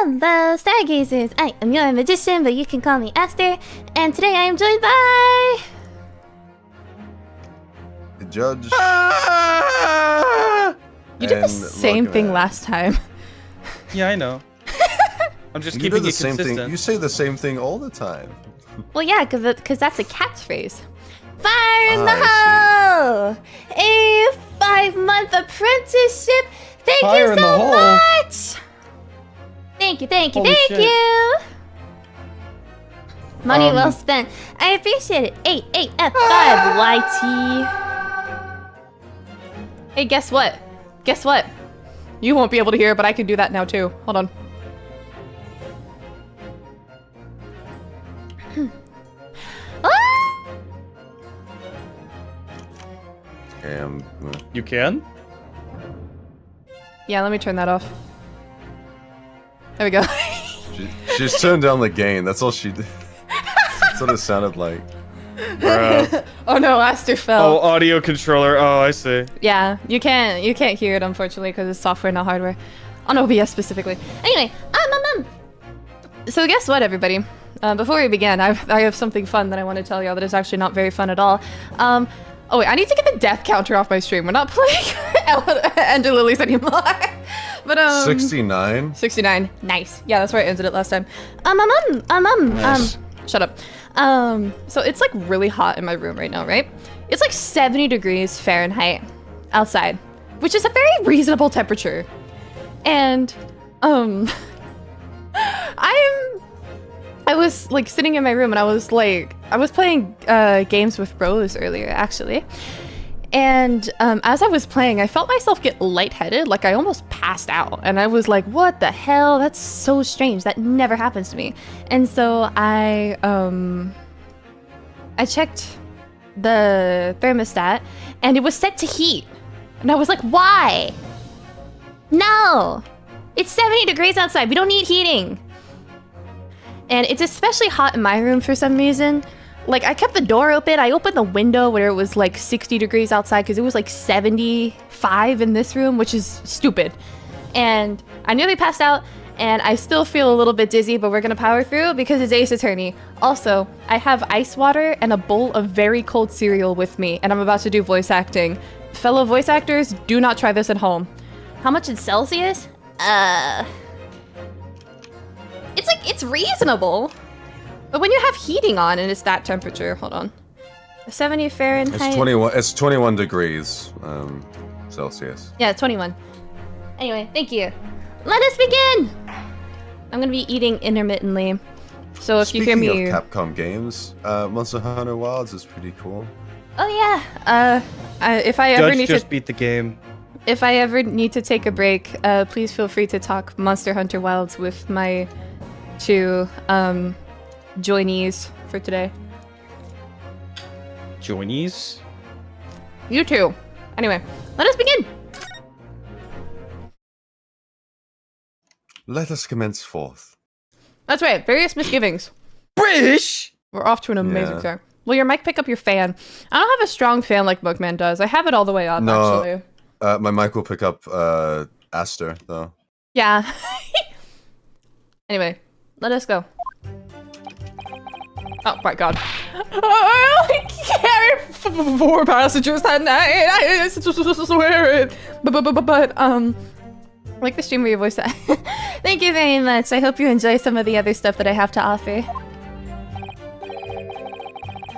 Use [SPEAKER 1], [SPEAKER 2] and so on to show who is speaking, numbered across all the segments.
[SPEAKER 1] Hello, Stargazers! I am your magician, but you can call me Aster. And today I am joined by...
[SPEAKER 2] The judge.
[SPEAKER 3] You did the same thing last time.
[SPEAKER 4] Yeah, I know. I'm just
[SPEAKER 2] You
[SPEAKER 4] keeping
[SPEAKER 2] do the
[SPEAKER 4] it
[SPEAKER 2] same
[SPEAKER 4] consistent.
[SPEAKER 2] thing. You say the same thing all the time.
[SPEAKER 1] Well, yeah, because that's a catchphrase. Fire in the
[SPEAKER 2] I
[SPEAKER 1] hole! A 5-month apprenticeship! Thank
[SPEAKER 4] Fire
[SPEAKER 1] you
[SPEAKER 4] in the
[SPEAKER 1] so
[SPEAKER 4] hole?
[SPEAKER 1] much! Thank you, thank you,
[SPEAKER 4] Holy
[SPEAKER 1] thank
[SPEAKER 4] shit.
[SPEAKER 1] you! Money well spent. I appreciate it. 88F5YT.
[SPEAKER 3] Hey, guess what? Guess what? You won't be able to hear, but I can do that now too. Hold on.
[SPEAKER 1] Ah!
[SPEAKER 4] You can?
[SPEAKER 3] Yeah, let me turn that off. There we go.
[SPEAKER 2] She's turned down the gain. That's all she did. That's what it sounded like.
[SPEAKER 4] Bruh.
[SPEAKER 3] Oh no, Aster fell.
[SPEAKER 4] Oh, audio controller. Oh, I see.
[SPEAKER 3] Yeah, you can't hear it unfortunately because it's software, not hardware. On OBS specifically.
[SPEAKER 1] Anyway,
[SPEAKER 3] So guess what, everybody? Before we begin, I have something fun that I want to tell y'all that is actually not very fun at all. Oh wait, I need to get the death counter off my stream. We're not playing Ender Lilies anymore. But
[SPEAKER 2] 69.
[SPEAKER 3] 69. Nice. Yeah, that's where I ended it last time.
[SPEAKER 2] Nice.
[SPEAKER 3] Shut up. So it's like really hot in my room right now, right? It's like 70 degrees Fahrenheit outside, which is a very reasonable temperature. And I was like sitting in my room and I was playing games with bros earlier actually. And as I was playing, I felt myself get lightheaded, like I almost passed out. And I was like, what the hell? That's so strange. That never happens to me. And so I checked the thermostat and it was set to heat. And I was like, why? No! It's 70 degrees outside. We don't need heating. And it's especially hot in my room for some reason. Like, I kept the door open. I opened the window where it was like 60 degrees outside because it was like 75 in this room, which is stupid. And I nearly passed out, and I still feel a little bit dizzy, but we're gonna power through because it's Ace Attorney. Also, I have ice water and a bowl of very cold cereal with me, and I'm about to do voice acting. Fellow voice actors, do not try this at home.
[SPEAKER 1] how much in Celsius?
[SPEAKER 3] It's reasonable. But when you have heating on and it's that temperature, hold on. 70 Fahrenheit.
[SPEAKER 2] It's 21. It's 21 degrees Celsius.
[SPEAKER 3] Yeah, 21.
[SPEAKER 1] Anyway, thank you. Let us begin!
[SPEAKER 3] I'm gonna be eating intermittently. So if
[SPEAKER 2] Speaking
[SPEAKER 3] you hear me...
[SPEAKER 2] of Capcom games, Monster Hunter Wilds is pretty cool.
[SPEAKER 1] Oh yeah.
[SPEAKER 3] If I ever
[SPEAKER 4] Judge
[SPEAKER 3] need
[SPEAKER 4] just
[SPEAKER 3] to...
[SPEAKER 4] beat the game.
[SPEAKER 3] If I ever need to take a break, please feel free to talk Monster Hunter Wilds with my two joinees for today.
[SPEAKER 4] Joinies?
[SPEAKER 3] You too. Anyway, let us begin.
[SPEAKER 2] Let us commence forth.
[SPEAKER 3] That's right. Various misgivings.
[SPEAKER 4] British!
[SPEAKER 3] We're off to an amazing
[SPEAKER 2] Yeah.
[SPEAKER 3] start. Will your mic pick up your fan? I don't have a strong fan like Bookman does. I have it all the way up,
[SPEAKER 2] No.
[SPEAKER 3] actually.
[SPEAKER 2] My mic will pick up Aster though.
[SPEAKER 3] Yeah. Anyway, let us go. Oh my god. I only carried 4 passengers that night. I swear it. But like the stream where your voice at. Thank you very much. I hope you enjoy some of the other stuff that I have to offer.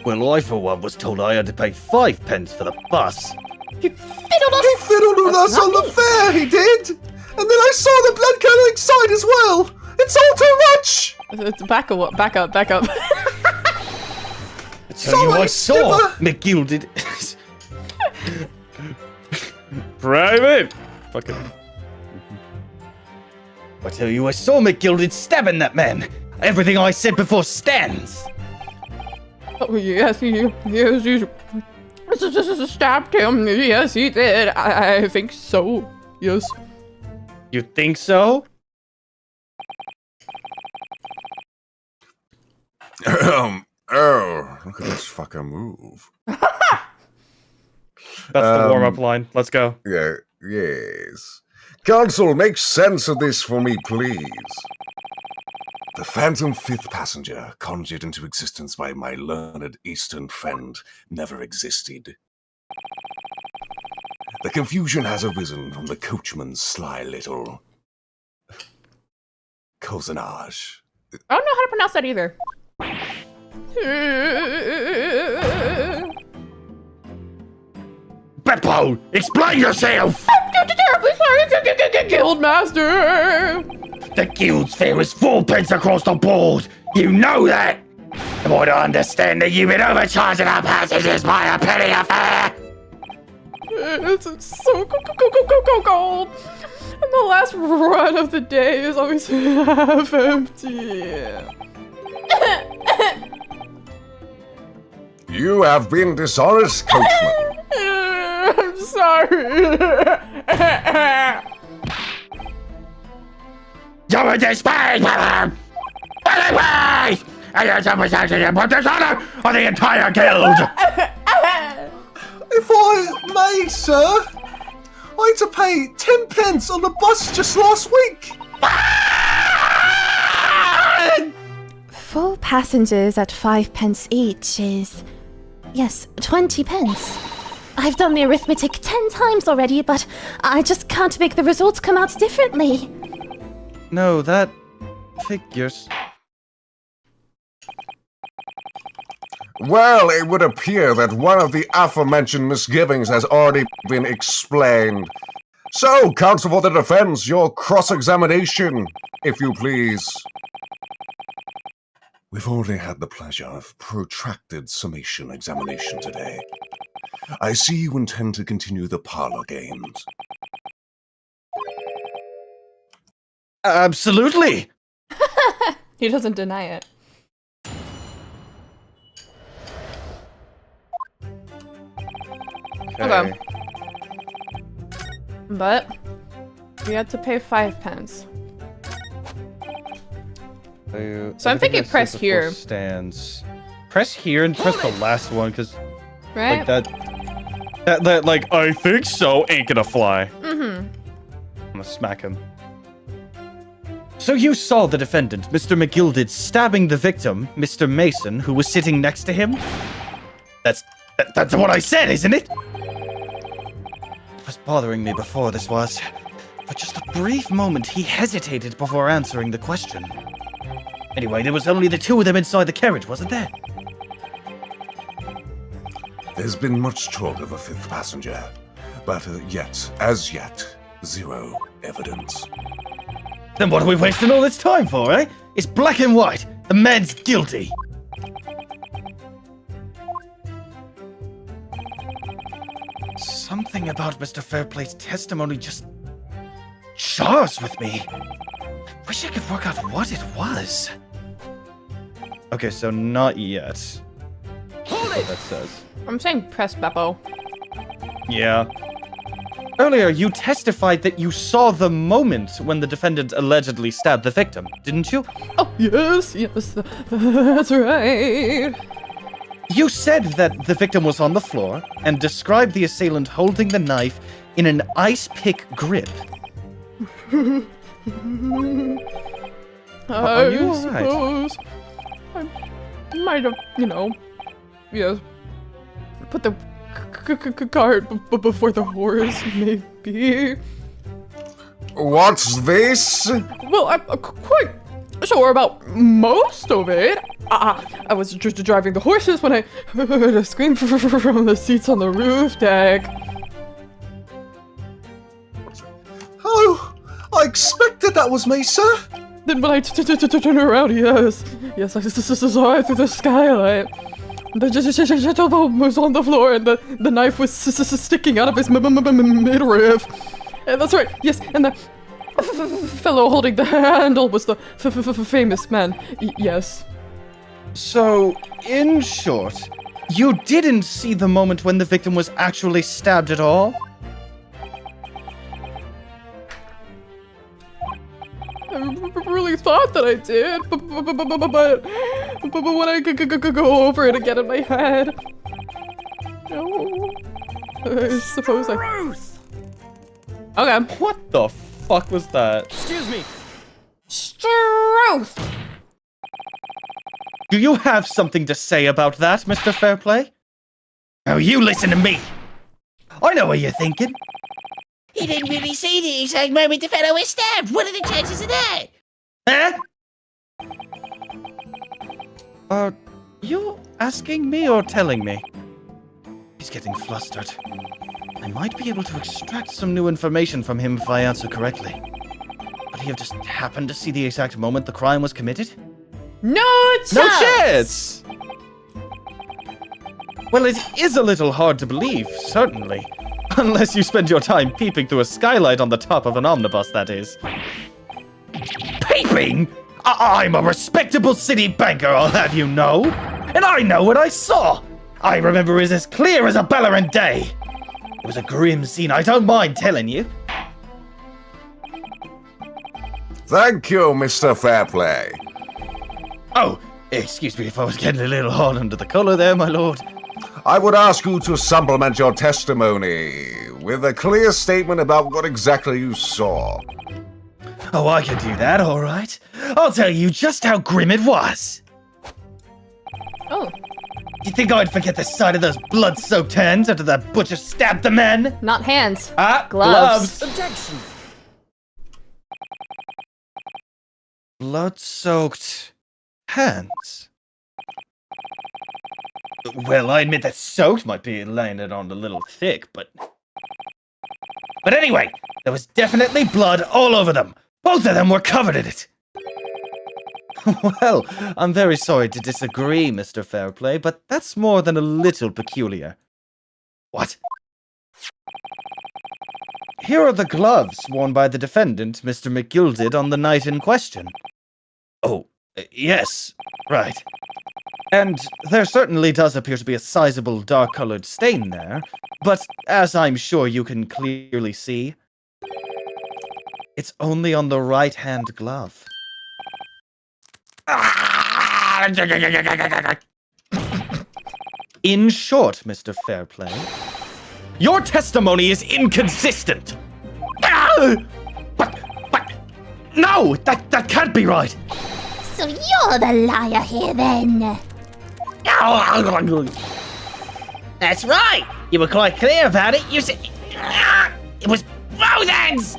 [SPEAKER 4] Well, I for one was told I had to pay 5 pence for the bus.
[SPEAKER 3] You fiddled us.
[SPEAKER 2] He fiddled with us on the fair, he did! And then I saw the blood curdling sign as well! It's all too much!
[SPEAKER 3] Back up.
[SPEAKER 4] I tell you, I saw McGilded. Private! Fucking. I tell you, I saw McGilded stabbing that man. Everything I said before stands.
[SPEAKER 3] Oh, yes, he stabbed him. Yes, he did. I think so. Yes.
[SPEAKER 4] You think so?
[SPEAKER 2] Oh, look at this fucking move.
[SPEAKER 4] That's the warm-up line. Let's go.
[SPEAKER 2] Yeah, yes.
[SPEAKER 5] Counsel, make sense of this for me, please. The phantom fifth passenger, conjured into existence by my learned Eastern friend, never existed. The confusion has arisen from the coachman's sly little cosenage.
[SPEAKER 3] I don't know how to pronounce that either.
[SPEAKER 4] Beppo, explain yourself!
[SPEAKER 3] I'm terribly sorry, Guildmaster!
[SPEAKER 4] The guild's fare is 4 pence across the board. You know that. Am I to understand that you've been overcharging our passengers by a penny a fare?
[SPEAKER 3] It's so cold. And the last run of the day is always half empty.
[SPEAKER 5] You have been dishonest, coachman.
[SPEAKER 3] I'm sorry.
[SPEAKER 4] You're a disgrace, madam! Disgrace! And you're representing and put dishonor on the entire guild!
[SPEAKER 2] If I may, sir, I had to pay 10 pence on the bus just last week.
[SPEAKER 1] Four passengers at 5 pence each is, yes, 20 pence. I've done the arithmetic 10 times already, but I just can't make the results come out differently.
[SPEAKER 4] No, that figures.
[SPEAKER 5] Well, it would appear that one of the aforementioned misgivings has already been explained. So, counsel for the defense, your cross-examination, if you please. We've already had the pleasure of protracted summation examination today. I see you intend to continue the parlor games.
[SPEAKER 4] Absolutely!
[SPEAKER 3] He doesn't deny it. Okay. But we had to pay 5 pence. So I'm thinking press here.
[SPEAKER 4] Stands. Press here and press the last one, because
[SPEAKER 3] Right?
[SPEAKER 4] like that like I think so ain't gonna fly.
[SPEAKER 3] Mm-hmm.
[SPEAKER 4] I'm gonna smack him. So you saw the defendant, Mr. McGilded, stabbing the victim, Mr. Mason, who was sitting next to him? That's what I said, isn't it? It was bothering me before, this was. For just a brief moment, he hesitated before answering the question. Anyway, there was only the two of them inside the carriage, wasn't there?
[SPEAKER 5] There's been much talk of a fifth passenger, but as yet, zero evidence.
[SPEAKER 4] Then what are we wasting all this time for, eh? It's black and white. The man's guilty. Something about Mr. Fairplay's testimony just jars with me. I wish I could work out what it was. Okay, so not yet. Hold it! That says.
[SPEAKER 3] I'm saying press Beppo.
[SPEAKER 4] Yeah. Earlier, you testified that you saw the moment when the defendant allegedly stabbed the victim, didn't you?
[SPEAKER 3] Oh, yes, that's right.
[SPEAKER 4] You said that the victim was on the floor and described the assailant holding the knife in an ice pick grip. Are you all right?
[SPEAKER 3] Suppose I might have, yes, put the cart before the horse, maybe.
[SPEAKER 5] What's this?
[SPEAKER 3] Well, I'm quite sure about most of it. I was just driving the horses when I heard a scream from the seats on the roof deck.
[SPEAKER 2] Oh, I expected that was me, sir.
[SPEAKER 3] Then when I turned around, yes, I saw it through the skylight. The gentleman was on the floor and the knife was sticking out of his midriff. And that's right, yes, and the fellow holding the handle was the famous man, yes.
[SPEAKER 4] So, in short, you didn't see the moment when the victim was actually stabbed at all?
[SPEAKER 3] I really thought that I did, but when I go over it again in my head, no, I suppose I... Okay.
[SPEAKER 4] What the fuck was that?
[SPEAKER 6] Excuse me.
[SPEAKER 3] Truth.
[SPEAKER 4] Do you have something to say about that, Mr. Fairplay? Now you listen to me. I know what you're thinking.
[SPEAKER 7] He didn't really say the exact moment the fellow was stabbed. What are the chances of that?
[SPEAKER 4] Huh? Are you asking me or telling me? He's getting flustered. I might be able to extract some new information from him if I answer correctly. Would he have just happened to see the exact moment the crime was committed?
[SPEAKER 3] No chance.
[SPEAKER 4] No chance! Well, it is a little hard to believe, certainly. Unless you spend your time peeping through a skylight on the top of an omnibus, that is. Peeping? I'm a respectable city banker, I'll have you know. And I know what I saw. I remember it as clear as a Bellerin day. It was a grim scene, I don't mind telling you.
[SPEAKER 5] Thank you, Mr. Fairplay.
[SPEAKER 4] Oh, excuse me if I was getting a little hot under the collar there, my lord.
[SPEAKER 5] I would ask you to supplement your testimony with a clear statement about what exactly you saw.
[SPEAKER 4] Oh, I can do that, all right. I'll tell you just how grim it was.
[SPEAKER 3] Oh,
[SPEAKER 4] You think I'd forget the sight of those blood-soaked hands after that butcher stabbed the men?
[SPEAKER 3] not hands.
[SPEAKER 4] Ah,
[SPEAKER 3] Gloves.
[SPEAKER 6] Objection.
[SPEAKER 4] Blood-soaked hands. Well, I admit that soaked might be laying it on a little thick, but anyway, there was definitely blood all over them. Both of them were covered in it. Well, I'm very sorry to disagree, Mr. Fairplay, but that's more than a little peculiar. What? Here are the gloves worn by the defendant, Mr. McGilded, on the night in question. Oh, yes, right. And there certainly does appear to be a sizable dark-colored stain there, but as I'm sure you can clearly see, it's only on the right-hand glove. In short, Mr. Fairplay, your testimony is inconsistent. But no, that can't be right.
[SPEAKER 1] So you're the liar here then?
[SPEAKER 7] That's right. You were quite clear about it. You said it was both ends.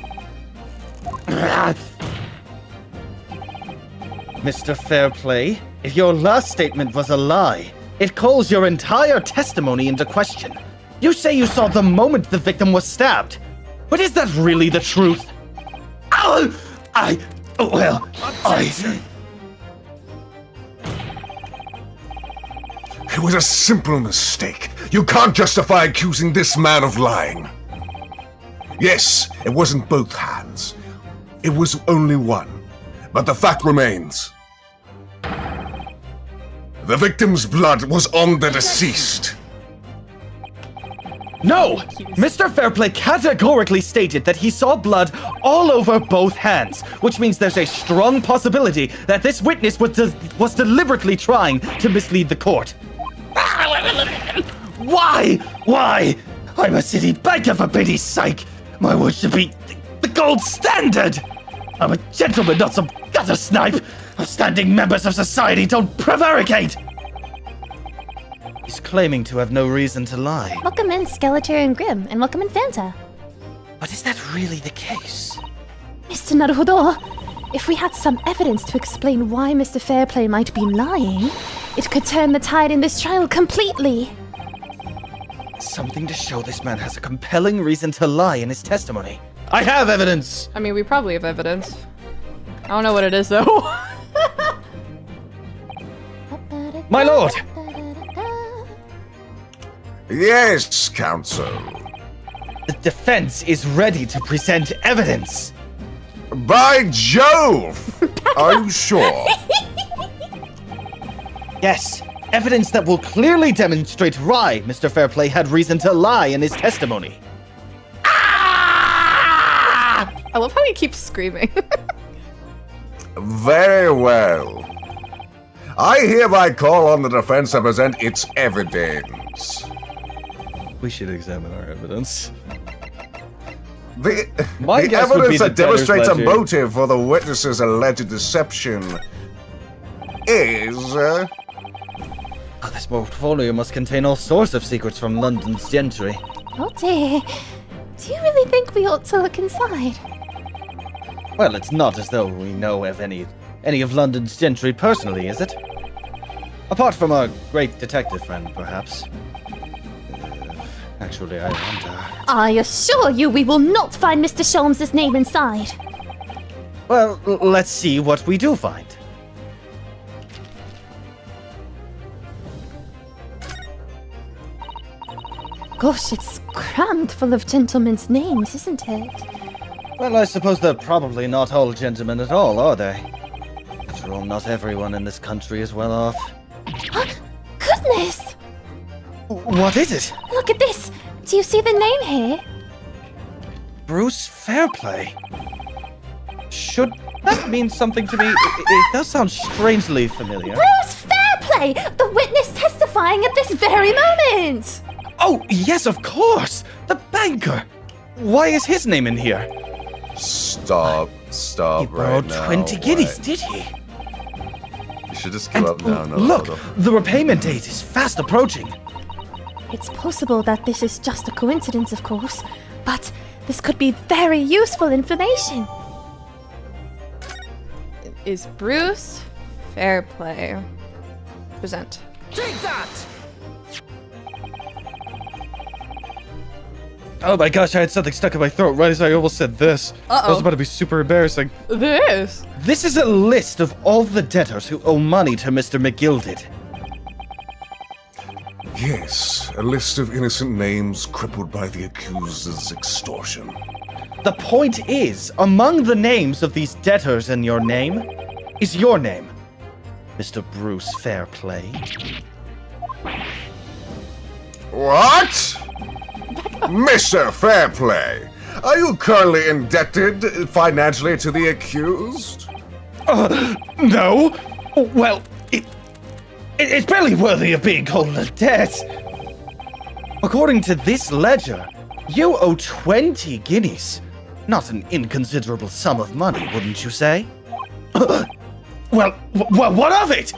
[SPEAKER 4] Mr. Fairplay, if your last statement was a lie, it calls your entire testimony into question. You say you saw the moment the victim was stabbed, but is that really the truth?
[SPEAKER 5] It was a simple mistake. You can't justify accusing this man of lying. Yes, it wasn't both hands. It was only one. But the fact remains. The victim's blood was on the deceased.
[SPEAKER 4] No! Mr. Fairplay categorically stated that he saw blood all over both hands, which means there's a strong possibility that this witness was deliberately trying to mislead the court. Why? Why? I'm a city banker, for pity's sake! My word should be the gold standard! I'm a gentleman, not some gutter snipe! Upstanding members of society don't prevaricate! He's claiming to have no reason to lie.
[SPEAKER 1] Welcome in, Skeletor and Grim, and welcome in, Fanta.
[SPEAKER 4] But is that really the case?
[SPEAKER 1] Mr. Naruhodo, if we had some evidence to explain why Mr. Fairplay might be lying, it could turn the tide in this trial completely.
[SPEAKER 4] Something to show this man has a compelling reason to lie in his testimony. I have evidence!
[SPEAKER 3] I mean, we probably have evidence. I don't know what it is, though.
[SPEAKER 4] My lord!
[SPEAKER 5] Yes, counsel.
[SPEAKER 4] The defense is ready to present evidence.
[SPEAKER 5] By Jove! Are you sure?
[SPEAKER 4] Yes, evidence that will clearly demonstrate why Mr. Fairplay had reason to lie in his testimony.
[SPEAKER 3] I love how he keeps screaming.
[SPEAKER 5] Very well. I hereby call on the defense to present its evidence.
[SPEAKER 4] We should examine our evidence. My
[SPEAKER 5] The
[SPEAKER 4] guess would be
[SPEAKER 5] evidence
[SPEAKER 4] the
[SPEAKER 5] that demonstrates a
[SPEAKER 4] debtor's ledger.
[SPEAKER 5] motive for the witness's alleged deception is...
[SPEAKER 4] Oh, this portfolio must contain all sorts of secrets from London's gentry.
[SPEAKER 1] Oh dear. Do you really think we ought to look inside?
[SPEAKER 4] Well, it's not as though we know of any of London's gentry personally, is it? Apart from our great detective friend, perhaps. Actually, I wonder...
[SPEAKER 1] I assure you we will not find Mr. Sholmes's name inside.
[SPEAKER 4] Well, let's see what we do find.
[SPEAKER 1] Gosh, it's crammed full of gentlemen's names, isn't it?
[SPEAKER 4] Well, I suppose they're probably not all gentlemen at all, are they? After all, not everyone in this country is well off.
[SPEAKER 1] Goodness!
[SPEAKER 4] What is it?
[SPEAKER 1] Look at this! Do you see the name here?
[SPEAKER 4] Bruce Fairplay. Should that mean something to me? It does sound strangely familiar.
[SPEAKER 1] Bruce Fairplay! The witness testifying at this very moment!
[SPEAKER 4] Oh, yes, of course! The banker! Why is his name in here?
[SPEAKER 5] Stop
[SPEAKER 4] He
[SPEAKER 5] right
[SPEAKER 4] borrowed
[SPEAKER 5] now.
[SPEAKER 4] 20 guineas,
[SPEAKER 5] Why?
[SPEAKER 4] did he?
[SPEAKER 5] You should just
[SPEAKER 4] And
[SPEAKER 5] give up now. No,
[SPEAKER 4] look,
[SPEAKER 5] no.
[SPEAKER 4] the repayment date is fast approaching.
[SPEAKER 1] It's possible that this is just a coincidence, of course, but this could be very useful information.
[SPEAKER 3] Is Bruce Fairplay. Present.
[SPEAKER 7] Take that!
[SPEAKER 4] Oh my gosh, I had something stuck in my throat right as I almost said this. That was about to be super embarrassing.
[SPEAKER 3] This?
[SPEAKER 4] This is a list of all the debtors who owe money to Mr. McGilded.
[SPEAKER 5] Yes, a list of innocent names crippled by the accuser's extortion.
[SPEAKER 4] The point is, among the names of these debtors in your name is your name, Mr. Bruce Fairplay.
[SPEAKER 5] What? Mr. Fairplay, are you currently indebted financially to the accused?
[SPEAKER 4] No. Well, it's barely worthy of being called a debt. According to this ledger, you owe 20 guineas. Not an inconsiderable sum of money, wouldn't you say? Well, what of it?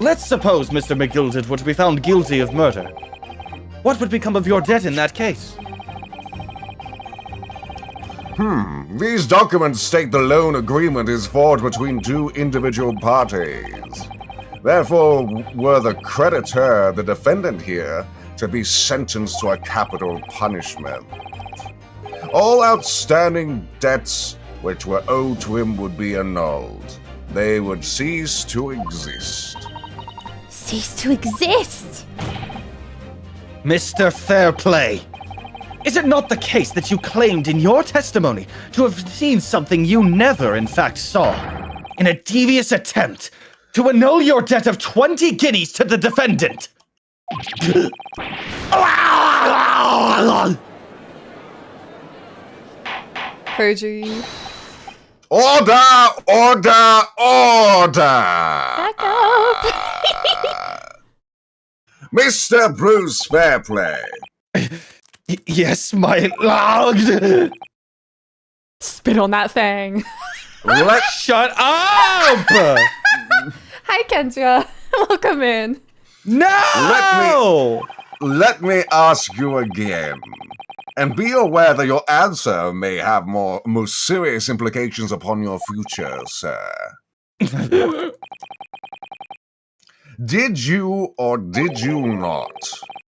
[SPEAKER 4] Let's suppose Mr. McGilded were to be found guilty of murder. What would become of your debt in that case?
[SPEAKER 5] These documents state the loan agreement is forged between two individual parties. Therefore, were the creditor, the defendant here, to be sentenced to a capital punishment, all outstanding debts which were owed to him would be annulled. They would cease to exist.
[SPEAKER 1] Cease to exist!
[SPEAKER 4] Mr. Fairplay, is it not the case that you claimed in your testimony to have seen something you never in fact saw, in a devious attempt to annul your debt of 20 guineas to the defendant?
[SPEAKER 3] Perjury.
[SPEAKER 5] Order! Order! Order!
[SPEAKER 1] Back up!
[SPEAKER 5] Mr. Bruce Fairplay,
[SPEAKER 4] Yes, my lord.
[SPEAKER 3] Spit on that thing.
[SPEAKER 5] let
[SPEAKER 4] Shut up!
[SPEAKER 3] Hi, Kendra. Welcome in.
[SPEAKER 4] No!
[SPEAKER 5] Let me ask you again, and be aware that your answer may have most serious implications upon your future, sir. Did you or did you not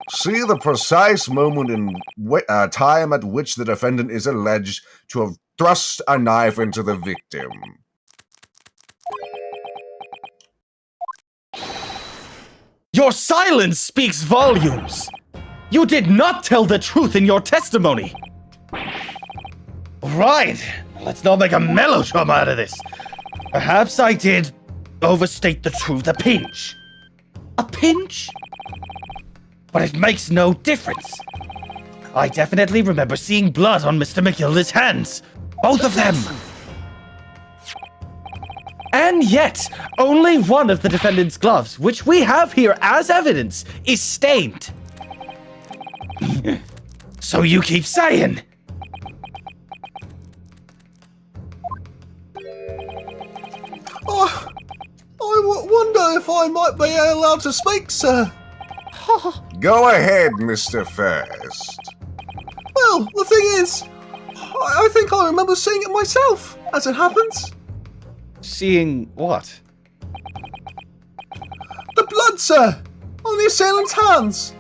[SPEAKER 5] see the precise moment in time at which the defendant is alleged to have thrust a knife into the victim?
[SPEAKER 4] Your silence speaks volumes. You did not tell the truth in your testimony. Right, let's not make a melodrama out of this. Perhaps I did overstate the truth a pinch. A pinch? But it makes no difference. I definitely remember seeing blood on Mr. McGilded's hands. Both of them. And yet, only one of the defendant's gloves, which we have here as evidence, is stained. So you keep saying
[SPEAKER 2] if I might be allowed to speak, sir.
[SPEAKER 5] Go ahead, Mr. First.
[SPEAKER 2] Well, the thing is, I think I remember seeing it myself, as it happens.
[SPEAKER 4] Seeing what?
[SPEAKER 2] The blood, sir, on the assailant's hands.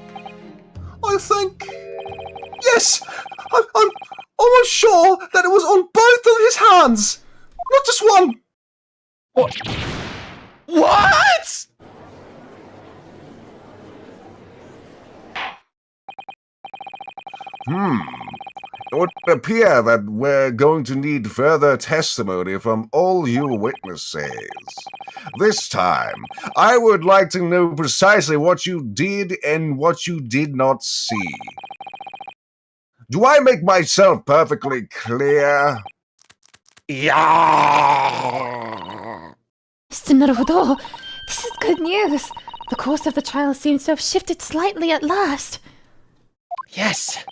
[SPEAKER 2] I think... Yes! I'm almost sure that it was on both of his hands! Not just one!
[SPEAKER 4] What?
[SPEAKER 5] It would appear that we're going to need further testimony from all you witnesses. This time, I would like to know precisely what you did and what you did not see. Do I make myself perfectly clear?
[SPEAKER 4] Yeah.
[SPEAKER 1] Mr. Naruhodo, this is good news. The course of the trial seems to have shifted slightly at last.
[SPEAKER 4] Yes.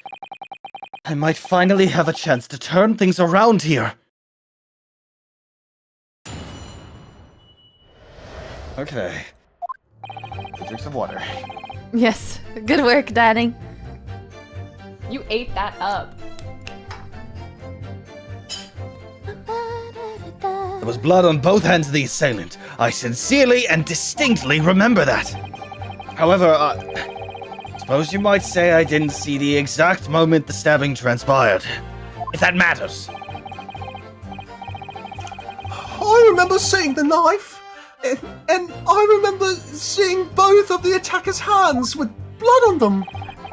[SPEAKER 4] I might finally have a chance to turn things around here. Okay. Drink some water.
[SPEAKER 1] Yes, good work, Danny. You ate that up.
[SPEAKER 4] There was blood on both hands of the assailant. I sincerely and distinctly remember that. However, I suppose you might say I didn't see the exact moment the stabbing transpired. If that matters.
[SPEAKER 2] I remember seeing the knife, and I remember seeing both of the attacker's hands with blood on them.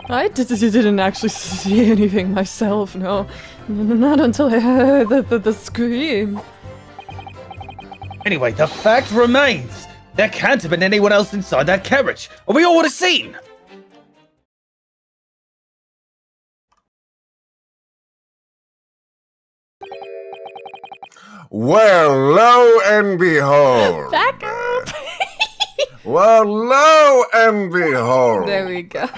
[SPEAKER 1] I didn't actually see anything myself, no. Not until I heard the scream.
[SPEAKER 4] Anyway, the fact remains. There can't have been anyone else inside that carriage, or we all would have seen.
[SPEAKER 5] Well, lo and behold.
[SPEAKER 1] Back up!
[SPEAKER 5] Well, lo and behold.
[SPEAKER 1] There we go.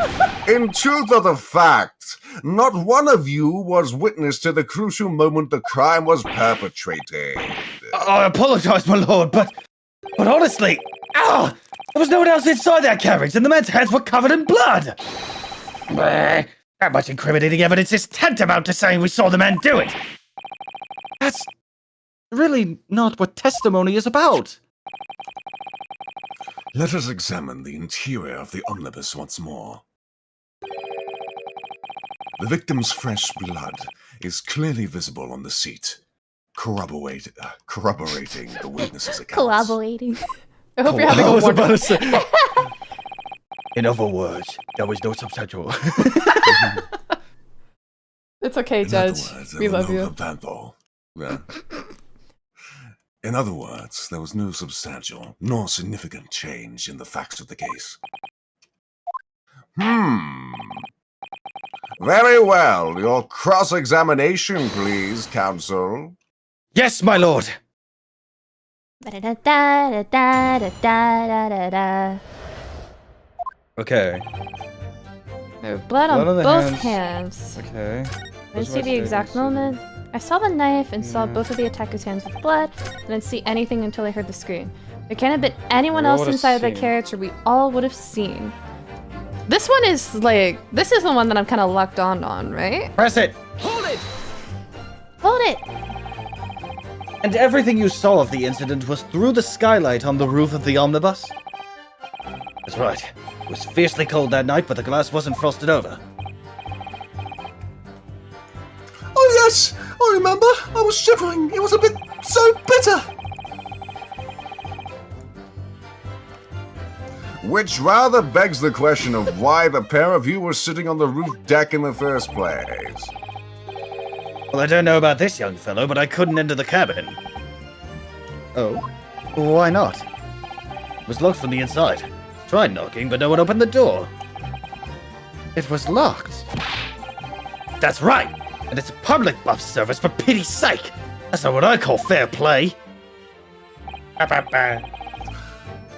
[SPEAKER 5] In truth of the fact, not one of you was witness to the crucial moment the crime was perpetrated.
[SPEAKER 4] I apologize, my lord, but honestly, there was no one else inside that carriage, and the man's hands were covered in blood. That much incriminating evidence is tantamount to saying we saw the man do it. That's really not what testimony is about.
[SPEAKER 5] Let us examine the interior of the Omnibus once more. The victim's fresh blood is clearly visible on the seat, corroborating the witness's accounts.
[SPEAKER 1] Collaborating. I hope you're having a wonderful...
[SPEAKER 4] In other words, there was no substantial.
[SPEAKER 1] It's okay, Judge. We love you.
[SPEAKER 5] In other words, there was no substantial nor significant change in the facts of the case. Very well. Your cross-examination, please, counsel.
[SPEAKER 4] Yes, my lord. Okay.
[SPEAKER 1] There was blood on
[SPEAKER 4] the
[SPEAKER 1] both hands.
[SPEAKER 4] Okay.
[SPEAKER 1] I didn't see the exact moment. I saw the knife and saw both of the attacker's hands with blood. Didn't see anything until I heard the scream. There can't have been anyone else inside of the carriage, or we all would have seen. This one is like, this is the one that I'm kind of locked on, right?
[SPEAKER 4] Press it.
[SPEAKER 7] Hold it!
[SPEAKER 1] Hold it!
[SPEAKER 4] And everything you saw of the incident was through the skylight on the roof of the omnibus? That's right. It was fiercely cold that night, but the glass wasn't frosted over.
[SPEAKER 2] Oh yes, I remember. I was shivering. It was a bit so bitter.
[SPEAKER 5] Which rather begs the question of why the pair of you were sitting on the roof deck in the first place.
[SPEAKER 4] Well, I don't know about this young fellow, but I couldn't enter the cabin. Oh? Why not? It was locked from the inside. Tried knocking, but no one opened the door. It was locked. That's right! And it's a public buff service, for pity's sake! That's not what I call fair play!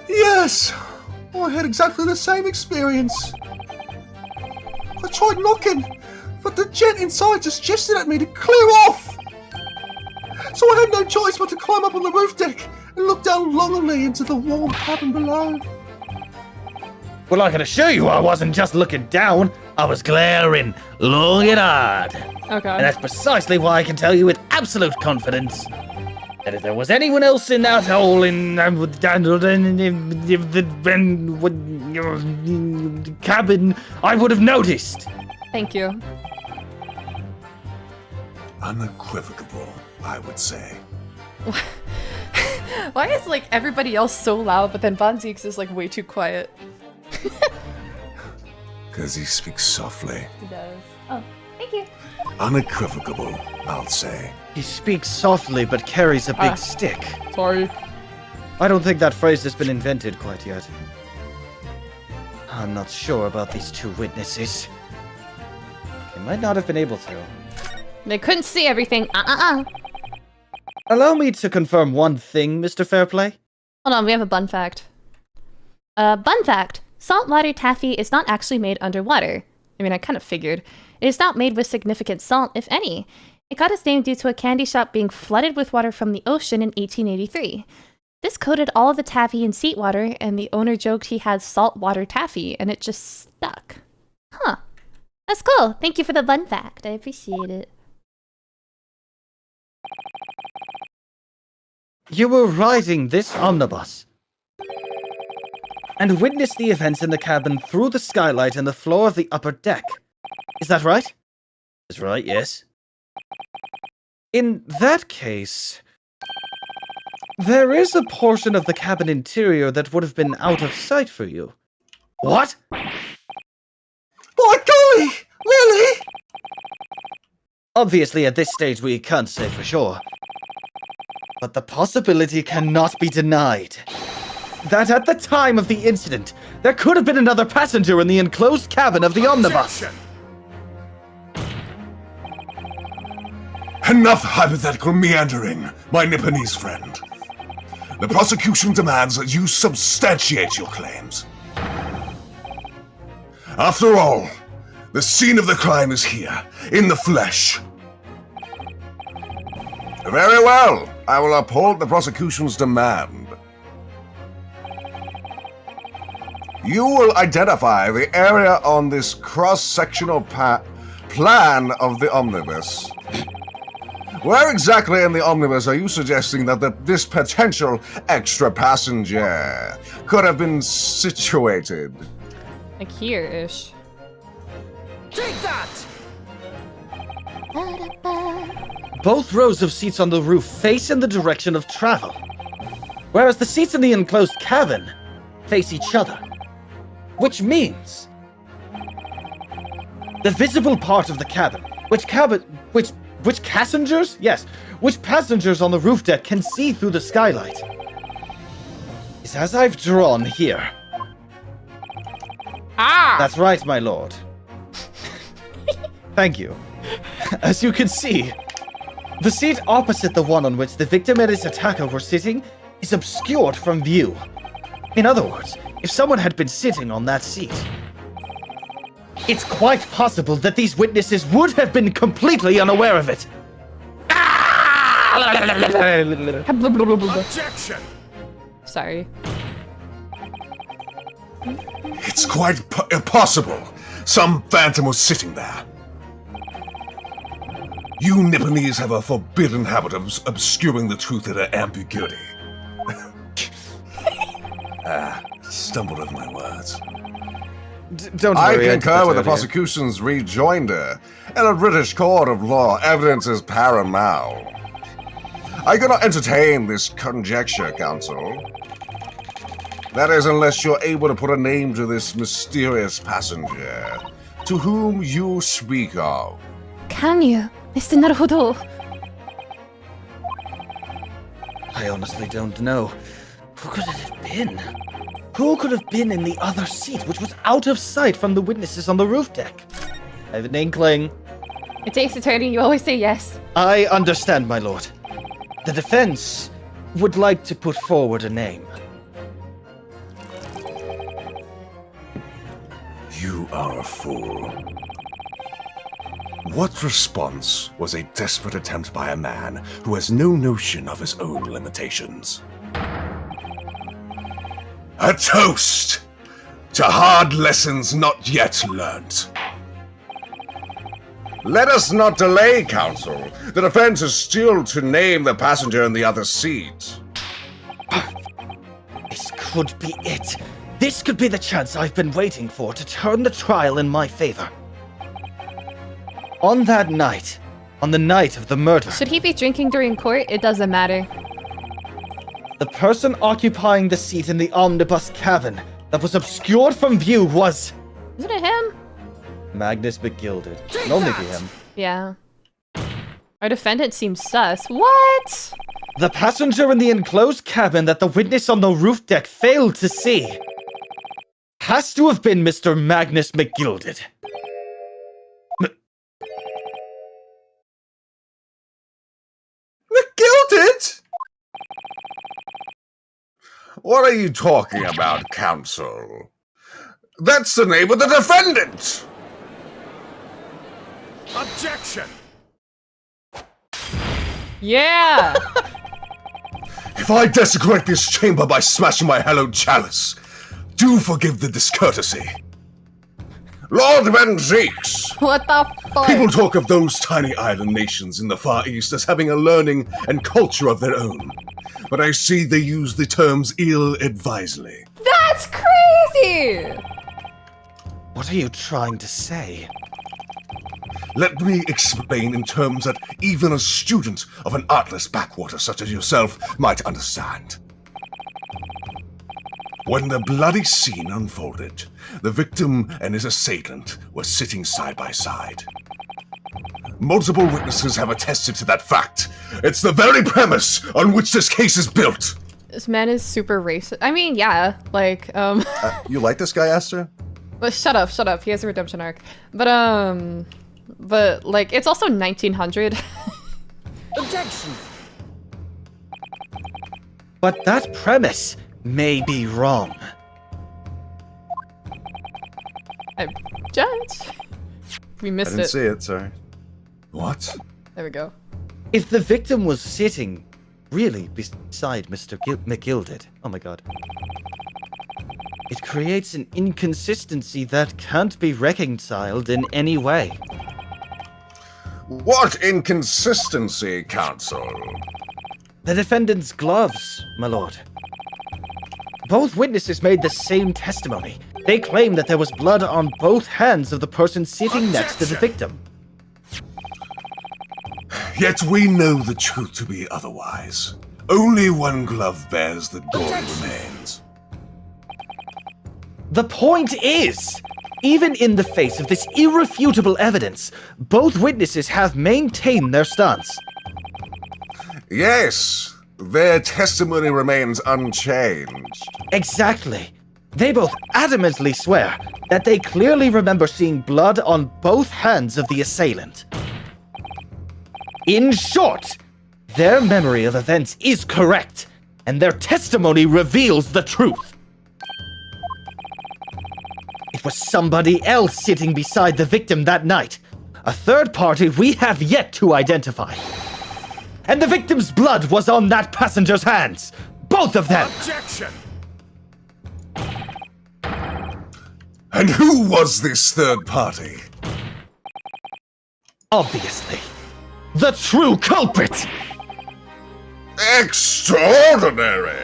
[SPEAKER 2] Yes, I had exactly the same experience. I tried knocking, but the gent inside just gestured at me to clear off. So I had no choice but to climb up on the roof deck and looked down longingly into the warm cabin below.
[SPEAKER 4] Well, I can assure you I wasn't just looking down. I was glaring long and hard.
[SPEAKER 3] Okay.
[SPEAKER 4] And that's precisely why I can tell you with absolute confidence that if there was anyone else in that hole in the cabin, I would have noticed.
[SPEAKER 3] Thank you.
[SPEAKER 5] Unequivocal, I would say.
[SPEAKER 3] Why is like everybody else so loud, but then Von Zieks is like way too quiet?
[SPEAKER 5] Because he speaks softly.
[SPEAKER 3] He does. Oh, thank you.
[SPEAKER 5] Unequivocal, I'll say.
[SPEAKER 4] He speaks softly but carries a big stick.
[SPEAKER 3] Sorry.
[SPEAKER 4] I don't think that phrase has been invented quite yet. I'm not sure about these two witnesses. They might not have been able to.
[SPEAKER 3] They couldn't see everything.
[SPEAKER 4] Allow me to confirm one thing, Mr. Fairplay.
[SPEAKER 3] Hold on, we have a bun fact. Bun fact. Saltwater taffy is not actually made underwater. I mean, I kind of figured. It is not made with significant salt, if any. It got its name due to a candy shop being flooded with water from the ocean in 1883. This coated all of the taffy in seat water, and the owner joked he had saltwater taffy, and it just stuck. Huh. That's cool. Thank you for the bun fact. I appreciate it.
[SPEAKER 4] You were riding this omnibus and witnessed the events in the cabin through the skylight and the floor of the upper deck. Is that right? That's right, yes. In that case, there is a portion of the cabin interior that would have been out of sight for you. What?
[SPEAKER 2] By golly! Really?
[SPEAKER 4] Obviously, at this stage, we can't say for sure. But the possibility cannot be denied that at the time of the incident, there could have been another passenger in the enclosed cabin of the omnibus.
[SPEAKER 5] Enough hypothetical meandering, my Nipponese friend. The prosecution demands that you substantiate your claims. After all, the scene of the crime is here, in the flesh. Very well. I will uphold the prosecution's demand. You will identify the area on this cross-sectional plan of the omnibus. Where exactly in the omnibus are you suggesting that this potential extra passenger could have been situated?
[SPEAKER 3] Like here-ish.
[SPEAKER 7] Take that!
[SPEAKER 4] Both rows of seats on the roof face in the direction of travel, whereas the seats in the enclosed cabin face each other. Which means the visible part of the cabin, which passengers? Yes, which passengers on the roof deck can see through the skylight, is as I've drawn here.
[SPEAKER 3] Ah!
[SPEAKER 4] That's right, my lord. Thank you. As you can see, the seat opposite the one on which the victim and his attacker were sitting is obscured from view. In other words, if someone had been sitting on that seat, it's quite possible that these witnesses would have been completely unaware of it.
[SPEAKER 5] Objection!
[SPEAKER 3] Sorry.
[SPEAKER 5] It's quite possible. Some phantom was sitting there. You Nipponese have a forbidden habit of obscuring the truth in an ambiguity. Stumbled over my words.
[SPEAKER 4] Don't
[SPEAKER 5] I
[SPEAKER 4] worry,
[SPEAKER 5] concur
[SPEAKER 4] did
[SPEAKER 5] with the
[SPEAKER 4] that earlier.
[SPEAKER 5] prosecution's rejoinder. In a British court of law, evidence is paramount. I cannot entertain this conjecture, counsel. That is, unless you're able to put a name to this mysterious passenger to whom you speak of.
[SPEAKER 1] Can you, Mr. Naruhodo?
[SPEAKER 4] I honestly don't know. Who could it have been? Who could have been in the other seat, which was out of sight from the witnesses on the roof deck? I have an inkling.
[SPEAKER 3] It takes attorney, you always say yes.
[SPEAKER 4] I understand, my lord. The defense would like to put forward a name.
[SPEAKER 5] You are a fool. What response was a desperate attempt by a man who has no notion of his own limitations? A toast to hard lessons not yet learnt. Let us not delay, counsel. The defense is still to name the passenger in the other seat.
[SPEAKER 4] This could be it. This could be the chance I've been waiting for to turn the trial in my favor. On that night, on the night of the murder,
[SPEAKER 3] Should he be drinking during court? It doesn't matter.
[SPEAKER 4] the person occupying the seat in the omnibus cabin that was obscured from view was
[SPEAKER 3] Isn't it him?
[SPEAKER 4] Magnus McGilded. Can only be him.
[SPEAKER 3] Yeah. Our defendant seems sus. What?
[SPEAKER 4] The passenger in the enclosed cabin that the witness on the roof deck failed to see has to have been Mr. Magnus McGilded.
[SPEAKER 2] McGilded?
[SPEAKER 5] What are you talking about, counsel? That's the name of the defendant! Objection!
[SPEAKER 3] Yeah.
[SPEAKER 5] If I desecrate this chamber by smashing my hallowed chalice, do forgive the discourtesy. Lord Benzeeks!
[SPEAKER 3] What the fuck?
[SPEAKER 5] People talk of those tiny island nations in the Far East as having a learning and culture of their own. But I see they use the terms ill-advisedly.
[SPEAKER 3] That's crazy.
[SPEAKER 4] What are you trying to say?
[SPEAKER 5] Let me explain in terms that even a student of an artless backwater such as yourself might understand. When the bloody scene unfolded, the victim and his assailant were sitting side by side. Multiple witnesses have attested to that fact. It's the very premise on which this case is built.
[SPEAKER 3] This man is super racist. I mean, yeah, like,
[SPEAKER 2] You like this guy, Esther?
[SPEAKER 3] but shut up. He has a redemption arc. But, like, it's also 1900.
[SPEAKER 7] Objection!
[SPEAKER 4] But that premise may be wrong.
[SPEAKER 3] Judge. We
[SPEAKER 2] I
[SPEAKER 3] missed
[SPEAKER 2] didn't
[SPEAKER 3] it.
[SPEAKER 2] see it, sorry.
[SPEAKER 5] What?
[SPEAKER 3] There we go.
[SPEAKER 4] If the victim was sitting really beside Mr. McGilded, oh my god, it creates an inconsistency that can't be reconciled in any way.
[SPEAKER 5] What inconsistency, counsel?
[SPEAKER 4] The defendant's gloves, my lord. Both witnesses made the same testimony. They claim that there was blood on both hands of the person sitting next to the victim.
[SPEAKER 5] Yet we know the truth to be otherwise. Only one glove bears the gory remains.
[SPEAKER 4] The point is, even in the face of this irrefutable evidence, both witnesses have maintained their stance.
[SPEAKER 5] Yes, their testimony remains unchanged.
[SPEAKER 4] Exactly. They both adamantly swear that they clearly remember seeing blood on both hands of the assailant. In short, their memory of events is correct, and their testimony reveals the truth. It was somebody else sitting beside the victim that night, a third party we have yet to identify. And the victim's blood was on that passenger's hands, both of them.
[SPEAKER 5] Objection! And who was this third party?
[SPEAKER 4] Obviously, the true culprit!
[SPEAKER 5] Extraordinary!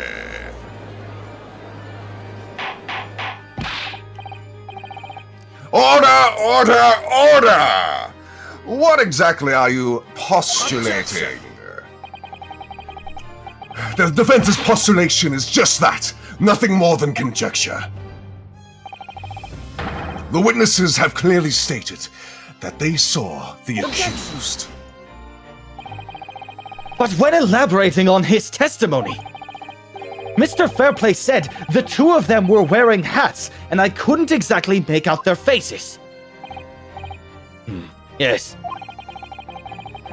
[SPEAKER 5] Order! What exactly are you postulating? The defense's postulation is just that, nothing more than conjecture. The witnesses have clearly stated that they saw the accused.
[SPEAKER 4] But when elaborating on his testimony, Mr. Fairplay said the two of them were wearing hats, and I couldn't exactly make out their faces. Yes.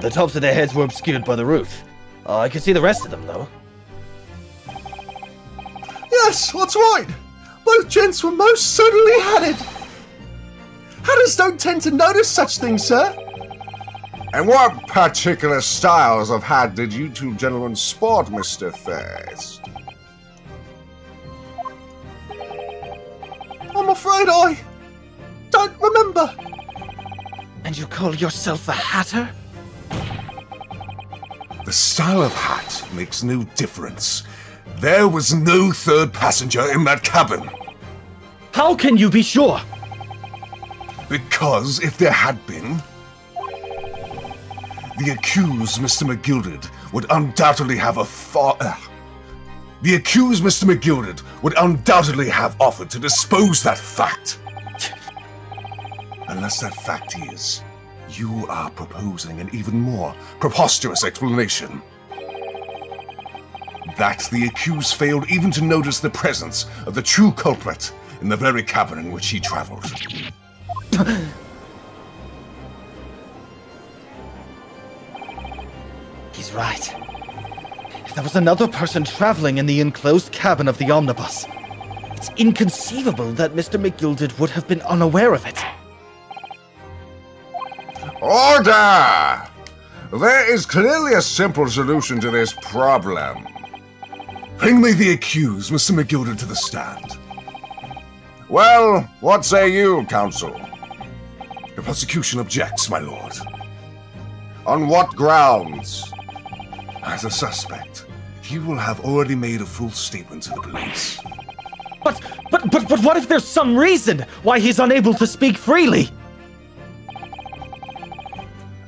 [SPEAKER 4] The tops of their heads were obscured by the roof. I could see the rest of them, though.
[SPEAKER 2] Yes, that's right. Both gents were most certainly hatted. Hatters don't tend to notice such things, sir.
[SPEAKER 5] And what particular styles of hat did you two gentlemen sport, Mr. First?
[SPEAKER 2] afraid I don't remember.
[SPEAKER 4] And you call yourself a hatter?
[SPEAKER 5] The style of hat makes no difference. There was no third passenger in that cabin.
[SPEAKER 4] How can you be sure?
[SPEAKER 5] Because if there had been, the accused Mr. McGilded would undoubtedly have offered to dispose that fact. Unless that fact is, you are proposing an even more preposterous explanation. That the accused failed even to notice the presence of the true culprit in the very cabin in which he traveled.
[SPEAKER 4] He's right. If there was another person traveling in the enclosed cabin of the Omnibus, it's inconceivable that Mr. McGilded would have been unaware of it.
[SPEAKER 5] Order! There is clearly a simple solution to this problem. Bring me the accused, Mr. McGilded, to the stand. Well, what say you, counsel? The prosecution objects, my lord. On what grounds? As a suspect, you will have already made a full statement to the police.
[SPEAKER 4] But what if there's some reason why he's unable to speak freely?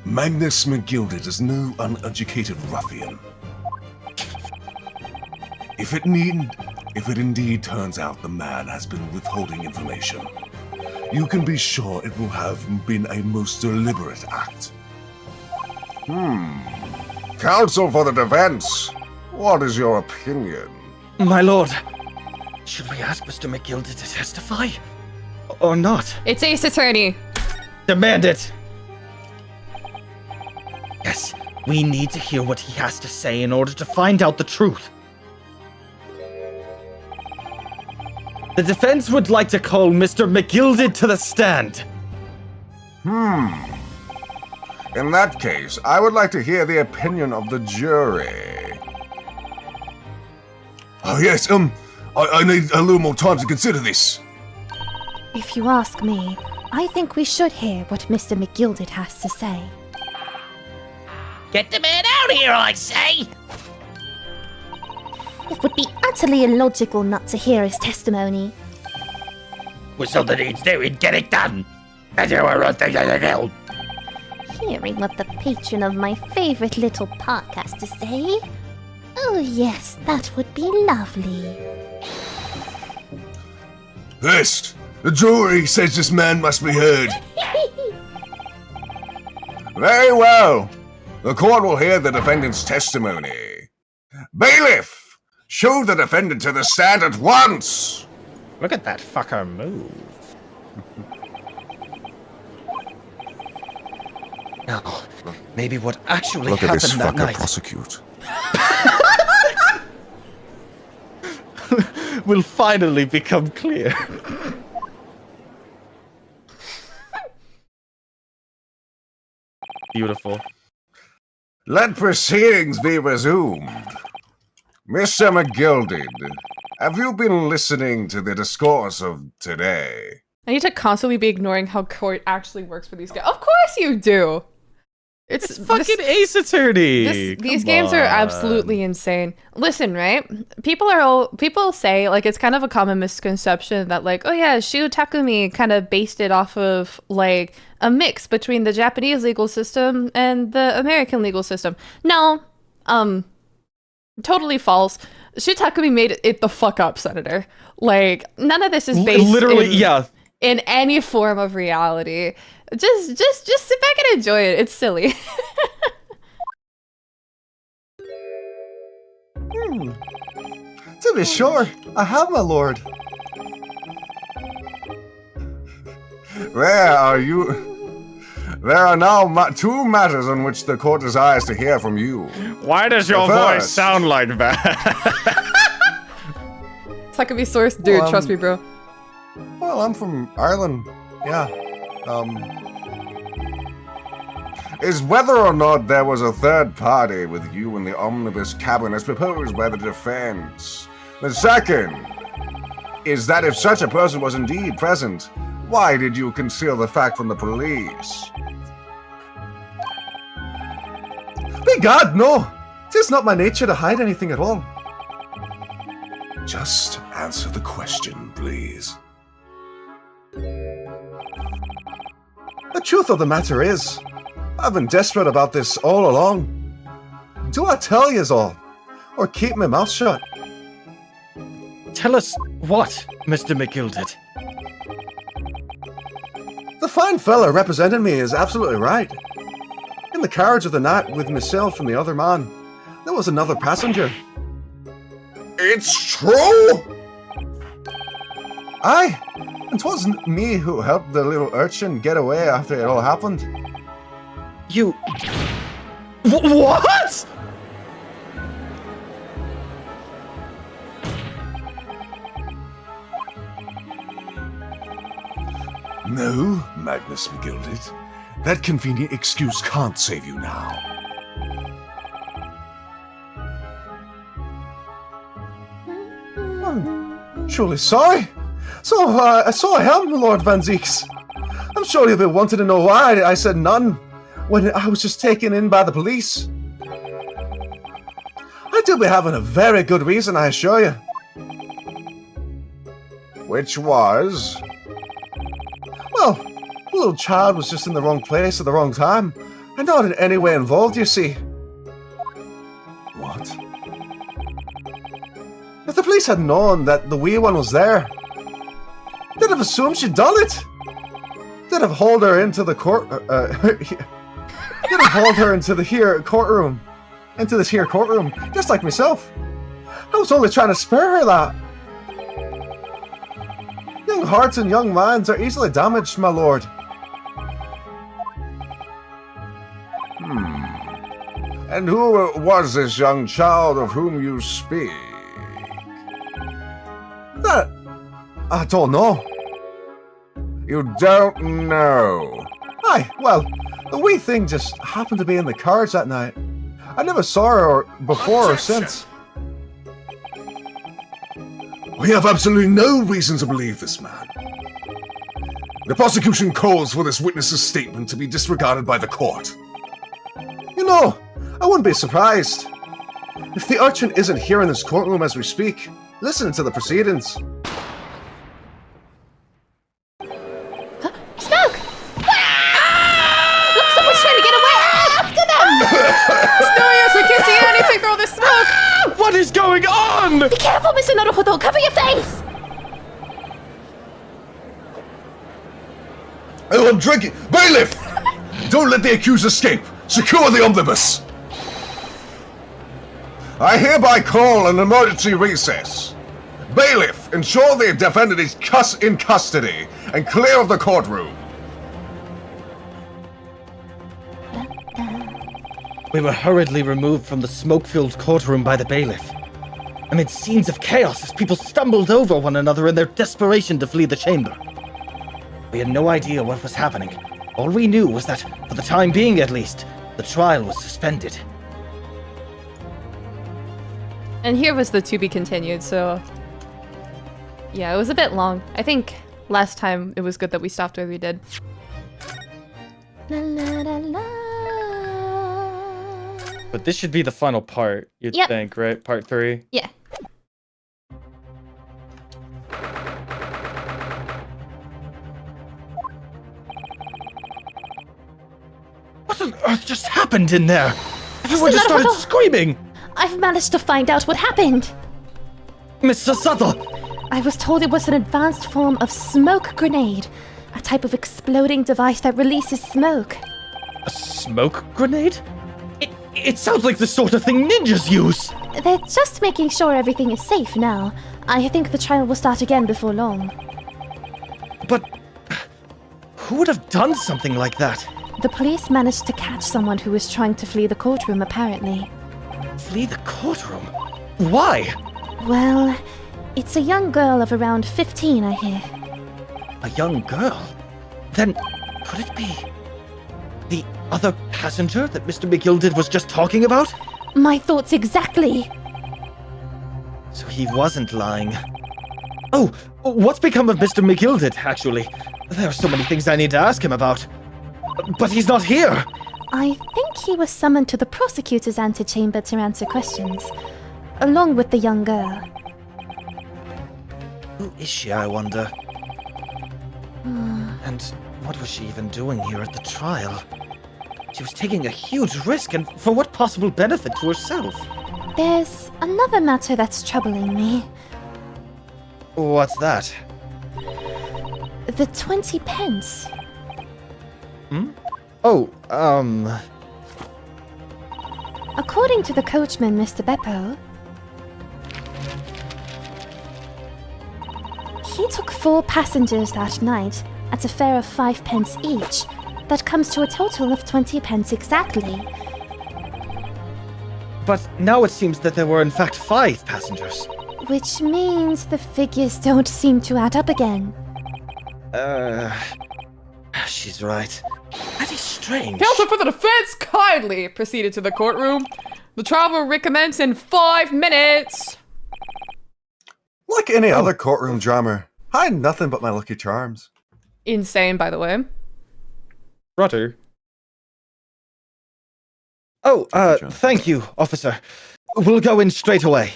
[SPEAKER 5] Magnus McGilded is no uneducated ruffian. If it indeed turns out the man has been withholding information, you can be sure it will have been a most deliberate act. Counsel for the defense, what is your opinion?
[SPEAKER 4] My lord, should we ask Mr. McGilded to testify? Or not?
[SPEAKER 3] It's Ace Attorney.
[SPEAKER 4] Demand it! Yes, we need to hear what he has to say in order to find out the truth. The defense would like to call Mr. McGilded to the stand.
[SPEAKER 5] In that case, I would like to hear the opinion of the jury. Oh yes, I need a little more time to consider this.
[SPEAKER 1] If you ask me, I think we should hear what Mr. McGilded has to say.
[SPEAKER 7] Get the man out of here, I say!
[SPEAKER 1] It would be utterly illogical not to hear his testimony.
[SPEAKER 7] With something needs doing, get it done! That's how I run things as a girl.
[SPEAKER 1] Hearing what the patron of my favorite little park has to say? Oh yes, that would be lovely.
[SPEAKER 5] First, the jury says this man must be heard. Very well. The court will hear the defendant's testimony. Bailiff, show the defendant to the stand at once!
[SPEAKER 4] Look at that fucker move. Now, maybe what actually happened that night
[SPEAKER 5] prosecute.
[SPEAKER 4] will finally become clear. Beautiful.
[SPEAKER 5] Let proceedings be resumed. Mr. McGilded, have you been listening to the discourse of today?
[SPEAKER 3] I need to constantly be ignoring how court actually works for these guys. Of course you do!
[SPEAKER 4] It's fucking Ace Attorney!
[SPEAKER 3] These games are absolutely insane. Listen, right? People say, like, it's kind of a common misconception that, like, oh yeah, Shu Takumi kind of based it off of, like, a mix between the Japanese legal system and the American legal system. No, totally false. Shu Takumi made it the fuck up, Senator. Like, none of this is based in any form of reality. Just sit back and enjoy it. It's silly.
[SPEAKER 2] To be sure, I have, my lord.
[SPEAKER 5] There are now two matters on which the court desires to hear from you.
[SPEAKER 4] Why does your voice sound like that?
[SPEAKER 3] Takumi source, dude, trust me, bro.
[SPEAKER 2] Well, I'm from Ireland. Yeah.
[SPEAKER 5] Is whether or not there was a third party with you in the Omnibus cabin as proposed by the defense. The second, is that if such a person was indeed present, why did you conceal the fact from the police?
[SPEAKER 2] Begad, no! 'Tis not my nature to hide anything at all.
[SPEAKER 5] Just answer the question, please.
[SPEAKER 2] The truth of the matter is, I've been desperate about this all along. Do I tell yous all, or keep my mouth shut?
[SPEAKER 4] Tell us what, Mr. McGilded?
[SPEAKER 2] The fine fella representing me is absolutely right. In the carriage of the night with myself and the other man, there was another passenger.
[SPEAKER 5] It's true!
[SPEAKER 2] Aye, and 'twasn't me who helped the little urchin get away after it all happened.
[SPEAKER 4] You... What?!
[SPEAKER 5] No, Magnus McGilded. That convenient excuse can't save you now.
[SPEAKER 2] I'm truly sorry. So I am, Lord Van Zeeks. I'm sure you'll be wanting to know why I said none when I was just taken in by the police. I do be having a very good reason, I assure you.
[SPEAKER 5] Which was?
[SPEAKER 2] Well, the little child was just in the wrong place at the wrong time, and not in any way involved, you see.
[SPEAKER 5] What?
[SPEAKER 2] If the police had known that the wee one was there, they'd have assumed she'd done it. They'd have hauled her into the they'd have hauled her into the courtroom, into this here courtroom, just like myself. I was only trying to spare her that. Young hearts and young minds are easily damaged, my lord.
[SPEAKER 5] And who was this young child of whom you speak?
[SPEAKER 2] That I don't know.
[SPEAKER 5] You don't know?
[SPEAKER 2] Aye, well, the wee thing just happened to be in the carriage that night. I never saw her before or since.
[SPEAKER 5] We have absolutely no reason to believe this man. The prosecution calls for this witness's statement to be disregarded by the court.
[SPEAKER 2] You know, I wouldn't be surprised if the urchin isn't here in this courtroom as we speak, listening to the proceedings.
[SPEAKER 3] Smoke! Look, someone's trying to get away! After them!
[SPEAKER 1] Storios, we can't see anything through all this smoke!
[SPEAKER 4] What is going on?!
[SPEAKER 3] Be careful, Mr. Naruhodo! Cover your face!
[SPEAKER 5] Oh, I'm drinking! Bailiff! Don't let the accused escape! Secure the omnibus! I hereby call an emergency recess. Bailiff, ensure the defendant is in custody and clear of the courtroom.
[SPEAKER 4] We were hurriedly removed from the smoke-filled courtroom by the bailiff. Amid scenes of chaos as people stumbled over one another in their desperation to flee the chamber. We had no idea what was happening. All we knew was that, for the time being at least, the trial was suspended.
[SPEAKER 1] And here was the to be continued, so... Yeah, it was a bit long. I think last time it was good that we stopped where we did.
[SPEAKER 3] La, la, la, la.
[SPEAKER 4] But this should be the final part, you'd
[SPEAKER 3] Yep.
[SPEAKER 4] think, right? Part 3?
[SPEAKER 3] Yeah.
[SPEAKER 4] What on earth just happened in there? Everyone just started
[SPEAKER 3] Naruhodo!
[SPEAKER 4] screaming!
[SPEAKER 3] I've managed to find out what happened.
[SPEAKER 4] Mr. Sato!
[SPEAKER 3] I was told it was an advanced form of smoke grenade, a type of exploding device that releases smoke.
[SPEAKER 4] A smoke grenade? It sounds like the sort of thing ninjas use!
[SPEAKER 3] They're just making sure everything is safe now. I think the trial will start again before long.
[SPEAKER 4] But... who would have done something like that?
[SPEAKER 3] The police managed to catch someone who was trying to flee the courtroom, apparently.
[SPEAKER 4] Flee the courtroom? Why?
[SPEAKER 3] Well, it's a young girl of around 15, I hear.
[SPEAKER 4] A young girl? Then, could it be the other passenger that Mr. McGilded was just talking about?
[SPEAKER 3] My thoughts exactly.
[SPEAKER 4] So he wasn't lying. Oh, What's become of Mr. McGilded, actually? There are so many things I need to ask him about. But he's not here!
[SPEAKER 1] I think he was summoned to the prosecutor's antechamber to answer questions, along with the young girl.
[SPEAKER 4] Who is she, I wonder? And what was she even doing here at the trial? She was taking a huge risk, and for what possible benefit to herself?
[SPEAKER 1] There's another matter that's troubling me.
[SPEAKER 4] What's that?
[SPEAKER 1] The 20 pence.
[SPEAKER 4] Oh,
[SPEAKER 1] According to the coachman, Mr. Beppo, he took 4 passengers that night at a fare of 5 pence each. That comes to a total of 20 pence exactly.
[SPEAKER 4] But now it seems that there were in fact 5 passengers.
[SPEAKER 1] Which means the figures don't seem to add up again.
[SPEAKER 4] She's right. That is strange.
[SPEAKER 6] Counsel for the defense kindly proceeded to the courtroom. The trial will recommence in 5 minutes.
[SPEAKER 2] Like any other courtroom drama, I had nothing but my lucky charms.
[SPEAKER 6] Insane, by the way.
[SPEAKER 4] Rotter. Oh, thank you, officer. We'll go in straight away.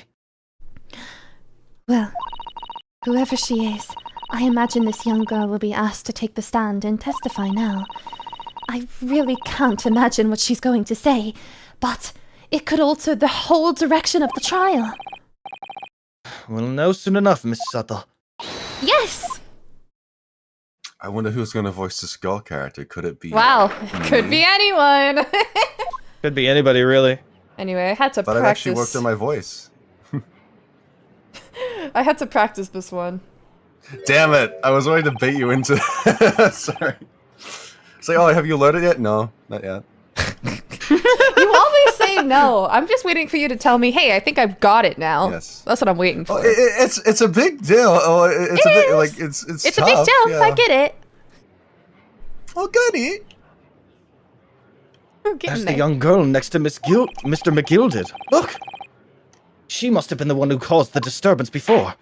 [SPEAKER 1] Well, whoever she is, I imagine this young girl will be asked to take the stand and testify now. I really can't imagine what she's going to say, but it could alter the whole direction of the trial.
[SPEAKER 4] We'll know soon enough, Miss Subtle.
[SPEAKER 1] Yes!
[SPEAKER 2] I wonder who's going to voice the Skull character. Could it be...
[SPEAKER 6] Wow, could be anyone.
[SPEAKER 4] Could be anybody, really.
[SPEAKER 6] Anyway, I had to
[SPEAKER 2] But I've
[SPEAKER 6] practice.
[SPEAKER 2] actually worked on my voice.
[SPEAKER 6] I had to practice this one.
[SPEAKER 2] Damn it! I was going to bait you into... Sorry. It's like, oh, have you loaded yet? No, not yet.
[SPEAKER 6] You always say no. I'm just waiting for you to tell me, hey, I think I've got it now.
[SPEAKER 2] Yes.
[SPEAKER 6] That's what I'm waiting for.
[SPEAKER 2] Oh, it's a big deal. Oh, it's a big, like it's
[SPEAKER 1] It's
[SPEAKER 2] tough,
[SPEAKER 1] a big jump,
[SPEAKER 2] yeah.
[SPEAKER 1] I get it.
[SPEAKER 2] Oh, goody.
[SPEAKER 6] I'm getting
[SPEAKER 4] There's the
[SPEAKER 6] there.
[SPEAKER 4] young girl next to Mr. McGilded. Look! She must have been the one who caused the disturbance before.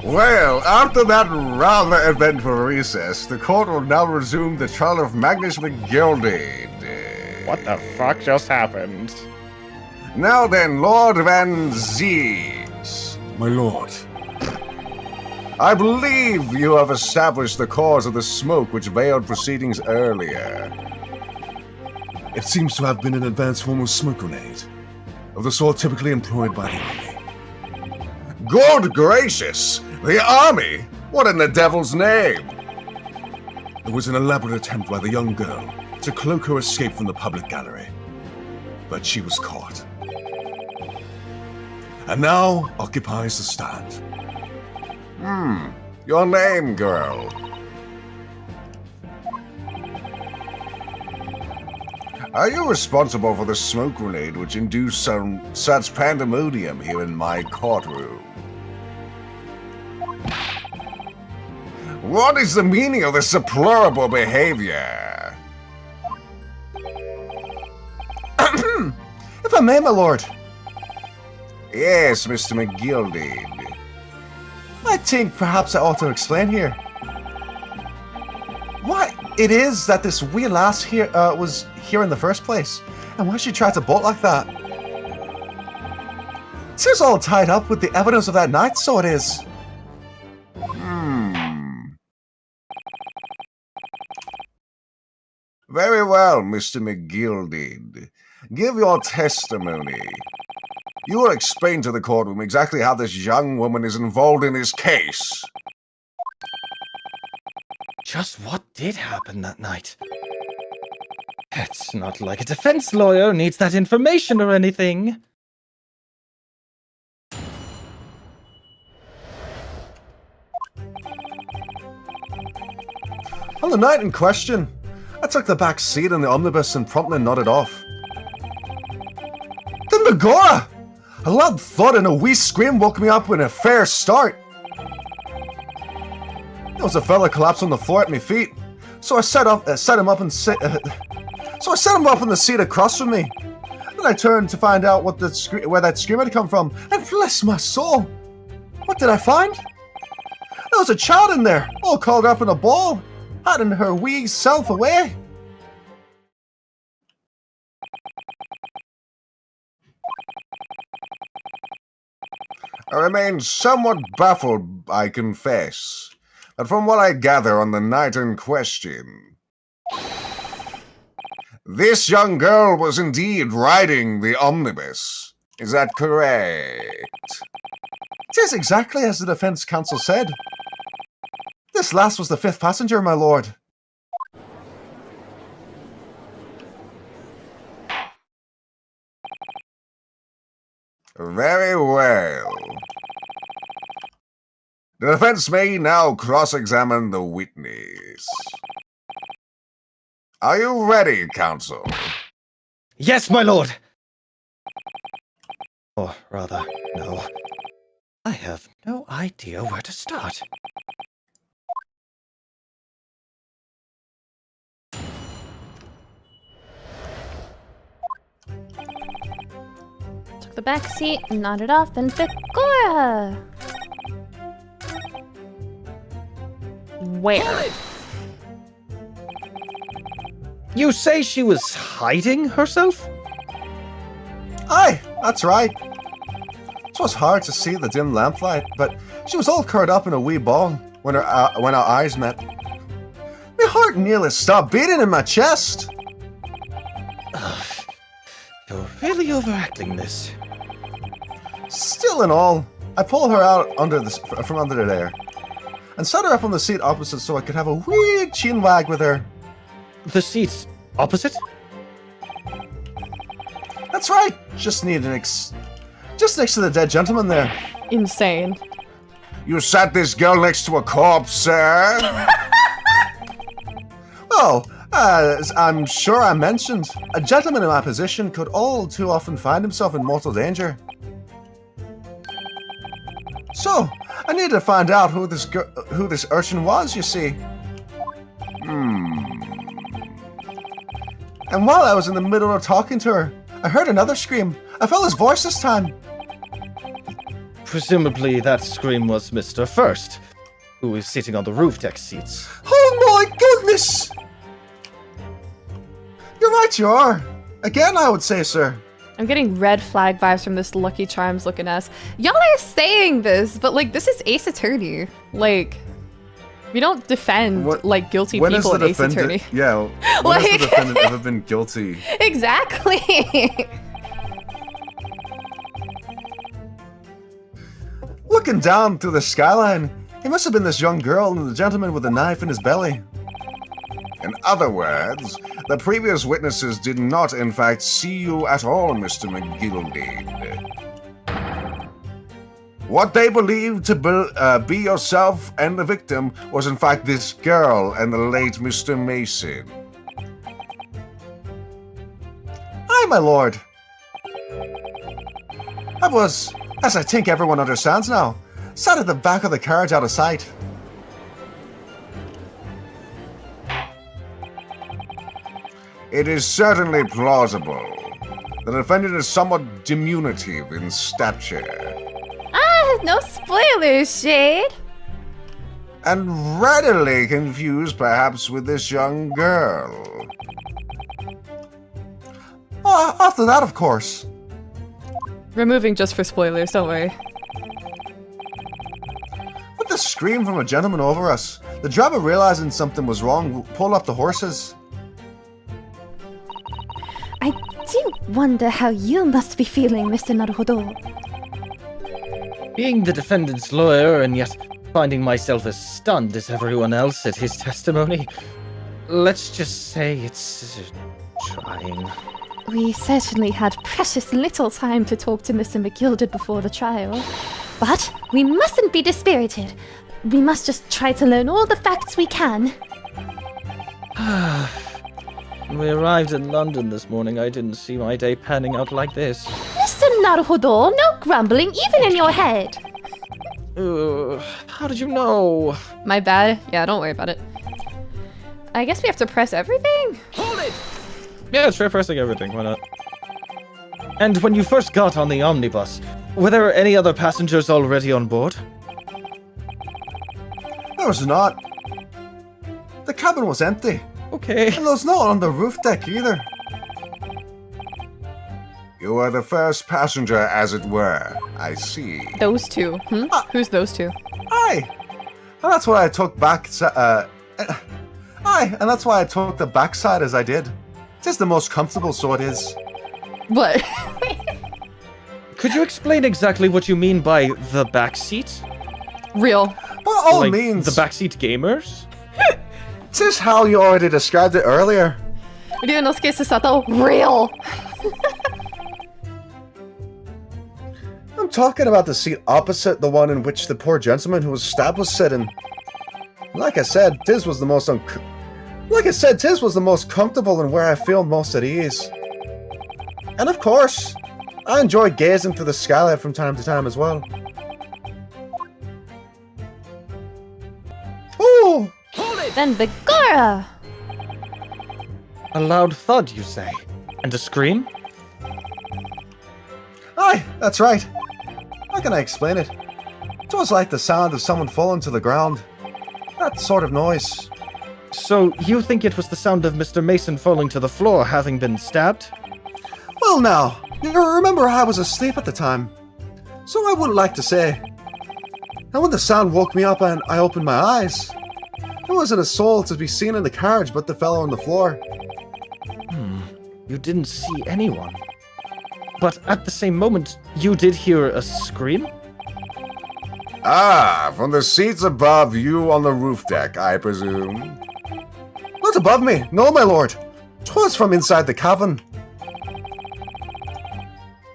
[SPEAKER 5] Well, after that rather eventful recess, the court will now resume the trial of Magnus McGilded.
[SPEAKER 4] What the fuck just happened?
[SPEAKER 5] Now then, Lord Van Zees.
[SPEAKER 2] My lord.
[SPEAKER 5] I believe you have established the cause of the smoke which veiled proceedings earlier.
[SPEAKER 2] It seems to have been an advanced form of smoke grenade, of the sort typically employed by the army.
[SPEAKER 5] Good gracious! The army? What in the devil's name?
[SPEAKER 2] It was an elaborate attempt by the young girl to cloak her escape from the public gallery. But she was caught. And now occupies the stand.
[SPEAKER 5] Your name, girl? Are you responsible for the smoke grenade which induced such pandemonium here in my courtroom? What is the meaning of this deplorable behavior?
[SPEAKER 2] If I may, my lord,
[SPEAKER 5] Yes, Mr. McGilded.
[SPEAKER 2] I think perhaps I ought to explain here. Why it is that this wee lass here was here in the first place, and why she tried to bolt like that. It's all tied up with the evidence of that night, so it is.
[SPEAKER 5] Very well, Mr. McGilded. Give your testimony. You will explain to the courtroom exactly how this young woman is involved in this case.
[SPEAKER 4] Just what did happen that night? It's not like a defense lawyer needs that information or anything.
[SPEAKER 2] On the night in question, I took the back seat in the omnibus and promptly nodded off. Then begorra! A loud thud and a wee scream woke me up with a fair start. There was a fella collapsed on the floor at my feet, so I set him up in the seat across from me. Then I turned to find out where that scream had come from, and bless my soul, what did I find? There was a child in there, all curled up in a ball, hiding her wee self away.
[SPEAKER 5] I remain somewhat baffled, I confess. But from what I gather on the night in question, this young girl was indeed riding the Omnibus. Is that correct?
[SPEAKER 2] It is exactly as the defense counsel said. This last was the 5th passenger, my lord.
[SPEAKER 5] Very well. The defense may now cross-examine the witness. Are you ready, counsel?
[SPEAKER 4] Yes, my lord! Or rather, no. I have no idea where to start.
[SPEAKER 3] Took the back seat, nodded off, and Pecora! Where?
[SPEAKER 4] You say she was hiding herself?
[SPEAKER 2] Aye, that's right. It was hard to see the dim lamplight, but she was all curled up in a wee ball when our eyes met. My heart nearly stopped beating in my chest.
[SPEAKER 4] You're really overacting this.
[SPEAKER 2] Still in all, I pulled her out from under there and set her up on the seat opposite so I could have a wee chin wag with her.
[SPEAKER 4] The seats opposite?
[SPEAKER 2] That's right. Just next to the dead gentleman there.
[SPEAKER 6] Insane.
[SPEAKER 5] You sat this girl next to a corpse, sir?
[SPEAKER 2] Well, as I'm sure I mentioned, a gentleman in my position could all too often find himself in mortal danger. So, I needed to find out who this urchin was, you see. And while I was in the middle of talking to her, I heard another scream. I felt his voice this time.
[SPEAKER 4] Presumably that scream was Mr. First, who is sitting on the roof deck seats.
[SPEAKER 2] Oh my goodness! You're right, you are. Again, I would say, sir.
[SPEAKER 6] I'm getting red flag vibes from this Lucky Charms looking ass. Y'all are saying this, but like this is Ace Attorney. Like, we don't defend like guilty people in Ace Attorney.
[SPEAKER 2] Yeah, when has the defendant ever been guilty?
[SPEAKER 6] Exactly.
[SPEAKER 2] Looking down through the skyline, he must have been this young girl and the gentleman with a knife in his belly.
[SPEAKER 5] In other words, the previous witnesses did not, in fact, see you at all, Mr. McGilded. What they believed to be yourself and the victim was, in fact, this girl and the late Mr. Mason.
[SPEAKER 2] Aye, my lord. I was, as I think everyone understands now, sat at the back of the carriage out of sight.
[SPEAKER 5] It is certainly plausible. The defendant is somewhat diminutive in stature.
[SPEAKER 3] Ah, no spoilers, Shade.
[SPEAKER 5] And readily confused, perhaps, with this young girl.
[SPEAKER 2] After that, of course.
[SPEAKER 6] Removing just for spoilers, don't worry.
[SPEAKER 2] With the scream from a gentleman over us, the driver, realizing something was wrong, pulled up the horses.
[SPEAKER 1] I do wonder how you must be feeling, Mr. Naruhodo.
[SPEAKER 4] Being the defendant's lawyer and yet finding myself as stunned as everyone else at his testimony, let's just say it's trying.
[SPEAKER 1] We certainly had precious little time to talk to Mr. McGilded before the trial. But we mustn't be dispirited. We must just try to learn all the facts we can.
[SPEAKER 4] When we arrived in London this morning, I didn't see my day panning out like this.
[SPEAKER 1] Mr. Naruhodo, no grumbling, even in your head.
[SPEAKER 4] How did you know?
[SPEAKER 6] My bad. Yeah, don't worry about it. I guess we have to press everything?
[SPEAKER 7] Hold it!
[SPEAKER 4] Yeah, try pressing everything, why not? And when you first got on the omnibus, were there any other passengers already on board?
[SPEAKER 2] There was not. The cabin was empty.
[SPEAKER 4] Okay.
[SPEAKER 2] And there was no one on the roof deck either.
[SPEAKER 5] You were the first passenger, as it were. I see.
[SPEAKER 6] Those two. Who's those two?
[SPEAKER 2] Aye. And that's why I took back. Aye, and that's why I took the backside as I did. It's the most comfortable, so it is.
[SPEAKER 6] What?
[SPEAKER 4] Could you explain exactly what you mean by the backseat?
[SPEAKER 6] Real.
[SPEAKER 2] By all
[SPEAKER 4] Like,
[SPEAKER 2] means.
[SPEAKER 4] the backseat gamers?
[SPEAKER 2] This is how you already described it earlier.
[SPEAKER 6] Real.
[SPEAKER 2] I'm talking about the seat opposite the one in which the poor gentleman who was stabbed was sitting. Like I said, tis was the most comfortable and where I feel most at ease. And of course, I enjoy gazing through the skylight from time to time as well. Ooh!
[SPEAKER 3] Then Begorra!
[SPEAKER 4] A loud thud, you say? And a scream?
[SPEAKER 2] Aye, that's right. How can I explain it? It was like the sound of someone falling to the ground. That sort of noise.
[SPEAKER 4] So, you think it was the sound of Mr. Mason falling to the floor, having been stabbed?
[SPEAKER 2] Well now, you remember I was asleep at the time, so I wouldn't like to say. And when the sound woke me up and I opened my eyes, there wasn't a soul to be seen in the carriage but the fellow on the floor.
[SPEAKER 4] You didn't see anyone. But at the same moment, you did hear a scream?
[SPEAKER 5] Ah, from the seats above you on the roof deck, I presume.
[SPEAKER 2] Not above me, no, my lord. 'Twas from inside the cabin.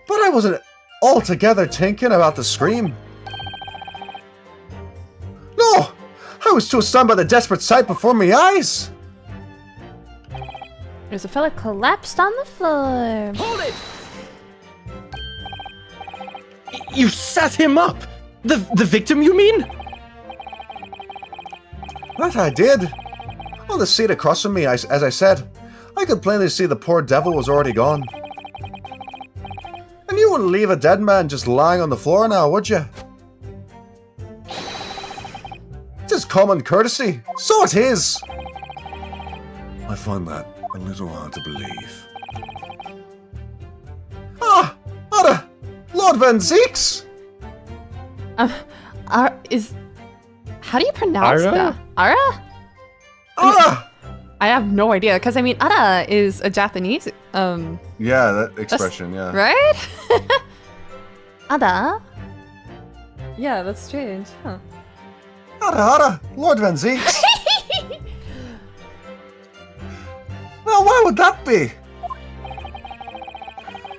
[SPEAKER 2] But I wasn't altogether thinking about the scream. No! I was too stunned by the desperate sight before my eyes.
[SPEAKER 3] There's a fella collapsed on the floor.
[SPEAKER 4] You sat him up! The victim, you mean?
[SPEAKER 2] That I did. On the seat across from me, as I said, I could plainly see the poor devil was already gone. And you wouldn't leave a dead man just lying on the floor now, would you? Just common courtesy. So it is.
[SPEAKER 5] I find that a little hard to believe.
[SPEAKER 2] Ah! Ada! Lord Van Zeeks!
[SPEAKER 6] How do you pronounce
[SPEAKER 4] Ara?
[SPEAKER 6] that? Ara?
[SPEAKER 2] Ada!
[SPEAKER 6] I have no idea, because I mean, Ara is a Japanese,
[SPEAKER 2] Yeah, that expression, yeah.
[SPEAKER 6] right?
[SPEAKER 3] Ada?
[SPEAKER 6] Yeah, that's strange, huh?
[SPEAKER 2] Ada! Lord Van Zeeks! Now, why would that be?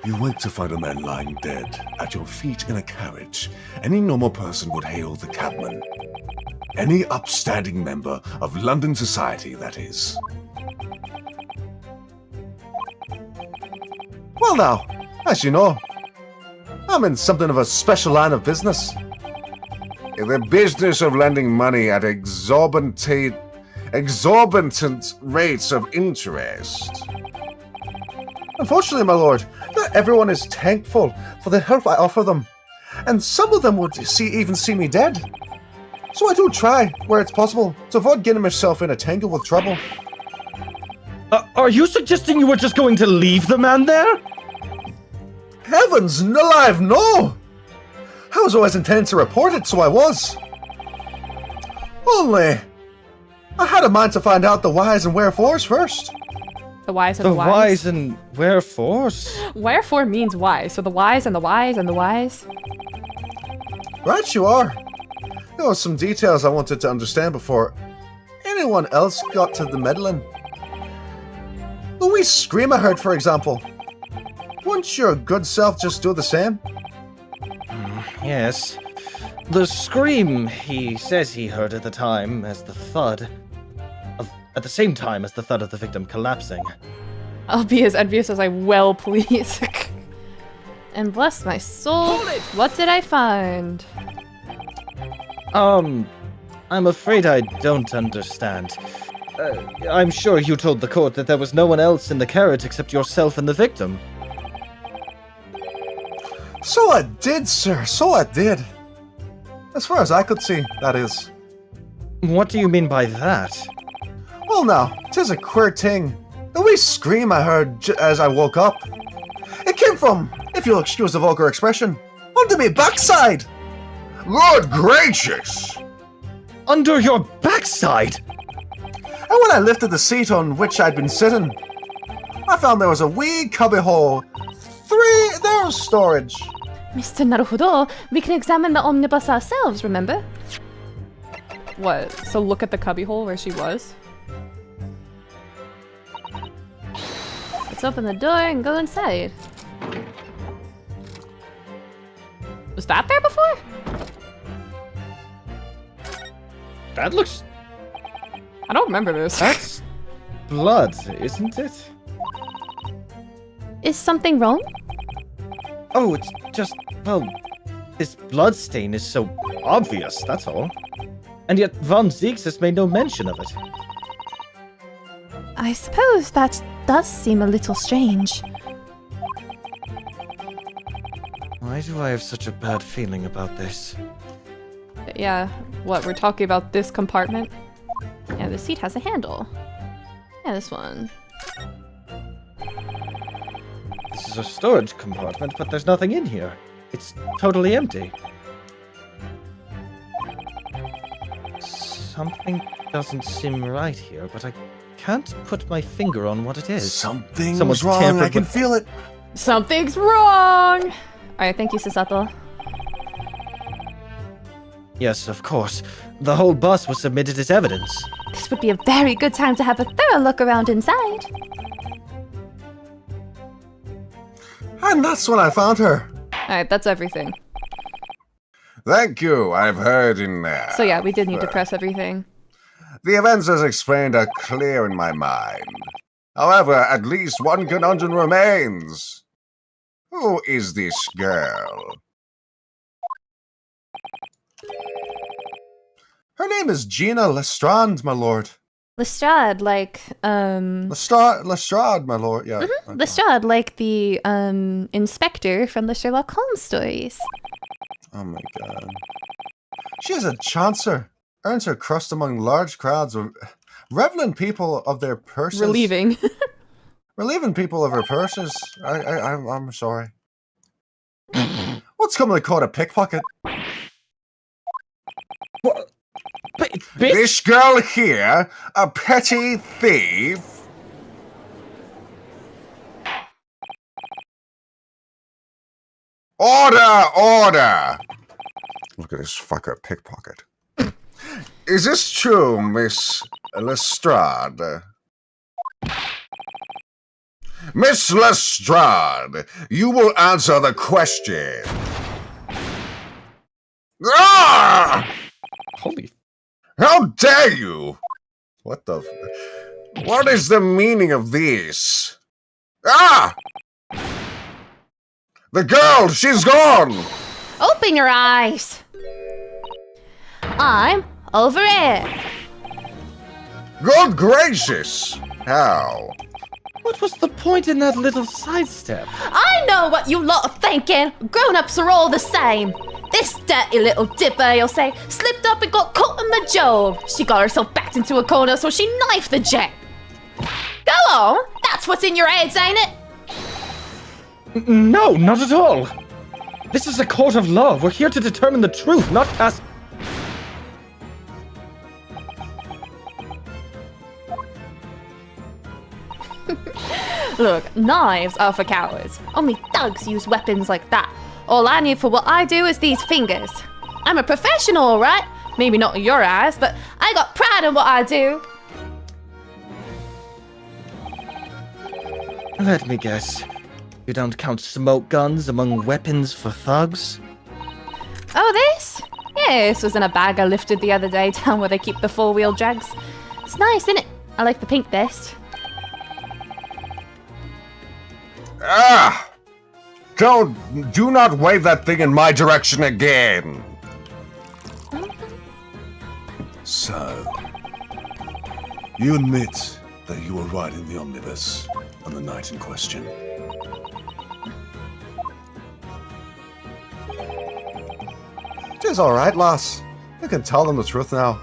[SPEAKER 5] You wake to find a man lying dead at your feet in a carriage. Any normal person would hail the cabman. Any upstanding member of London society, that is.
[SPEAKER 2] Well now, as you know, I'm in something of a special line of business.
[SPEAKER 5] In the business of lending money at exorbitant rates of interest.
[SPEAKER 2] Unfortunately, my lord, not everyone is thankful for the help I offer them, and some of them would even see me dead. So I do try, where it's possible, to avoid getting myself in a tangle with trouble.
[SPEAKER 4] Are you suggesting you were just going to leave the man there?
[SPEAKER 2] Heavens alive, no! I was always intending to report it, so I was. Only, I had a mind to find out the whys and wherefores first.
[SPEAKER 6] The whys and
[SPEAKER 4] The
[SPEAKER 6] the whys.
[SPEAKER 4] whys and wherefores?
[SPEAKER 6] Wherefore means why, so the whys and the whys and the whys.
[SPEAKER 2] Right you are. There were some details I wanted to understand before anyone else got to the meddling. The wee scream I heard, for example. Wouldn't your good self just do the same?
[SPEAKER 4] Yes. The scream he says he heard at the time as the thud. At the same time as the thud of the victim collapsing.
[SPEAKER 6] I'll be as envious as I well please.
[SPEAKER 3] And bless my soul, what did I find?
[SPEAKER 4] I'm afraid I don't understand. I'm sure you told the court that there was no one else in the carriage except yourself and the victim.
[SPEAKER 2] So I did, sir, so I did. As far as I could see, that is.
[SPEAKER 4] What do you mean by that?
[SPEAKER 2] Well now, 'tis a queer thing. The wee scream I heard as I woke up. It came from, if you'll excuse the vulgar expression, under me backside!
[SPEAKER 5] Good gracious!
[SPEAKER 4] Under your backside?
[SPEAKER 2] And when I lifted the seat on which I'd been sitting, I found there was a wee cubbyhole. There was storage.
[SPEAKER 3] Mr. Naruhodo, we can examine the omnibus ourselves, remember?
[SPEAKER 6] What? So look at the cubbyhole where she was?
[SPEAKER 3] Let's open the door and go inside.
[SPEAKER 6] Was that there before?
[SPEAKER 4] That looks...
[SPEAKER 6] I don't remember this.
[SPEAKER 4] That's blood, isn't it?
[SPEAKER 3] Is something wrong?
[SPEAKER 4] Oh, it's just, well, this blood stain is so obvious, that's all. And yet Von Zieks has made no mention of it.
[SPEAKER 1] I suppose that does seem a little strange.
[SPEAKER 4] Why do I have such a bad feeling about this?
[SPEAKER 6] Yeah, what, we're talking about this compartment?
[SPEAKER 3] Yeah, the seat has a handle. Yeah, this one.
[SPEAKER 4] This is a storage compartment, but there's nothing in here. It's totally empty. Something doesn't seem right here, but I can't put my finger on what it is.
[SPEAKER 2] Something's
[SPEAKER 4] Someone's
[SPEAKER 2] wrong,
[SPEAKER 4] tampered
[SPEAKER 2] I can
[SPEAKER 4] with-
[SPEAKER 2] feel it.
[SPEAKER 6] Something's wrong!
[SPEAKER 3] Alright, thank you, Susato.
[SPEAKER 4] Yes, of course. The whole bus was submitted as evidence.
[SPEAKER 1] This would be a very good time to have a thorough look around inside.
[SPEAKER 2] And that's when I found her.
[SPEAKER 6] Alright, that's everything.
[SPEAKER 5] Thank you, I've heard in there.
[SPEAKER 6] So yeah, we did need to press everything.
[SPEAKER 5] The events as explained are clear in my mind. However, at least one conundrum remains. Who is this girl?
[SPEAKER 2] Her name is Gina Ledstrand, my lord.
[SPEAKER 3] Lestrade, like,
[SPEAKER 2] Lestrand, my lord, yeah. Okay.
[SPEAKER 3] Lestrade, like the, inspector from the Sherlock Holmes stories.
[SPEAKER 2] Oh my god. She is a chancer. Earns her crust among large crowds of reveling people of their purses.
[SPEAKER 6] Relieving.
[SPEAKER 2] Relieving people of her purses. I'm sorry. What's commonly called a pickpocket?
[SPEAKER 4] What? Bitch!
[SPEAKER 5] This girl here, a petty thief? Order! Order! Look at this fucker pickpocket. Is this true, Miss Lestrade? Miss Lestrade, you will answer the question. Ah!
[SPEAKER 4] Holy...
[SPEAKER 5] How dare you! What the... What is the meaning of this? Ah! The girl, she's gone!
[SPEAKER 3] Open your eyes! I'm over here!
[SPEAKER 5] Good gracious! How?
[SPEAKER 4] What was the point in that little sidestep?
[SPEAKER 3] I know what you lot are thinking! Grown-ups are all the same! This dirty little dipper, you'll say, slipped up and got caught in the job. She got herself backed into a corner, so she knifed the jet. Go on! That's what's in your heads, ain't it?
[SPEAKER 4] No, not at all. This is a court of law. We're here to determine the truth, not cast...
[SPEAKER 3] Look, knives are for cowards. Only thugs use weapons like that. All I need for what I do is these fingers. I'm a professional, all right? Maybe not in your eyes, but I got pride in what I do.
[SPEAKER 4] Let me guess. You don't count smoke guns among weapons for thugs?
[SPEAKER 3] Oh, this? Yeah, this was in a bag I lifted the other day down where they keep the four-wheel drags. It's nice, isn't it? I like the pink best.
[SPEAKER 5] Ah! Do not wave that thing in my direction again!
[SPEAKER 2] So, you admit that you were riding the Omnibus on the night in question. It is alright, lass. You can tell them the truth now.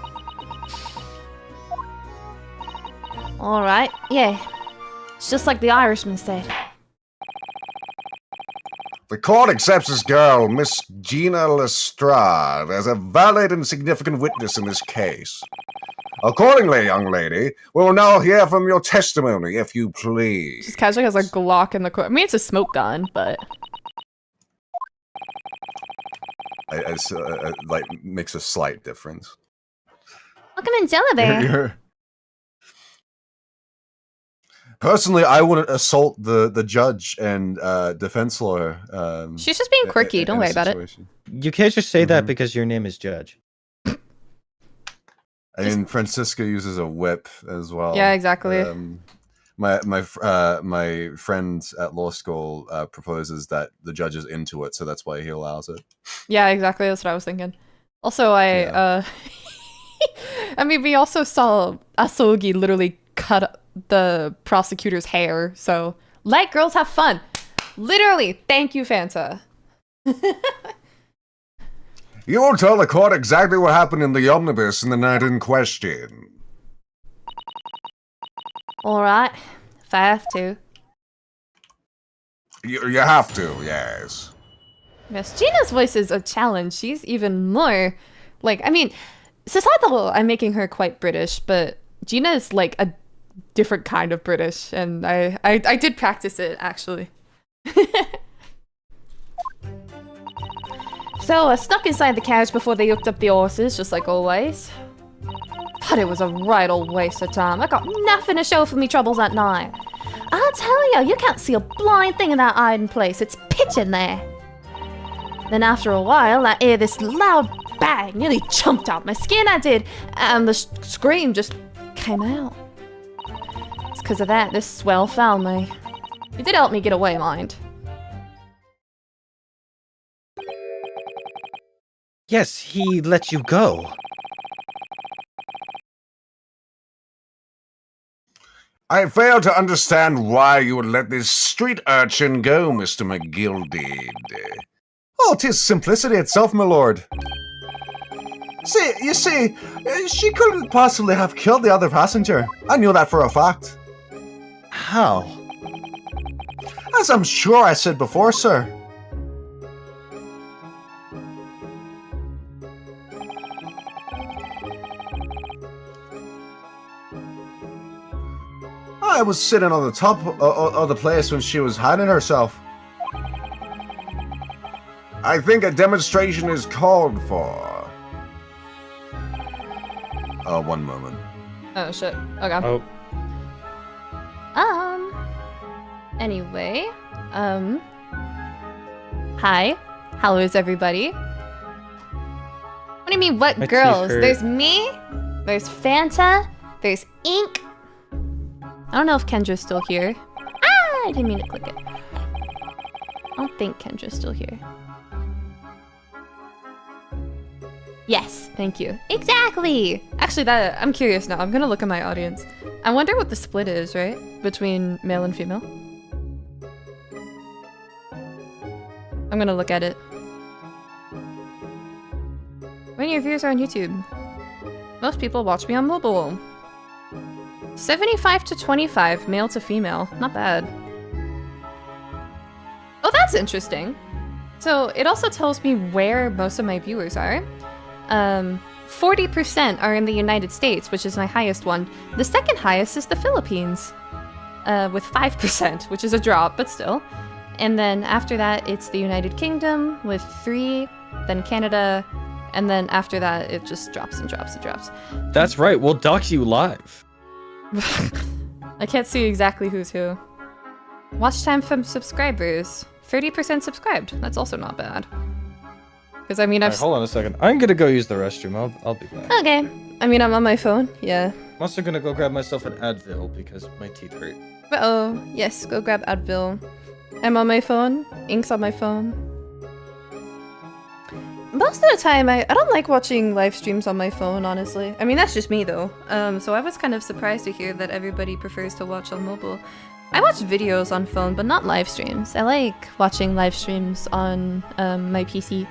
[SPEAKER 1] Alright, yeah. It's just like the Irishman said.
[SPEAKER 5] The court accepts this girl, Miss Gina Ledstrand, as a valid and significant witness in this case. Accordingly, young lady, we will now hear from your testimony, if you please.
[SPEAKER 6] Just casually has a Glock in the court. I mean, it's a smoke gun, but...
[SPEAKER 2] Like, makes a slight difference.
[SPEAKER 1] Welcome in, Jellybear.
[SPEAKER 2] Personally, I wouldn't assault the judge and defense lawyer.
[SPEAKER 6] She's just being quirky. Don't worry about it.
[SPEAKER 4] You can't just say that because your name is Judge.
[SPEAKER 2] I mean, Francisca uses a whip as well.
[SPEAKER 6] Yeah, exactly.
[SPEAKER 2] My friend at law school proposes that the judge is into it, so that's why he allows it.
[SPEAKER 6] Yeah, exactly. That's what I was thinking. Also, I mean, we also saw Asogi literally cut the prosecutor's hair, so let girls have fun. Literally. Thank you, Fanta.
[SPEAKER 5] You will tell the court exactly what happened in the Omnibus in the night in question.
[SPEAKER 1] Alright, if I have to.
[SPEAKER 5] You have to, yes.
[SPEAKER 6] Yes, Gina's voice is a challenge. She's even more, like, I mean, societal, I'm making her quite British, but Gina is like a different kind of British, and I did practice it, actually.
[SPEAKER 1] So I snuck inside the carriage before they hooked up the horses, just like always. But it was a right old waste of time. I got nothing to show for me troubles that night. I tell you can't see a blind thing in that hiding place. It's pitch in there. Then after a while, I hear this loud bang, nearly jumped out my skin, I did, and the scream just came out. It's because of that this swell found me. It did help me get away, mind.
[SPEAKER 4] Yes, he let you go.
[SPEAKER 5] I fail to understand why you would let this street urchin go, Mr. McGilded.
[SPEAKER 2] Oh, 'tis simplicity itself, my lord. You see, she couldn't possibly have killed the other passenger. I knew that for a fact.
[SPEAKER 4] How?
[SPEAKER 2] As I'm sure I said before, sir. I was sitting on the top of the place when she was hiding herself.
[SPEAKER 5] I think a demonstration is called for.
[SPEAKER 2] One moment.
[SPEAKER 6] Oh, shit. Okay.
[SPEAKER 4] Oh.
[SPEAKER 6] Anyway, hi. How is everybody?
[SPEAKER 1] What do you mean, what
[SPEAKER 4] My
[SPEAKER 1] girls?
[SPEAKER 4] teeth hurt.
[SPEAKER 1] There's me, there's Fanta, there's Ink.
[SPEAKER 6] I don't know if Kendra's still here.
[SPEAKER 1] Ah, I didn't mean to click it.
[SPEAKER 6] I don't think Kendra's still here.
[SPEAKER 1] Yes,
[SPEAKER 6] Thank you.
[SPEAKER 1] exactly.
[SPEAKER 6] Actually, I'm curious now. I'm gonna look at my audience. I wonder what the split is, right? Between male and female. I'm gonna look at it. How many of your viewers are on YouTube? Most people watch me on mobile. 75 to 25, male to female. Not bad. Oh, that's interesting. So it also tells me where most of my viewers are. 40% are in the United States, which is my highest one. The second highest is the Philippines, with 5%, which is a drop, but still. And then after that, it's the United Kingdom with 3, then Canada, and then after that, it just drops and drops and drops.
[SPEAKER 4] That's right, we'll dox you live.
[SPEAKER 6] I can't see exactly who's who. Watch time from subscribers. 30% subscribed. That's also not bad. Because I mean,
[SPEAKER 4] Alright, hold on a second. I'm gonna go use the restroom. I'll be back.
[SPEAKER 1] Okay.
[SPEAKER 6] I mean, I'm on my phone. Yeah.
[SPEAKER 4] I'm also gonna go grab myself an Advil because my teeth hurt.
[SPEAKER 6] Uh-oh. Yes, go grab Advil. I'm on my phone. Ink's on my phone. Most of the time, I don't like watching live streams on my phone, honestly. I mean, that's just me, though. So I was kind of surprised to hear that everybody prefers to watch on mobile. I watch videos on phone, but not live streams. I like watching live streams on my PC.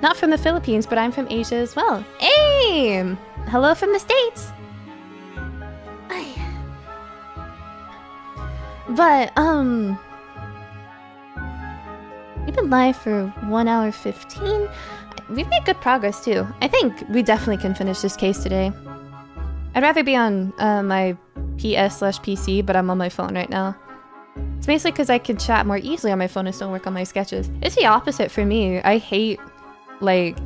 [SPEAKER 6] Not from the Philippines, but I'm from Asia as well. Hey! Hello from the States!
[SPEAKER 1] But, we've been live for 1 hour 15. We've made good progress, too. I think we definitely can finish this case today. I'd rather be on my PS/PC, but I'm on my phone right now. It's basically because I can chat more easily on my phone and still work on my sketches. It's the opposite for me. I hate, like,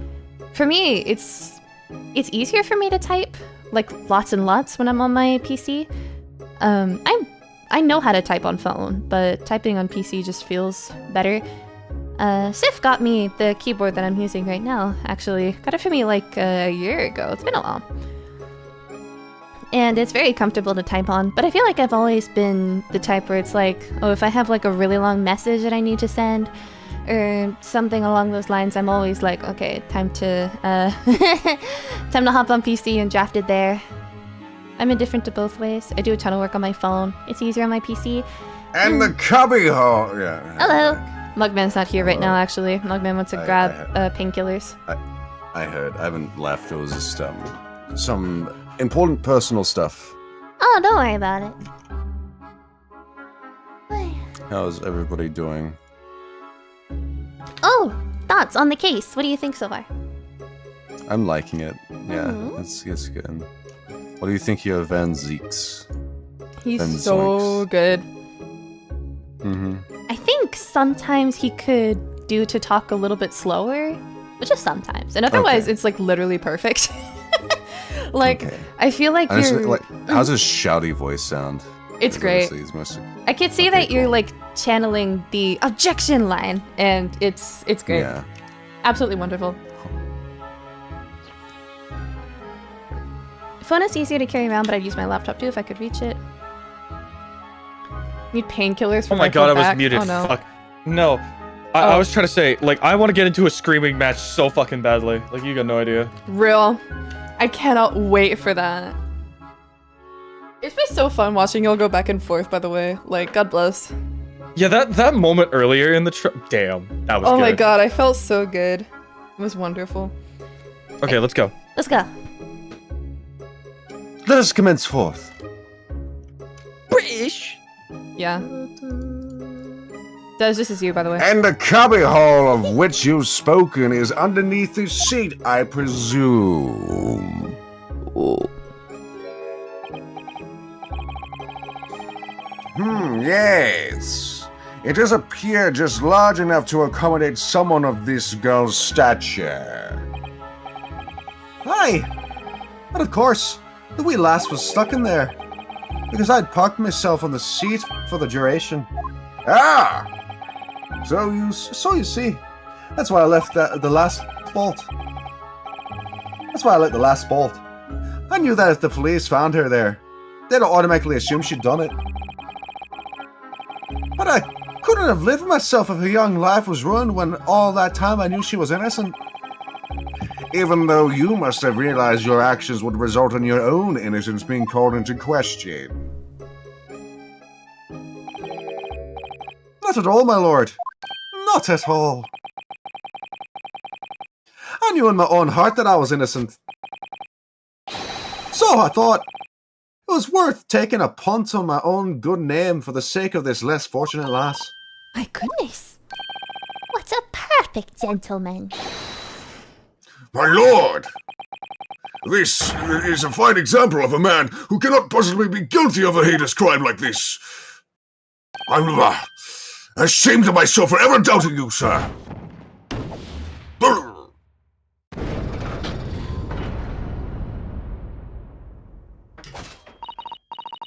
[SPEAKER 1] for me, it's easier for me to type, like, lots and lots when I'm on my PC. I know how to type on phone, but typing on PC just feels better. Sif got me the keyboard that I'm using right now, actually. Got it for me like a year ago. It's been a while. And it's very comfortable to type on, but I feel like I've always been the type where it's like, oh, if I have like a really long message that I need to send, or something along those lines, I'm always like, okay, time to time to hop on PC and draft it there. I'm indifferent to both ways. I do a ton of work on my phone. It's easier on my PC.
[SPEAKER 5] And the cubbyhole. Yeah.
[SPEAKER 1] Hello. Mugman's not here right now, actually. Mugman wants to grab painkillers.
[SPEAKER 2] I heard. I haven't left. It was just some important personal stuff.
[SPEAKER 1] Oh, don't worry about it.
[SPEAKER 2] How's everybody doing?
[SPEAKER 1] Oh, thoughts on the case. What do you think so far?
[SPEAKER 2] I'm liking it. Yeah, it's good. What do you think of Van Zeeks?
[SPEAKER 6] He's
[SPEAKER 2] Van
[SPEAKER 6] so
[SPEAKER 2] Zoinks?
[SPEAKER 6] good.
[SPEAKER 2] Mm-hmm.
[SPEAKER 1] I think sometimes he could do to talk a little bit slower, but just sometimes. And otherwise,
[SPEAKER 2] Okay.
[SPEAKER 1] it's like literally perfect. Like,
[SPEAKER 2] Okay.
[SPEAKER 1] I feel like
[SPEAKER 2] Honestly,
[SPEAKER 1] you're...
[SPEAKER 2] how's his shouty voice sound?
[SPEAKER 1] It's great.
[SPEAKER 2] He's mostly...
[SPEAKER 1] I could see
[SPEAKER 2] Okay,
[SPEAKER 1] that you're
[SPEAKER 2] cool.
[SPEAKER 1] like channeling the objection line, and it's great.
[SPEAKER 2] Yeah.
[SPEAKER 1] Absolutely wonderful. Phone is easier to carry around, but I'd use my laptop too if I could reach it. Need painkillers for
[SPEAKER 4] Oh my
[SPEAKER 1] my
[SPEAKER 4] god, I
[SPEAKER 1] full
[SPEAKER 4] was
[SPEAKER 1] back.
[SPEAKER 4] muted.
[SPEAKER 1] Oh no.
[SPEAKER 4] Fuck. No. I was trying to say, like, I want to get into a screaming match so fucking badly. Like, you got no idea.
[SPEAKER 6] Real. I cannot wait for that. It's been so fun watching y'all go back and forth, by the way. Like, God bless.
[SPEAKER 4] Yeah, that moment earlier in the damn, that was
[SPEAKER 6] Oh
[SPEAKER 4] good.
[SPEAKER 6] my god, I felt so good. It was wonderful.
[SPEAKER 4] Okay, let's go.
[SPEAKER 1] Let's go.
[SPEAKER 2] Let us commence forth.
[SPEAKER 7] British.
[SPEAKER 6] Yeah. Des, this is you, by the way.
[SPEAKER 5] And the cubbyhole of which you've spoken is underneath the seat, I presume. Yes. It does appear just large enough to accommodate someone of this girl's stature.
[SPEAKER 2] Aye. But of course, the wee lass was stuck in there. Because I'd parked myself on the seat for the duration.
[SPEAKER 5] Ah!
[SPEAKER 2] So you see. That's why I left the last bolt. That's why I let the last bolt. I knew that if the police found her there, they'd automatically assume she'd done it. But I couldn't have lived with myself if her young life was ruined when all that time I knew she was innocent.
[SPEAKER 5] Even though you must have realized your actions would result in your own innocence being called into question.
[SPEAKER 2] Not at all, my lord. Not at all. I knew in my own heart that I was innocent. So I thought it was worth taking a punt on my own good name for the sake of this less fortunate lass.
[SPEAKER 1] My goodness. What a perfect gentleman.
[SPEAKER 5] My lord! This is a fine example of a man who cannot possibly be guilty of a heinous crime like this. I'm ashamed of myself for ever doubting you, sir.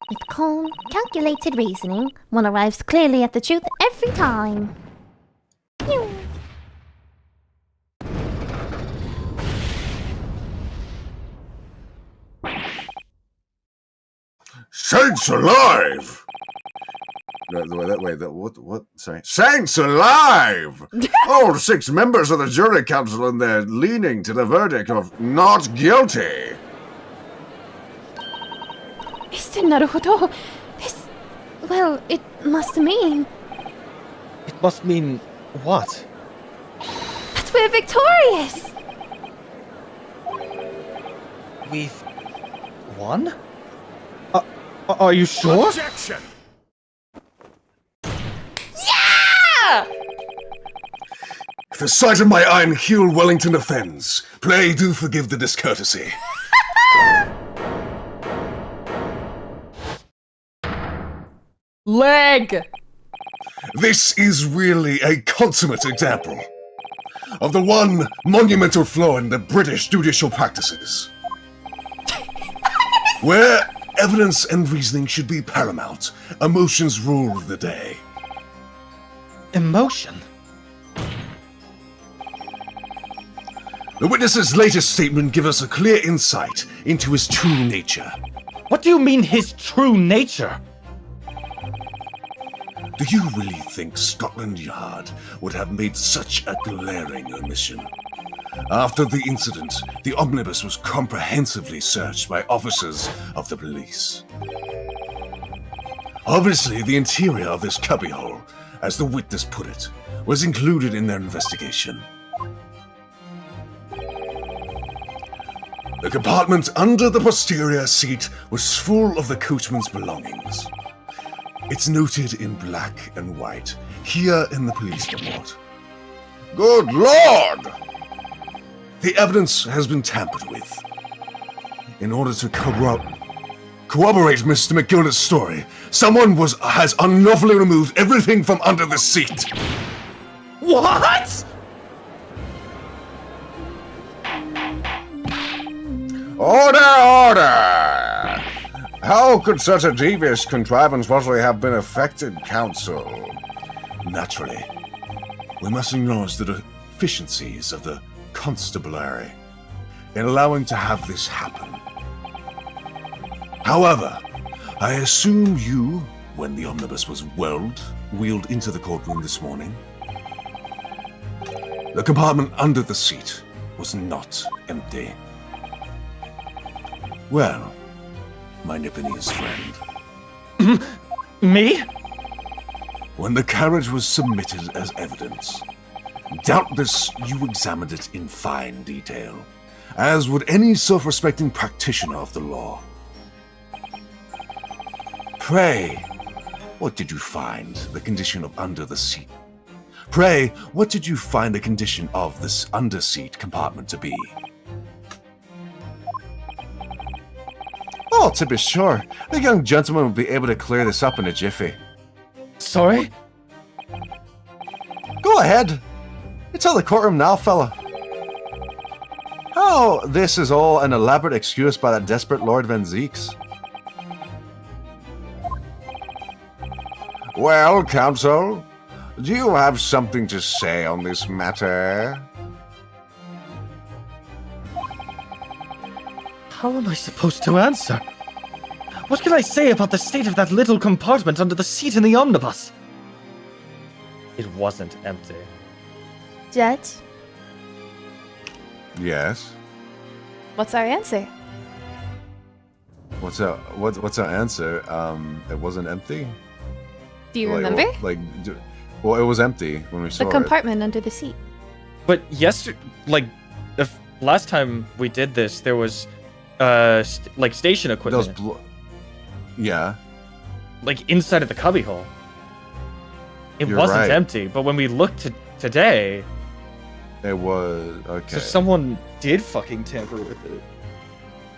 [SPEAKER 1] With calm, calculated reasoning, one arrives clearly at the truth every time. Pew.
[SPEAKER 5] Saints alive!
[SPEAKER 2] What? Sorry.
[SPEAKER 5] Saints alive! All 6 members of the jury council in there leaning to the verdict of not guilty.
[SPEAKER 1] Mr. Naruhodo, this... Well, it must mean
[SPEAKER 4] It must mean what?
[SPEAKER 1] that we're victorious!
[SPEAKER 4] We've won? Are you sure?
[SPEAKER 5] Objection! The sight of my iron heel Wellington offends. Pray do forgive the discourtesy.
[SPEAKER 6] Leg!
[SPEAKER 5] This is really a consummate example of the one monumental flaw in the British judicial practices. Where evidence and reasoning should be paramount, emotions rule the day.
[SPEAKER 4] Emotion?
[SPEAKER 5] The witness's latest statement gives us a clear insight into his true nature.
[SPEAKER 4] What do you mean, his true nature?
[SPEAKER 5] Do you really think Scotland Yard would have made such a glaring omission? After the incident, the Omnibus was comprehensively searched by officers of the police. Obviously, the interior of this cubbyhole, as the witness put it, was included in their investigation. The compartment under the posterior seat was full of the coachman's belongings. It's noted in black and white, here in the police report. Good Lord! The evidence has been tampered with. In order to corroborate Mr. McGilded's story, someone has unlawfully removed everything from under the seat.
[SPEAKER 4] What?
[SPEAKER 5] Order, order! How could such a devious contrivance possibly have been effected, counsel? Naturally, we must acknowledge the deficiencies of the constabulary in allowing to have this happen. However, I assume you, when the omnibus was wheeled into the courtroom this morning, the compartment under the seat was not empty. Well, my Nipponese friend.
[SPEAKER 4] Me?
[SPEAKER 5] When the carriage was submitted as evidence, doubtless you examined it in fine detail, as would any self-respecting practitioner of the law. Pray, what did you find the condition of under the seat? Pray, what did you find the condition of this underseat compartment to be?
[SPEAKER 8] Oh, to be sure, the young gentleman will be able to clear this up in a jiffy.
[SPEAKER 4] Sorry?
[SPEAKER 8] Go ahead. It's all the courtroom now, fella. Oh, this is all an elaborate excuse by that desperate Lord Van Zeeks.
[SPEAKER 5] Well, counsel, do you have something to say on this matter?
[SPEAKER 4] How am I supposed to answer? What can I say about the state of that little compartment under the seat in the omnibus? It wasn't empty.
[SPEAKER 1] Jet,
[SPEAKER 8] Yes.
[SPEAKER 6] What's our answer?
[SPEAKER 8] What's our answer? It wasn't empty.
[SPEAKER 6] Do you remember?
[SPEAKER 8] Well, it was empty when we saw
[SPEAKER 6] The
[SPEAKER 8] it.
[SPEAKER 6] compartment under the seat.
[SPEAKER 4] But yesterday, last time we did this, there was, station equipment.
[SPEAKER 8] Yeah.
[SPEAKER 4] Like, inside of the cubbyhole. It
[SPEAKER 8] You're
[SPEAKER 4] wasn't
[SPEAKER 8] right.
[SPEAKER 4] empty, but when we looked today...
[SPEAKER 8] It was... Okay.
[SPEAKER 4] So someone did fucking tamper with it.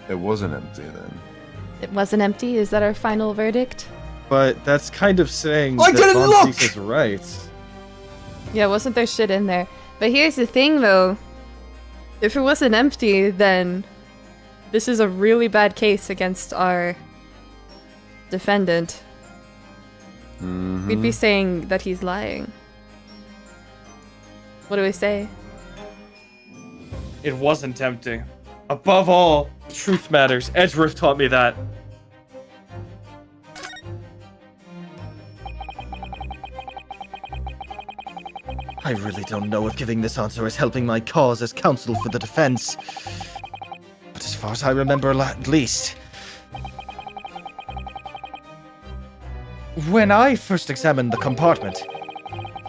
[SPEAKER 8] It wasn't empty then.
[SPEAKER 6] It wasn't empty? Is that our final verdict?
[SPEAKER 4] But that's kind of saying
[SPEAKER 2] I
[SPEAKER 4] that
[SPEAKER 2] didn't
[SPEAKER 4] Von
[SPEAKER 2] look!
[SPEAKER 4] Zeeks is right.
[SPEAKER 6] Yeah, wasn't there shit in there? But here's the thing, though. If it wasn't empty, then this is a really bad case against our defendant.
[SPEAKER 8] Mm-hmm.
[SPEAKER 6] We'd be saying that he's lying. What do we say?
[SPEAKER 4] It wasn't empty. Above all, truth matters. Edgeworth taught me that. I really don't know if giving this answer is helping my cause as counsel for the defense. But as far as I remember, at least... When I first examined the compartment,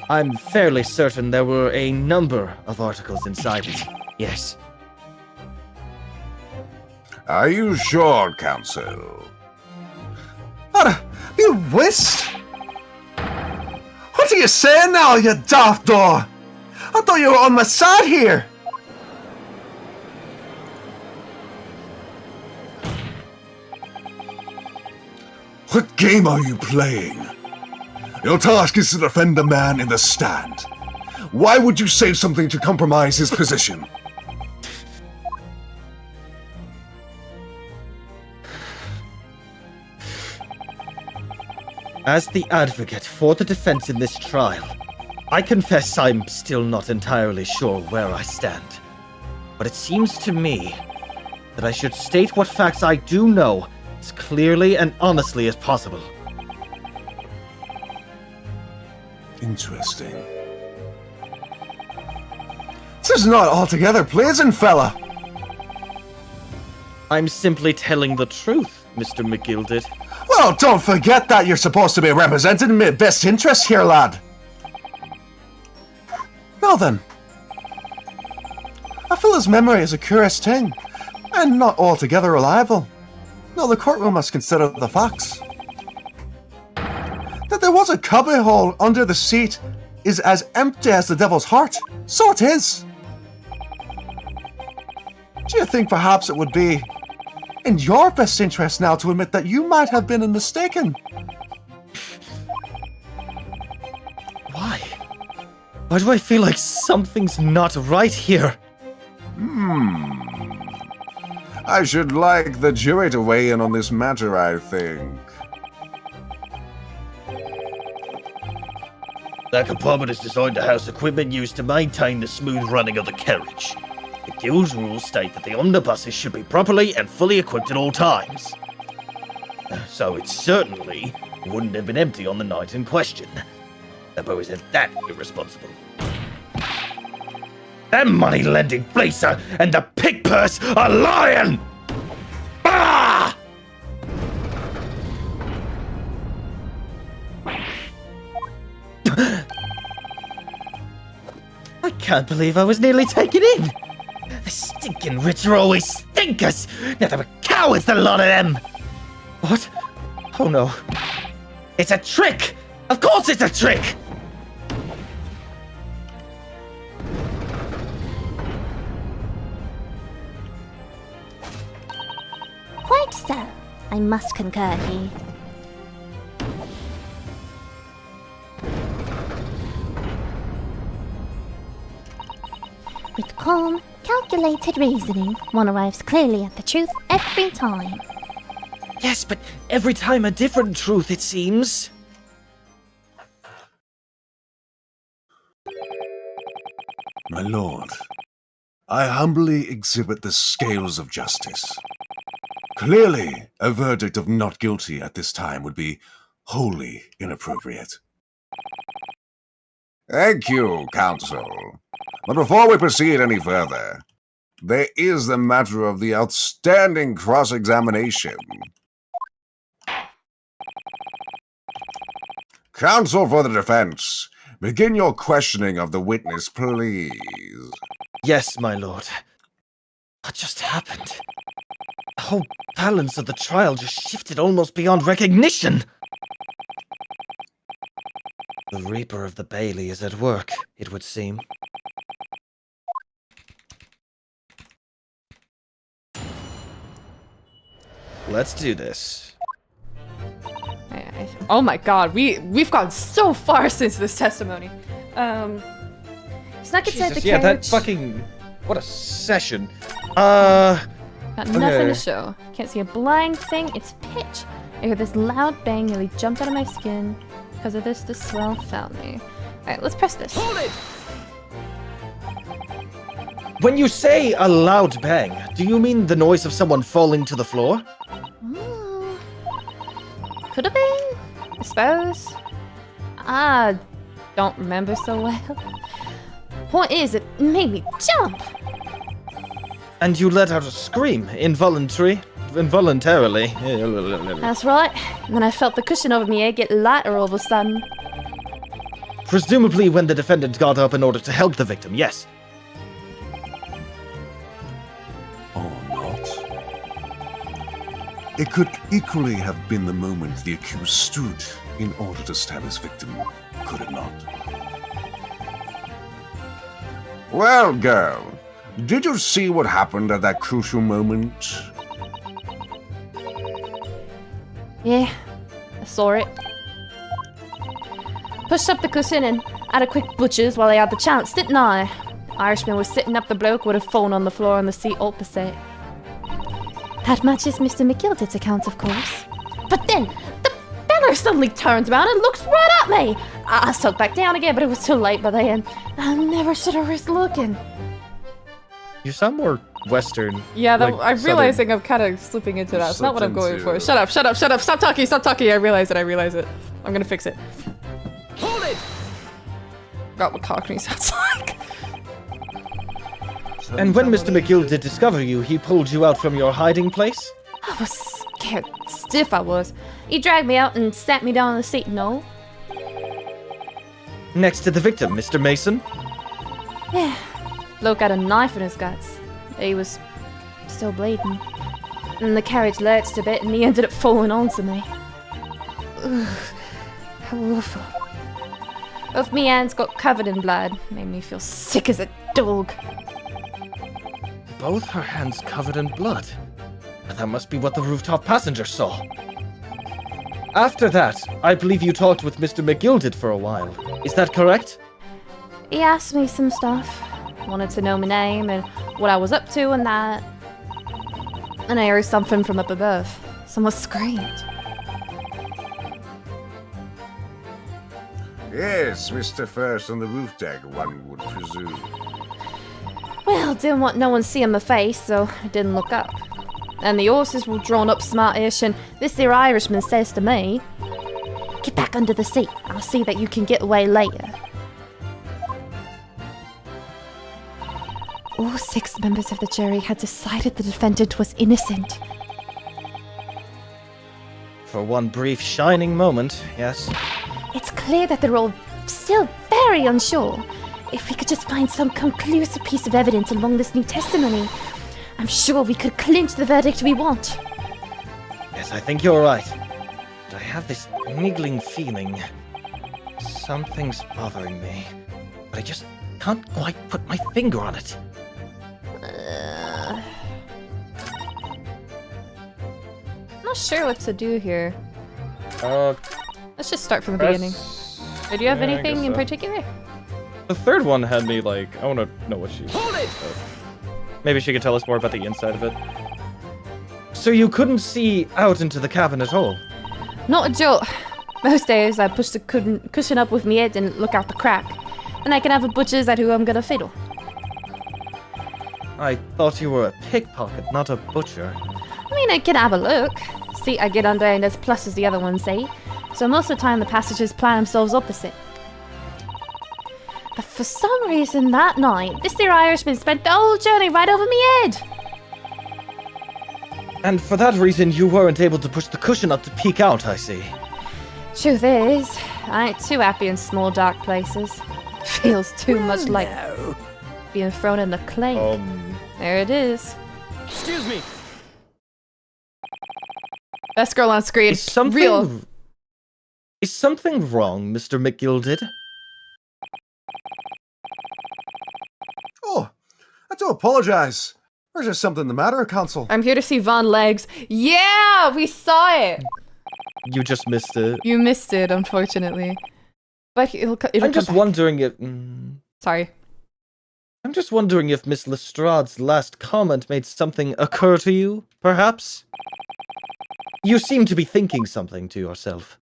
[SPEAKER 4] I'm fairly certain there were a number of articles inside it. Yes.
[SPEAKER 5] Are you sure, counsel?
[SPEAKER 2] You whist? What are you saying now, you daft door?
[SPEAKER 8] thought you were on my side here!
[SPEAKER 5] What game are you playing? Your task is to defend the man in the stand. Why would you say something to compromise his position?
[SPEAKER 4] As the advocate for the defense in this trial, I confess I'm still not entirely sure where I stand. But it seems to me that I should state what facts I do know as clearly and honestly as possible.
[SPEAKER 5] Interesting.
[SPEAKER 8] This is not altogether pleasing, fella.
[SPEAKER 4] I'm simply telling the truth, Mr. McGilded.
[SPEAKER 8] Well, don't forget that you're supposed to be representing my best interests here, lad. Now then. A fella's memory is a curious thing, and not altogether reliable. Now the courtroom must consider the facts. That there was a cubbyhole under the seat is as empty as the devil's heart. So it is. Do you think perhaps it would be in your best interest now to admit that you might have been mistaken?
[SPEAKER 4] Why? Why do I feel like something's not right here?
[SPEAKER 8] I should like the jury to weigh in on this matter, I think.
[SPEAKER 7] That compartment is designed to house equipment used to maintain the smooth running of the carriage. The Guild's rules state that the omnibuses should be properly and fully equipped at all times. So it certainly wouldn't have been empty on the night in question. Nepo isn't that irresponsible. That money-lending fleecer and the pig purse are lying! Ah!
[SPEAKER 4] I can't believe I was nearly taken in! The stinking rich are always stinkers! Nothing but cowards, the lot of them! What? Oh no.
[SPEAKER 7] It's a trick! Of course it's a trick!
[SPEAKER 1] Quite so. I must concur here. With calm, calculated reasoning, one arrives clearly at the truth every time.
[SPEAKER 4] Yes, but every time a different truth, it seems.
[SPEAKER 5] My lord, I humbly exhibit the scales of justice. Clearly, a verdict of not guilty at this time would be wholly inappropriate.
[SPEAKER 8] Thank you, counsel. But before we proceed any further, there is the matter of the outstanding cross-examination. Counsel for the defense, begin your questioning of the witness, please.
[SPEAKER 4] Yes, my lord. What just happened? The whole balance of the trial just shifted almost beyond recognition. The Reaper of the Bailey is at work, it would seem. Let's do this.
[SPEAKER 6] Oh my god, we've gone so far since this testimony. Snuck inside the
[SPEAKER 4] Jesus, yeah,
[SPEAKER 6] carriage.
[SPEAKER 4] that fucking... What a session.
[SPEAKER 6] Got nothing
[SPEAKER 4] okay.
[SPEAKER 6] to show. Can't see a blind thing. It's pitch. I heard this loud bang nearly jumped out of my skin. Because of this, the swell found me. Alright, let's press this.
[SPEAKER 7] Hold it!
[SPEAKER 4] When you say a loud bang, do you mean the noise of someone falling to the floor?
[SPEAKER 6] Could have been, I suppose. I don't remember so well. Point is, it made me jump.
[SPEAKER 4] And you let out a scream, involuntarily.
[SPEAKER 6] That's right. And then I felt the cushion over me head get lighter all of a sudden.
[SPEAKER 4] Presumably when the defendant got up in order to help the victim, yes.
[SPEAKER 5] Or not. It could equally have been the moment the accused stood in order to stab his victim, could it not?
[SPEAKER 8] Well, girl, did you see what happened at that crucial moment?
[SPEAKER 3] Yeah, I saw it. Pushed up the cushion and had a quick butchers while I had the chance, didn't I? Irishman was sitting up, the bloke with a phone on the floor on the seat opposite.
[SPEAKER 1] That matches Mr. McGilded's account, of course.
[SPEAKER 3] But then, the fella suddenly turns around and looks right at me. I sucked back down again, but it was too late by then. I never should have risked looking.
[SPEAKER 4] You sound more Western.
[SPEAKER 6] Yeah,
[SPEAKER 4] like
[SPEAKER 6] I'm
[SPEAKER 4] Southern.
[SPEAKER 6] realizing I'm kind of slipping into that. It's not what I'm going for. Shut up. Stop talking. I realize it. I'm gonna fix it.
[SPEAKER 7] Hold it!
[SPEAKER 6] Forgot what Cockney sounds like.
[SPEAKER 4] And when Mr. McGilded discovered you, he pulled you out from your hiding place?
[SPEAKER 3] I was scared stiff, I was. He dragged me out and sat me down on the seat, no?
[SPEAKER 4] Next to the victim, Mr. Mason?
[SPEAKER 3] Yeah. Bloke had a knife in his guts. He was still bleeding. And the carriage lurched a bit and he ended up falling onto me. Ugh, how awful. Both me hands got covered in blood. Made me feel sick as a dog.
[SPEAKER 4] Both her hands covered in blood. That must be what the rooftop passenger saw. After that, I believe you talked with Mr. McGilded for a while. Is that correct?
[SPEAKER 3] He asked me some stuff. Wanted to know my name and what I was up to and that. And I heard something from up above. Someone screamed.
[SPEAKER 8] Yes, Mr. First on the roof deck, one would presume.
[SPEAKER 3] Well, didn't want no one seeing my face, so I didn't look up. And the horses were drawn up smartish, and this there Irishman says to me, "Get back under the seat. I'll see that you can get away later."
[SPEAKER 1] All 6 members of the jury had decided the defendant was innocent.
[SPEAKER 4] For one brief shining moment, yes.
[SPEAKER 1] It's clear that they're all still very unsure. If we could just find some conclusive piece of evidence along this new testimony, I'm sure we could clinch the verdict we want.
[SPEAKER 4] Yes, I think you're right. But I have this niggling feeling. Something's bothering me. But I just can't quite put my finger on it.
[SPEAKER 6] Not sure what to do here. Let's just start from the beginning. Do you have
[SPEAKER 4] Yeah, I
[SPEAKER 6] anything
[SPEAKER 4] guess
[SPEAKER 6] in
[SPEAKER 4] so.
[SPEAKER 6] particular?
[SPEAKER 4] The third one had me like, I want to know what she's.
[SPEAKER 7] Hold it!
[SPEAKER 4] Maybe she could tell us more about the inside of it. So you couldn't see out into the cabin at all?
[SPEAKER 3] Not a joke. Most days I push the cushion up with me head and look out the crack. And I can have a butcher's at who I'm gonna fiddle.
[SPEAKER 4] I thought you were a pickpocket, not a butcher.
[SPEAKER 3] I mean, I can have a look. See, I get under and as plus as the other ones say. So most of the time the passengers plan themselves opposite. But for some reason that night, this there Irishman spent the whole journey right over me head.
[SPEAKER 4] And for that reason, you weren't able to push the cushion up to peek out, I see.
[SPEAKER 3] Truth is, I ain't too happy in small dark places. Feels too much like being thrown in the clink. There it is.
[SPEAKER 7] Excuse me.
[SPEAKER 6] Best girl on screen.
[SPEAKER 4] Is something
[SPEAKER 6] Real.
[SPEAKER 4] Is something wrong, Mr. McGilded?
[SPEAKER 2] Oh, I do apologize. There's just something the matter, Counsel.
[SPEAKER 6] I'm here to see Von Legs. Yeah, we saw it.
[SPEAKER 4] You just missed it.
[SPEAKER 6] You missed it, unfortunately. But it'll
[SPEAKER 4] I'm just
[SPEAKER 6] come back.
[SPEAKER 4] wondering if...
[SPEAKER 6] Sorry.
[SPEAKER 4] I'm just wondering if Miss Lestrand's last comment made something occur to you, perhaps? You seem to be thinking something to yourself.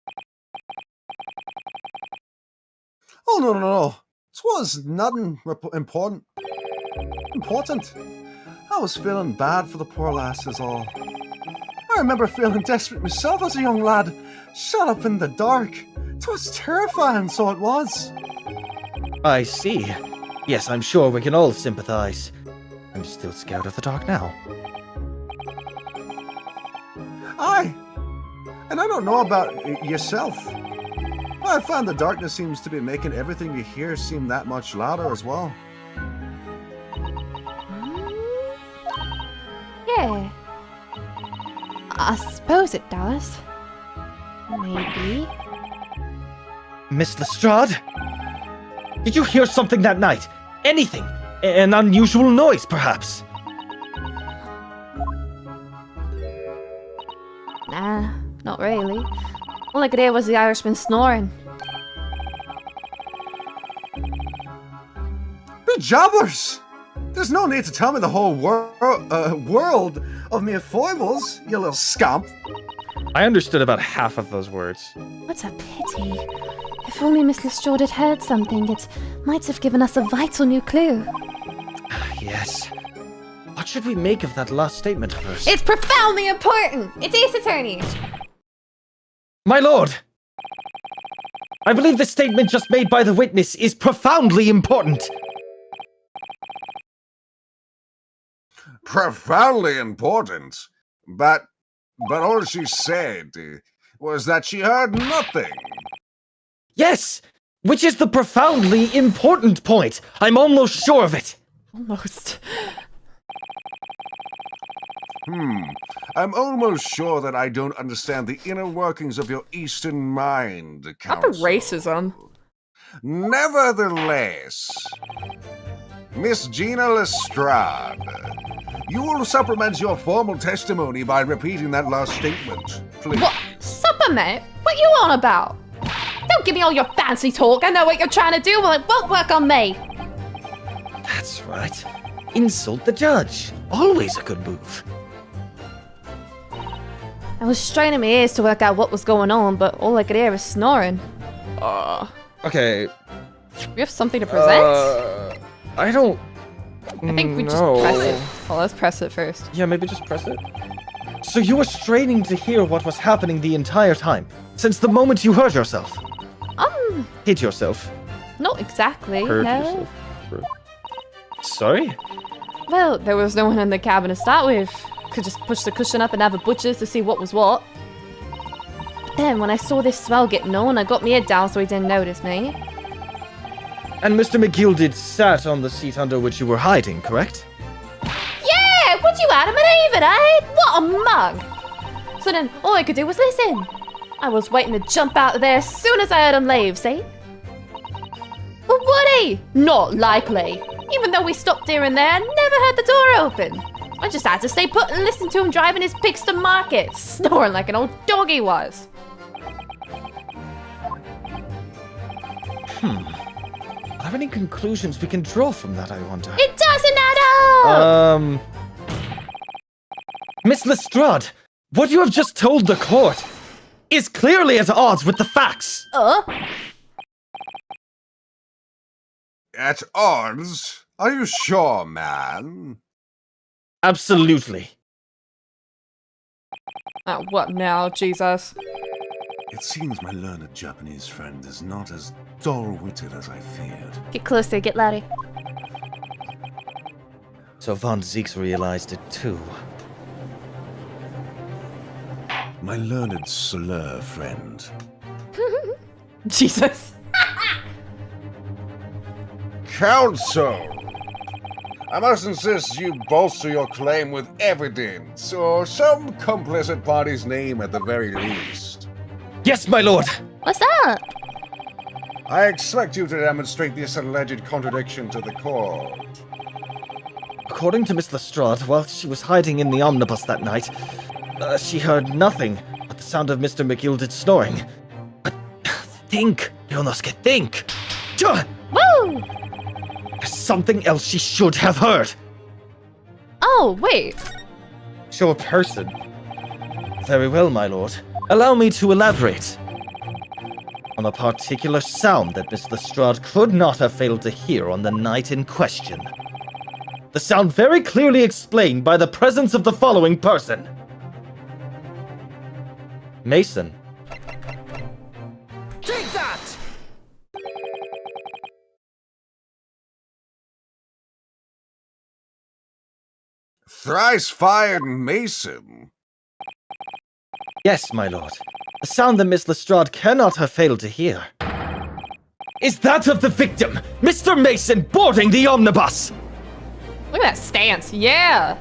[SPEAKER 2] Oh, no. This was nothing important. I was feeling bad for the poor lass is all. I remember feeling desperate myself as a young lad, shut up in the dark. It was terrifying, so it was.
[SPEAKER 4] I see. Yes, I'm sure we can all sympathize. I'm still scared of the dark now.
[SPEAKER 2] Aye. And I don't know about yourself. I find the darkness seems to be making everything you hear seem that much louder as well.
[SPEAKER 1] Yeah. I suppose it does. Maybe.
[SPEAKER 4] Miss Lestrand? Did you hear something that night? Anything? An unusual noise, perhaps?
[SPEAKER 3] Nah, not really. All I could hear was the Irishman snoring.
[SPEAKER 8] Be jobbers! There's no need to tell me the whole world of mere foibles, you little scamp.
[SPEAKER 4] I understood about half of those words.
[SPEAKER 1] What a pity. If only Miss Lestrade had heard something, it might have given us a vital new clue.
[SPEAKER 4] Yes. What should we make of that last statement of hers?
[SPEAKER 3] It's profoundly important! It's Ace Attorney!
[SPEAKER 4] My lord! I believe the statement just made by the witness is profoundly important.
[SPEAKER 8] Profoundly important? But all she said was that she heard nothing.
[SPEAKER 4] Yes! Which is the profoundly important point. I'm almost sure of it.
[SPEAKER 6] Almost.
[SPEAKER 8] I'm almost sure that I don't understand the inner workings of your Eastern mind,
[SPEAKER 6] Not
[SPEAKER 8] Counsel.
[SPEAKER 6] the racism.
[SPEAKER 8] Nevertheless, Miss Gina Ledstrand, you will supplement your formal testimony by repeating that last statement, please.
[SPEAKER 3] What? Supplement? What you on about? Don't give me all your fancy talk. I know what you're trying to do, well, it won't work on me.
[SPEAKER 4] That's right. Insult the judge. Always a good move.
[SPEAKER 3] I was straining my ears to work out what was going on, but all I could hear was snoring.
[SPEAKER 4] Okay.
[SPEAKER 3] We have something to present?
[SPEAKER 4] I don't...
[SPEAKER 6] I think we just
[SPEAKER 4] know.
[SPEAKER 6] press it. Well, let's press it first.
[SPEAKER 4] Yeah, maybe just press it. So you were straining to hear what was happening the entire time, since the moment you heard yourself. Hid yourself.
[SPEAKER 3] Not exactly,
[SPEAKER 4] Heard
[SPEAKER 3] no.
[SPEAKER 4] yourself. Sorry?
[SPEAKER 3] Well, there was no one in the cabin to start with. Could just push the cushion up and have a butcher's to see what was what. But then, when I saw this swell getting on, I got my head down so he didn't notice me.
[SPEAKER 4] And Mr. McGilded sat on the seat under which you were hiding, correct?
[SPEAKER 3] Yeah, would you Adam and Eve, eh? What a mug! So then, all I could do was listen. I was waiting to jump out of there as soon as I heard him leave, see? But would he? Not likely. Even though we stopped here and there, I never heard the door open. I just had to stay put and listen to him driving his pigs to market, snoring like an old dog he was.
[SPEAKER 4] Are there any conclusions we can draw from that, I wonder?
[SPEAKER 3] It doesn't add up!
[SPEAKER 4] Miss Lestrade, what you have just told the court is clearly at odds with the facts.
[SPEAKER 8] At odds? Are you sure, man?
[SPEAKER 4] Absolutely.
[SPEAKER 6] What now, Jesus?
[SPEAKER 8] It seems my learned Japanese friend is not as dull-witted as I feared.
[SPEAKER 3] Get closer, get louder.
[SPEAKER 4] So Von Zeeks realized it too.
[SPEAKER 8] My learned slur friend.
[SPEAKER 6] Jesus.
[SPEAKER 8] Counsel! I must insist you bolster your claim with evidence, or some complicit party's name at the very least.
[SPEAKER 4] Yes, my lord!
[SPEAKER 3] What's up?
[SPEAKER 8] I expect you to demonstrate this alleged contradiction to the court.
[SPEAKER 4] According to Miss Lestrade, while she was hiding in the omnibus that night, she heard nothing but the sound of Mr. McGilded snoring. But think, Yonosuke, think!
[SPEAKER 3] Woo!
[SPEAKER 4] There's something else she should have heard!
[SPEAKER 3] Oh, wait.
[SPEAKER 4] Show a person. Very well, my lord. Allow me to elaborate on a particular sound that Miss Lestrade could not have failed to hear on the night in question. The sound very clearly explained by the presence of the following person. Mason.
[SPEAKER 7] Take that!
[SPEAKER 8] Thrice fired Mason?
[SPEAKER 4] Yes, my lord. The sound that Miss Lestrade cannot have failed to hear is that of the victim, Mr. Mason, boarding the omnibus!
[SPEAKER 6] Look at that stance. Yeah.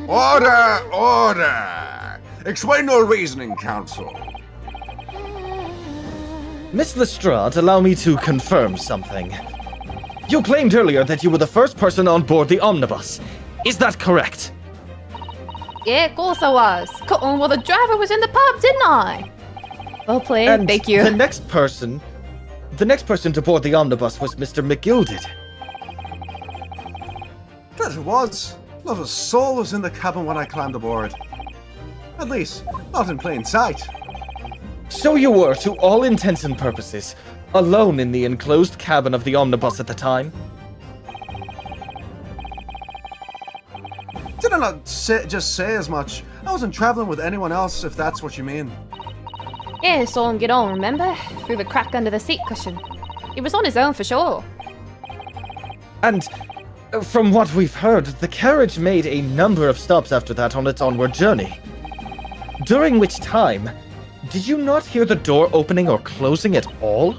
[SPEAKER 8] Order! Order! Explain your reasoning, counsel.
[SPEAKER 4] Miss Lestrand, allow me to confirm something. You claimed earlier that you were the first person on board the Omnibus. Is that correct?
[SPEAKER 6] Yeah, of course I was. Well, the driver was in the pub, didn't I? Well played,
[SPEAKER 4] And
[SPEAKER 6] thank you.
[SPEAKER 4] The next person to board the Omnibus was Mr. McGilded.
[SPEAKER 2] That it was. Not a soul was in the cabin when I climbed aboard. At least, not in plain sight.
[SPEAKER 4] So you were, to all intents and purposes, alone in the enclosed cabin of the Omnibus at the time?
[SPEAKER 2] Did I not just say as much? I wasn't traveling with anyone else, if that's what you mean.
[SPEAKER 6] Yeah, saw him get on, remember? Through the crack under the seat cushion. He was on his own for sure.
[SPEAKER 4] And from what we've heard, the carriage made a number of stops after that on its onward journey. During which time, did you not hear the door opening or closing at all?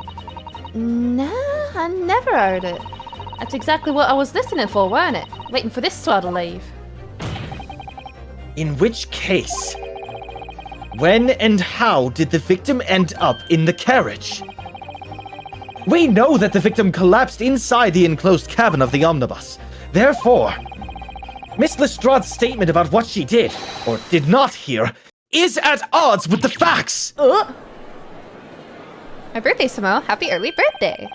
[SPEAKER 6] No, I never heard it. That's exactly what I was listening for, weren't it? Waiting for this swell to leave.
[SPEAKER 4] In which case, when and how did the victim end up in the carriage? We know that the victim collapsed inside the enclosed cabin of the Omnibus. Therefore, Miss Lestrand's statement about what she did, or did not hear, is at odds with the facts!
[SPEAKER 6] My birthday, Samo. Happy early birthday!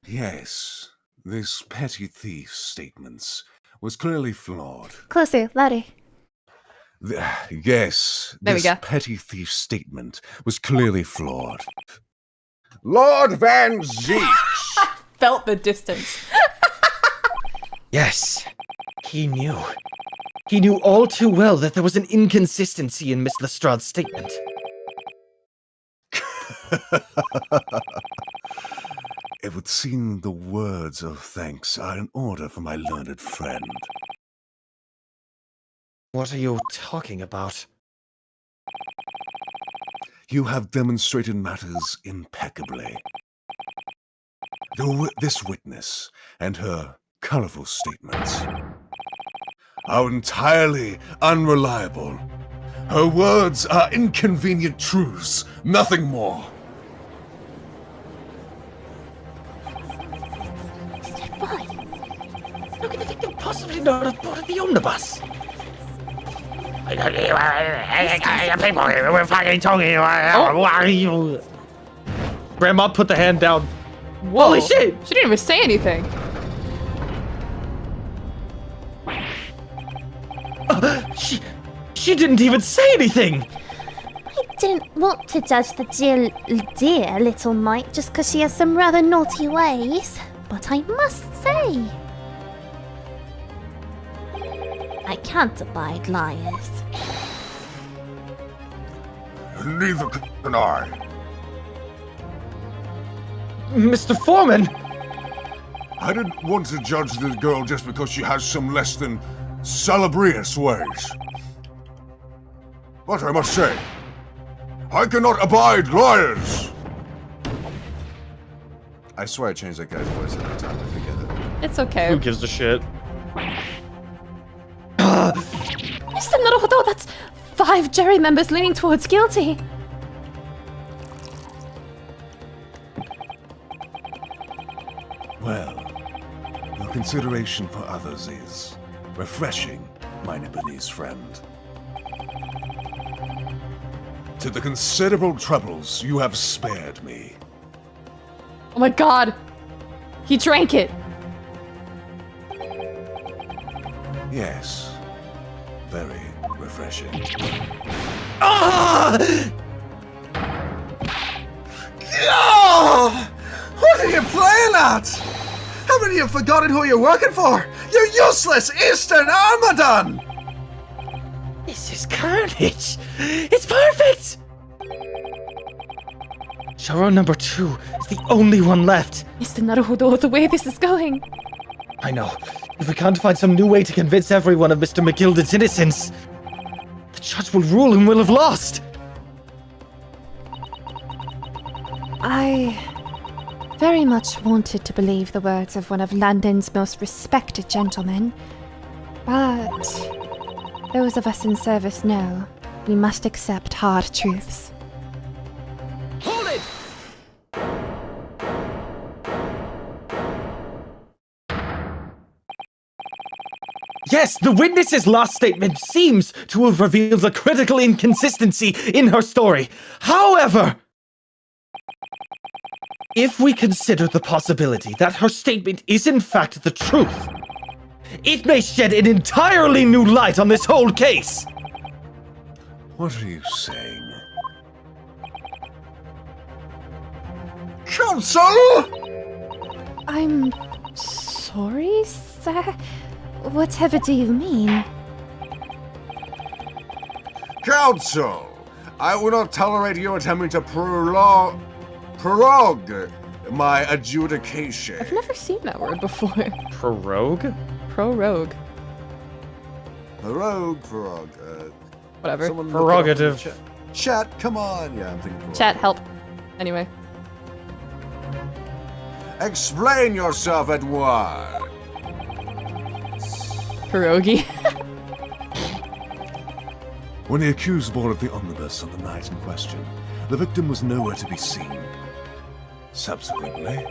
[SPEAKER 5] Yes, this petty thief's statements was clearly flawed.
[SPEAKER 1] Closer, louder.
[SPEAKER 5] Yes,
[SPEAKER 6] There we
[SPEAKER 5] this
[SPEAKER 6] go.
[SPEAKER 5] petty thief's statement was clearly flawed.
[SPEAKER 8] Lord Van Zeeks!
[SPEAKER 6] Felt the distance.
[SPEAKER 4] Yes, he knew. He knew all too well that there was an inconsistency in Miss Lestrand's statement.
[SPEAKER 5] It would seem the words of thanks are in order for my learned friend.
[SPEAKER 4] What are you talking about?
[SPEAKER 5] You have demonstrated matters impeccably. This witness and her colorful statements are entirely unreliable. Her words are inconvenient truths, nothing more.
[SPEAKER 1] Why?
[SPEAKER 4] How could the victim possibly not have boarded the Omnibus?
[SPEAKER 7] People, we're fucking talking. What are you?
[SPEAKER 4] Grandma, put the hand down.
[SPEAKER 6] Whoa.
[SPEAKER 4] Holy shit!
[SPEAKER 6] She didn't even say anything.
[SPEAKER 4] She didn't even say anything!
[SPEAKER 1] I didn't want to judge the dear little mite just because she has some rather naughty ways, but I must say, I can't abide liars.
[SPEAKER 8] Neither can I.
[SPEAKER 4] Mr. Foreman!
[SPEAKER 8] I didn't want to judge this girl just because she has some less than salubrious ways. But I must say, I cannot abide liars!
[SPEAKER 2] I swear I changed that guy's voice every time I forget it.
[SPEAKER 6] It's okay.
[SPEAKER 4] Who gives a shit?
[SPEAKER 6] Mr. Naruhodo, that's 5 jury members leaning towards guilty.
[SPEAKER 5] Well, your consideration for others is refreshing, my Nipponese friend. To the considerable troubles you have spared me.
[SPEAKER 6] Oh my god. He drank it.
[SPEAKER 5] Yes, very refreshing.
[SPEAKER 2] Ah! Oh! What are you playing at? Haven't you forgotten who you're working for? You useless Eastern Armadon!
[SPEAKER 4] This is carnage! It's perfect! Sharon number 2 is the only one left.
[SPEAKER 6] Mr. Naruhodo, the way this is going.
[SPEAKER 4] I know. If we can't find some new way to convince everyone of Mr. McGilded's innocence, the judge will rule and we'll have lost.
[SPEAKER 1] I very much wanted to believe the words of one of London's most respected gentlemen, but those of us in service know We must accept hard truths.
[SPEAKER 7] Hold it!
[SPEAKER 4] Yes, the witness's last statement seems to have revealed a critical inconsistency in her story. However, if we consider the possibility that her statement is in fact the truth, it may shed an entirely new light on this whole case.
[SPEAKER 5] What are you saying?
[SPEAKER 8] Counsel!
[SPEAKER 1] I'm sorry, sir? Whatever do you mean?
[SPEAKER 8] Counsel! I will not tolerate you attempting to prorogue my adjudication.
[SPEAKER 6] I've never seen that word before.
[SPEAKER 4] Prorogue?
[SPEAKER 6] Prorogue.
[SPEAKER 8] Prorogue.
[SPEAKER 6] Whatever.
[SPEAKER 8] Someone look it up in the
[SPEAKER 4] Prerogative.
[SPEAKER 8] Chat, come on. Yeah, I'm thinking prorogue.
[SPEAKER 6] Chat, help. Anyway.
[SPEAKER 8] Explain yourself at once.
[SPEAKER 6] Pierogi.
[SPEAKER 5] When the accused boarded the omnibus on the night in question, the victim was nowhere to be seen. Subsequently,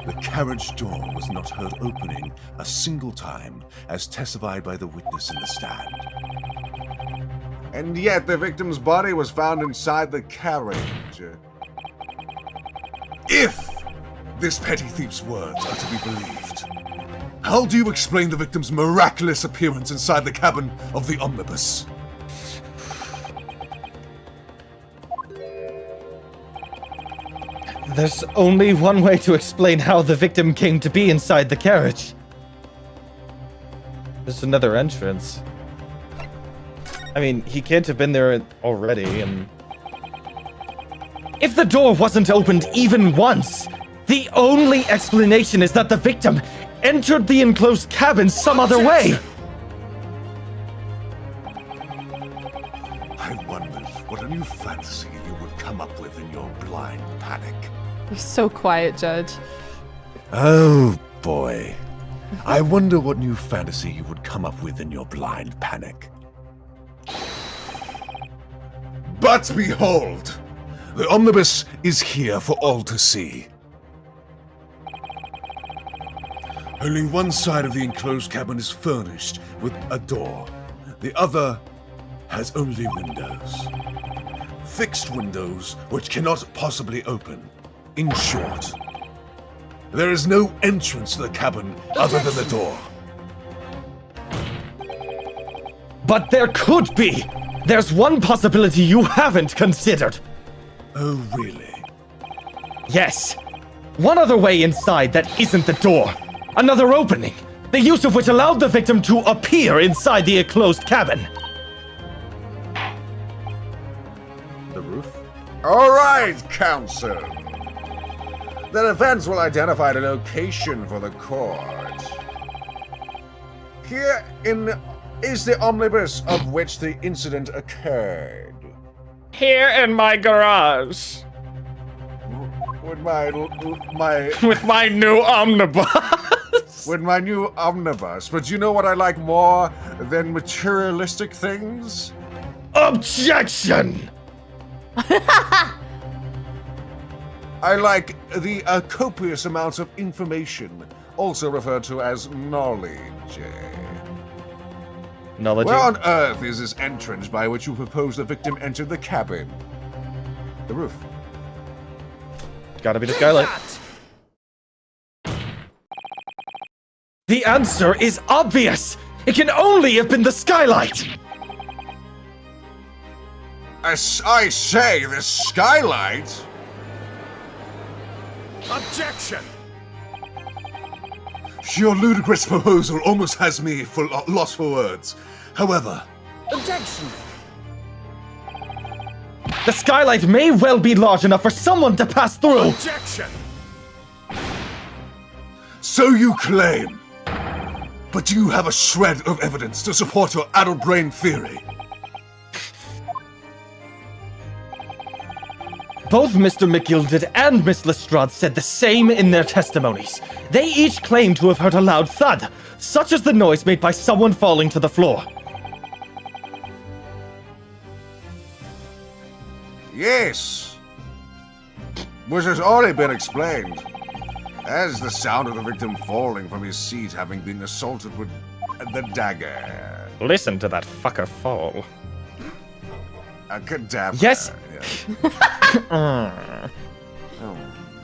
[SPEAKER 5] the carriage door was not heard opening a single time, as testified by the witness in the stand.
[SPEAKER 8] And yet the victim's body was found inside the carriage.
[SPEAKER 5] If this petty thief's words are to be believed, how do you explain the victim's miraculous appearance inside the cabin of the omnibus?
[SPEAKER 4] There's only one way to explain how the victim came to be inside the carriage. There's another entrance. I mean, he can't have been there already, and... If the door wasn't opened even once, the only explanation is that the victim entered the enclosed cabin some other way.
[SPEAKER 5] I wondered what a new fantasy you would come up with in your blind panic.
[SPEAKER 6] You're so quiet, Judge.
[SPEAKER 5] Oh, boy. I wonder what new fantasy you would come up with in your blind panic. But behold! The omnibus is here for all to see. Only one side of the enclosed cabin is furnished with a door. The other has only windows. Fixed windows which cannot possibly open. In short, there is no entrance to the cabin other than the door.
[SPEAKER 4] But there could be! There's one possibility you haven't considered.
[SPEAKER 5] Oh, really?
[SPEAKER 4] Yes. One other way inside that isn't the door. Another opening. The use of which allowed the victim to appear inside the enclosed cabin.
[SPEAKER 5] The roof?
[SPEAKER 8] All right, counsel. The defense will identify the location for the court. Here is the omnibus of which the incident occurred.
[SPEAKER 4] Here in my garage.
[SPEAKER 8] With my
[SPEAKER 4] With my new omnibus.
[SPEAKER 8] with my new omnibus. But you know what I like more than materialistic things?
[SPEAKER 4] Objection!
[SPEAKER 8] I like the copious amounts of information, also referred to as knowledge.
[SPEAKER 4] Knowledge.
[SPEAKER 8] Where on earth is this entrance by which you propose the victim entered the cabin? The roof.
[SPEAKER 4] Gotta be the Skylight. The answer is obvious! It can only have been the Skylight!
[SPEAKER 8] I say, the Skylight?
[SPEAKER 5] Objection! Your ludicrous proposal almost has me lost for words. However...
[SPEAKER 7] Objection!
[SPEAKER 4] The Skylight may well be large enough for someone to pass through!
[SPEAKER 5] Objection! So you claim. But do you have a shred of evidence to support your addled brain theory?
[SPEAKER 4] Both Mr. McGilded and Miss Ledstrand said the same in their testimonies. They each claimed to have heard a loud thud, such as the noise made by someone falling to the floor.
[SPEAKER 8] Yes. Which has already been explained. As the sound of the victim falling from his seat having been assaulted with the dagger.
[SPEAKER 4] Listen to that fucker fall.
[SPEAKER 8] A cadaver.
[SPEAKER 4] Yes.
[SPEAKER 8] Yeah.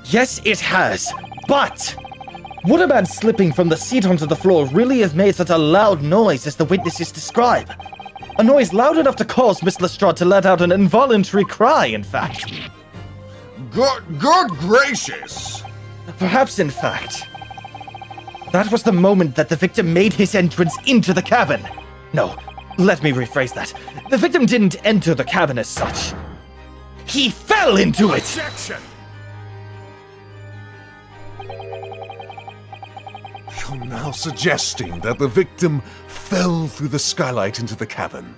[SPEAKER 4] Yes, it has. But would a man slipping from the seat onto the floor really have made such a loud noise as the witnesses describe? A noise loud enough to cause Miss Lestrand to let out an involuntary cry, in fact.
[SPEAKER 8] Good gracious!
[SPEAKER 4] Perhaps, in fact, that was the moment that the victim made his entrance into the cabin. No, let me rephrase that. The victim didn't enter the cabin as such. He fell into it!
[SPEAKER 8] Objection! You're now suggesting that the victim fell through the skylight into the cabin.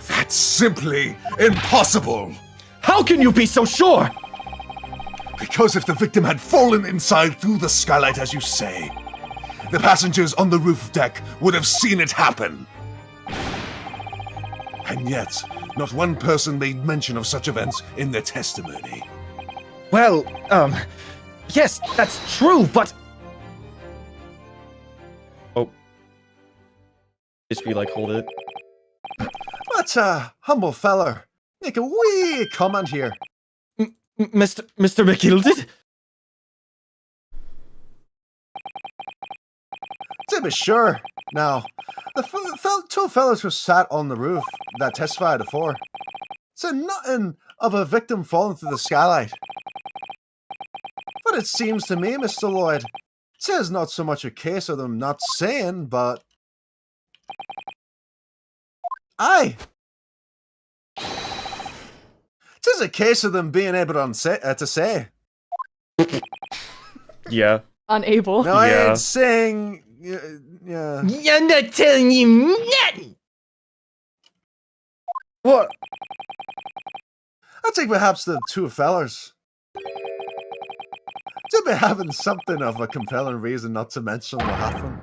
[SPEAKER 8] That's simply impossible!
[SPEAKER 4] How can you be so sure?
[SPEAKER 8] Because if the victim had fallen inside through the skylight as you say, the passengers on the roof deck would have seen it happen. And yet, not one person made mention of such events in their testimony.
[SPEAKER 4] Well, yes, that's true, but... Oh. Just be like, hold it.
[SPEAKER 2] But, humble feller, make a wee comment here.
[SPEAKER 4] Mr. McGilded?
[SPEAKER 2] To be sure. Now, the two fellas who sat on the roof that testified before said nothing of a victim falling through the skylight. But it seems to me, Mr. Lloyd, tis not so much a case of them not saying, but... Aye! Tis a case of them being able to say.
[SPEAKER 4] Yeah.
[SPEAKER 6] Unable.
[SPEAKER 2] No, I
[SPEAKER 4] Yeah.
[SPEAKER 2] ain't saying... yeah.
[SPEAKER 4] I'm not telling you nothing! What?
[SPEAKER 2] I think perhaps the two fellers to be having something of a compelling reason not to mention what happened.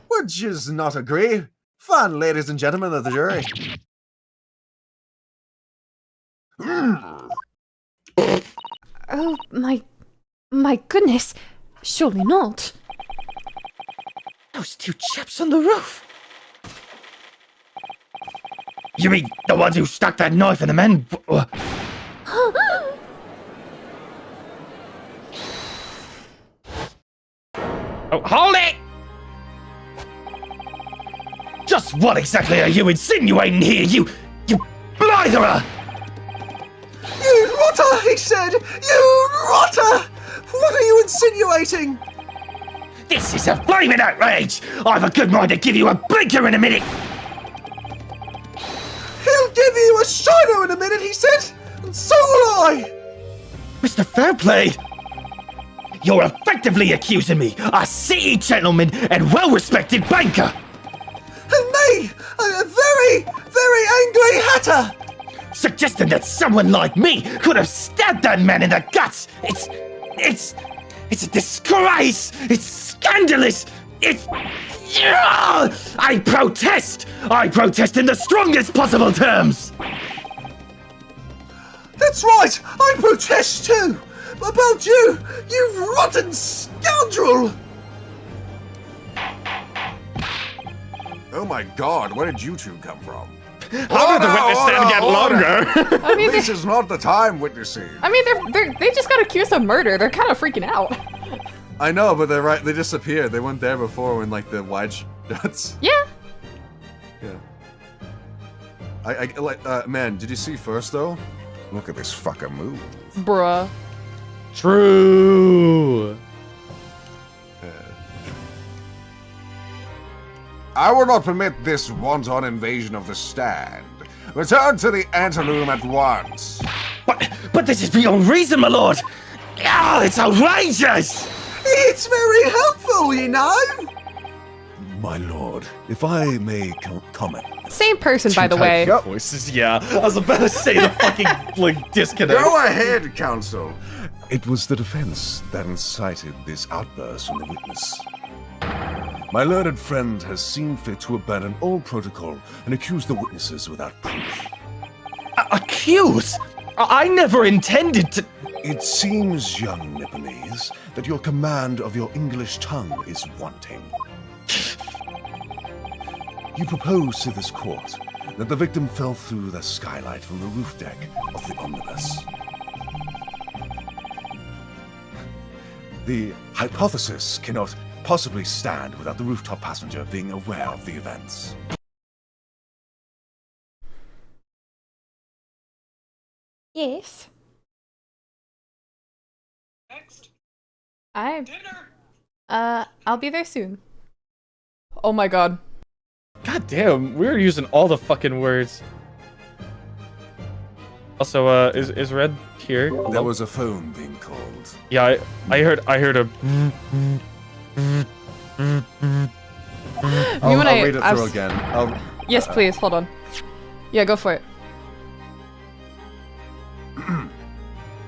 [SPEAKER 2] Would yous not agree, fine ladies and gentlemen of the jury?
[SPEAKER 6] Oh, my goodness. Surely not.
[SPEAKER 4] Those two chaps on the roof. You mean the ones who stuck that knife in the men? Oh, hold it! Just what exactly are you insinuating here, you blitherer?
[SPEAKER 2] You rotter, he said! You rotter! What are you insinuating?
[SPEAKER 4] This is a flaming outrage! I've a good mind to give you a blinker in a minute!
[SPEAKER 2] He'll give you a shiner in a minute, he said! And so will I!
[SPEAKER 4] Mr. Fairplay! You're effectively accusing me, a city gentleman and well-respected banker!
[SPEAKER 2] And me, a very, very angry hatter!
[SPEAKER 4] Suggesting that someone like me could have stabbed that man in the guts! It's a disgrace! It's scandalous! I protest! I protest in the strongest possible terms!
[SPEAKER 2] That's right! I protest too! About you, you rotten scoundrel!
[SPEAKER 8] Oh my god, where did you two come from?
[SPEAKER 4] How did the witness stand get longer?
[SPEAKER 6] I mean,
[SPEAKER 8] This is not the time, witnessing.
[SPEAKER 6] I mean, they just got accused of murder. They're kind of freaking out.
[SPEAKER 2] I know, but they're right. They disappeared. They weren't there before when, like, the wide shots.
[SPEAKER 6] Yeah.
[SPEAKER 2] Yeah. Man, did you see first though?
[SPEAKER 8] Look at this fucker move.
[SPEAKER 6] Bruh.
[SPEAKER 4] True.
[SPEAKER 8] I will not permit this wanton invasion of the stand. Return to the anteroom at once.
[SPEAKER 4] But this is beyond reason, my lord! Ah, it's outrageous!
[SPEAKER 2] It's very helpful, you know.
[SPEAKER 5] My lord, if I may comment.
[SPEAKER 6] Same person, by the way.
[SPEAKER 4] Voices, yeah. I was about to say the fucking, like, disconnect.
[SPEAKER 8] Go ahead, counsel.
[SPEAKER 5] It was the defense that incited this outburst from the witness. My learned friend has seen fit to abandon all protocol and accuse the witnesses without proof.
[SPEAKER 4] Accuse? I never intended to.
[SPEAKER 5] It seems, young Nipponese, that your command of your English tongue is wanting. You propose to this court that the victim fell through the skylight from the roof deck of the Omnibus. The hypothesis cannot possibly stand without the rooftop passenger being aware of the events.
[SPEAKER 1] Yes.
[SPEAKER 6] I'll be there soon. Oh my god.
[SPEAKER 4] God damn, we're using all the fucking words. Also, is Red here?
[SPEAKER 5] There was a phone being called.
[SPEAKER 4] Yeah, I heard a.
[SPEAKER 2] I'll
[SPEAKER 6] and I-
[SPEAKER 2] read it
[SPEAKER 6] I've-
[SPEAKER 2] through again.
[SPEAKER 6] Yes, please, hold on. Yeah, go for it.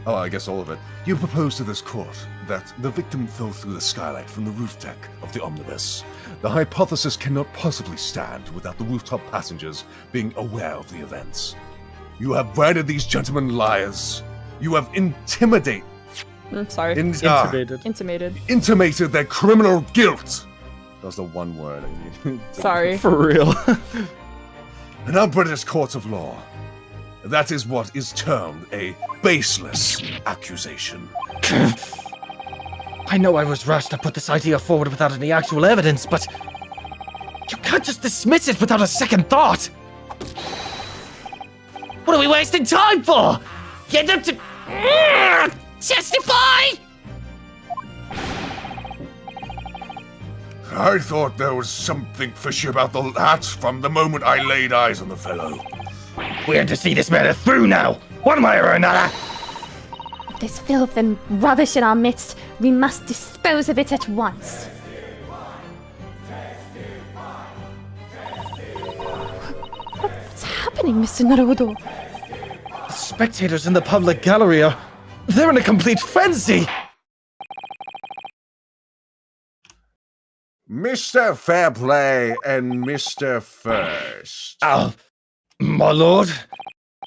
[SPEAKER 5] Oh, I guess all of it. You propose to this court that the victim fell through the skylight from the roof deck of the Omnibus. The hypothesis cannot possibly stand without the rooftop passengers being aware of the events. You have branded these gentlemen liars. You have intimated
[SPEAKER 6] Intimated.
[SPEAKER 5] their criminal guilt.
[SPEAKER 2] That was the one word I needed.
[SPEAKER 6] Sorry.
[SPEAKER 4] For real.
[SPEAKER 5] In our British courts of law, that is what is termed a baseless accusation.
[SPEAKER 4] I know I was rushed to put this idea forward without any actual evidence, but you can't just dismiss it without a second thought. What are we wasting time for? Get them to testify!
[SPEAKER 5] I thought there was something fishy about the hat from the moment I laid eyes on the fellow.
[SPEAKER 7] We have to see this matter through now, one way or another.
[SPEAKER 1] This filth and rubbish in our midst, we must dispose of it at once. What's happening, Mr. Naruto?
[SPEAKER 4] The spectators in the public gallery they're in a complete frenzy.
[SPEAKER 8] Mr. Fairplay and Mr. First.
[SPEAKER 7] Oh, my lord.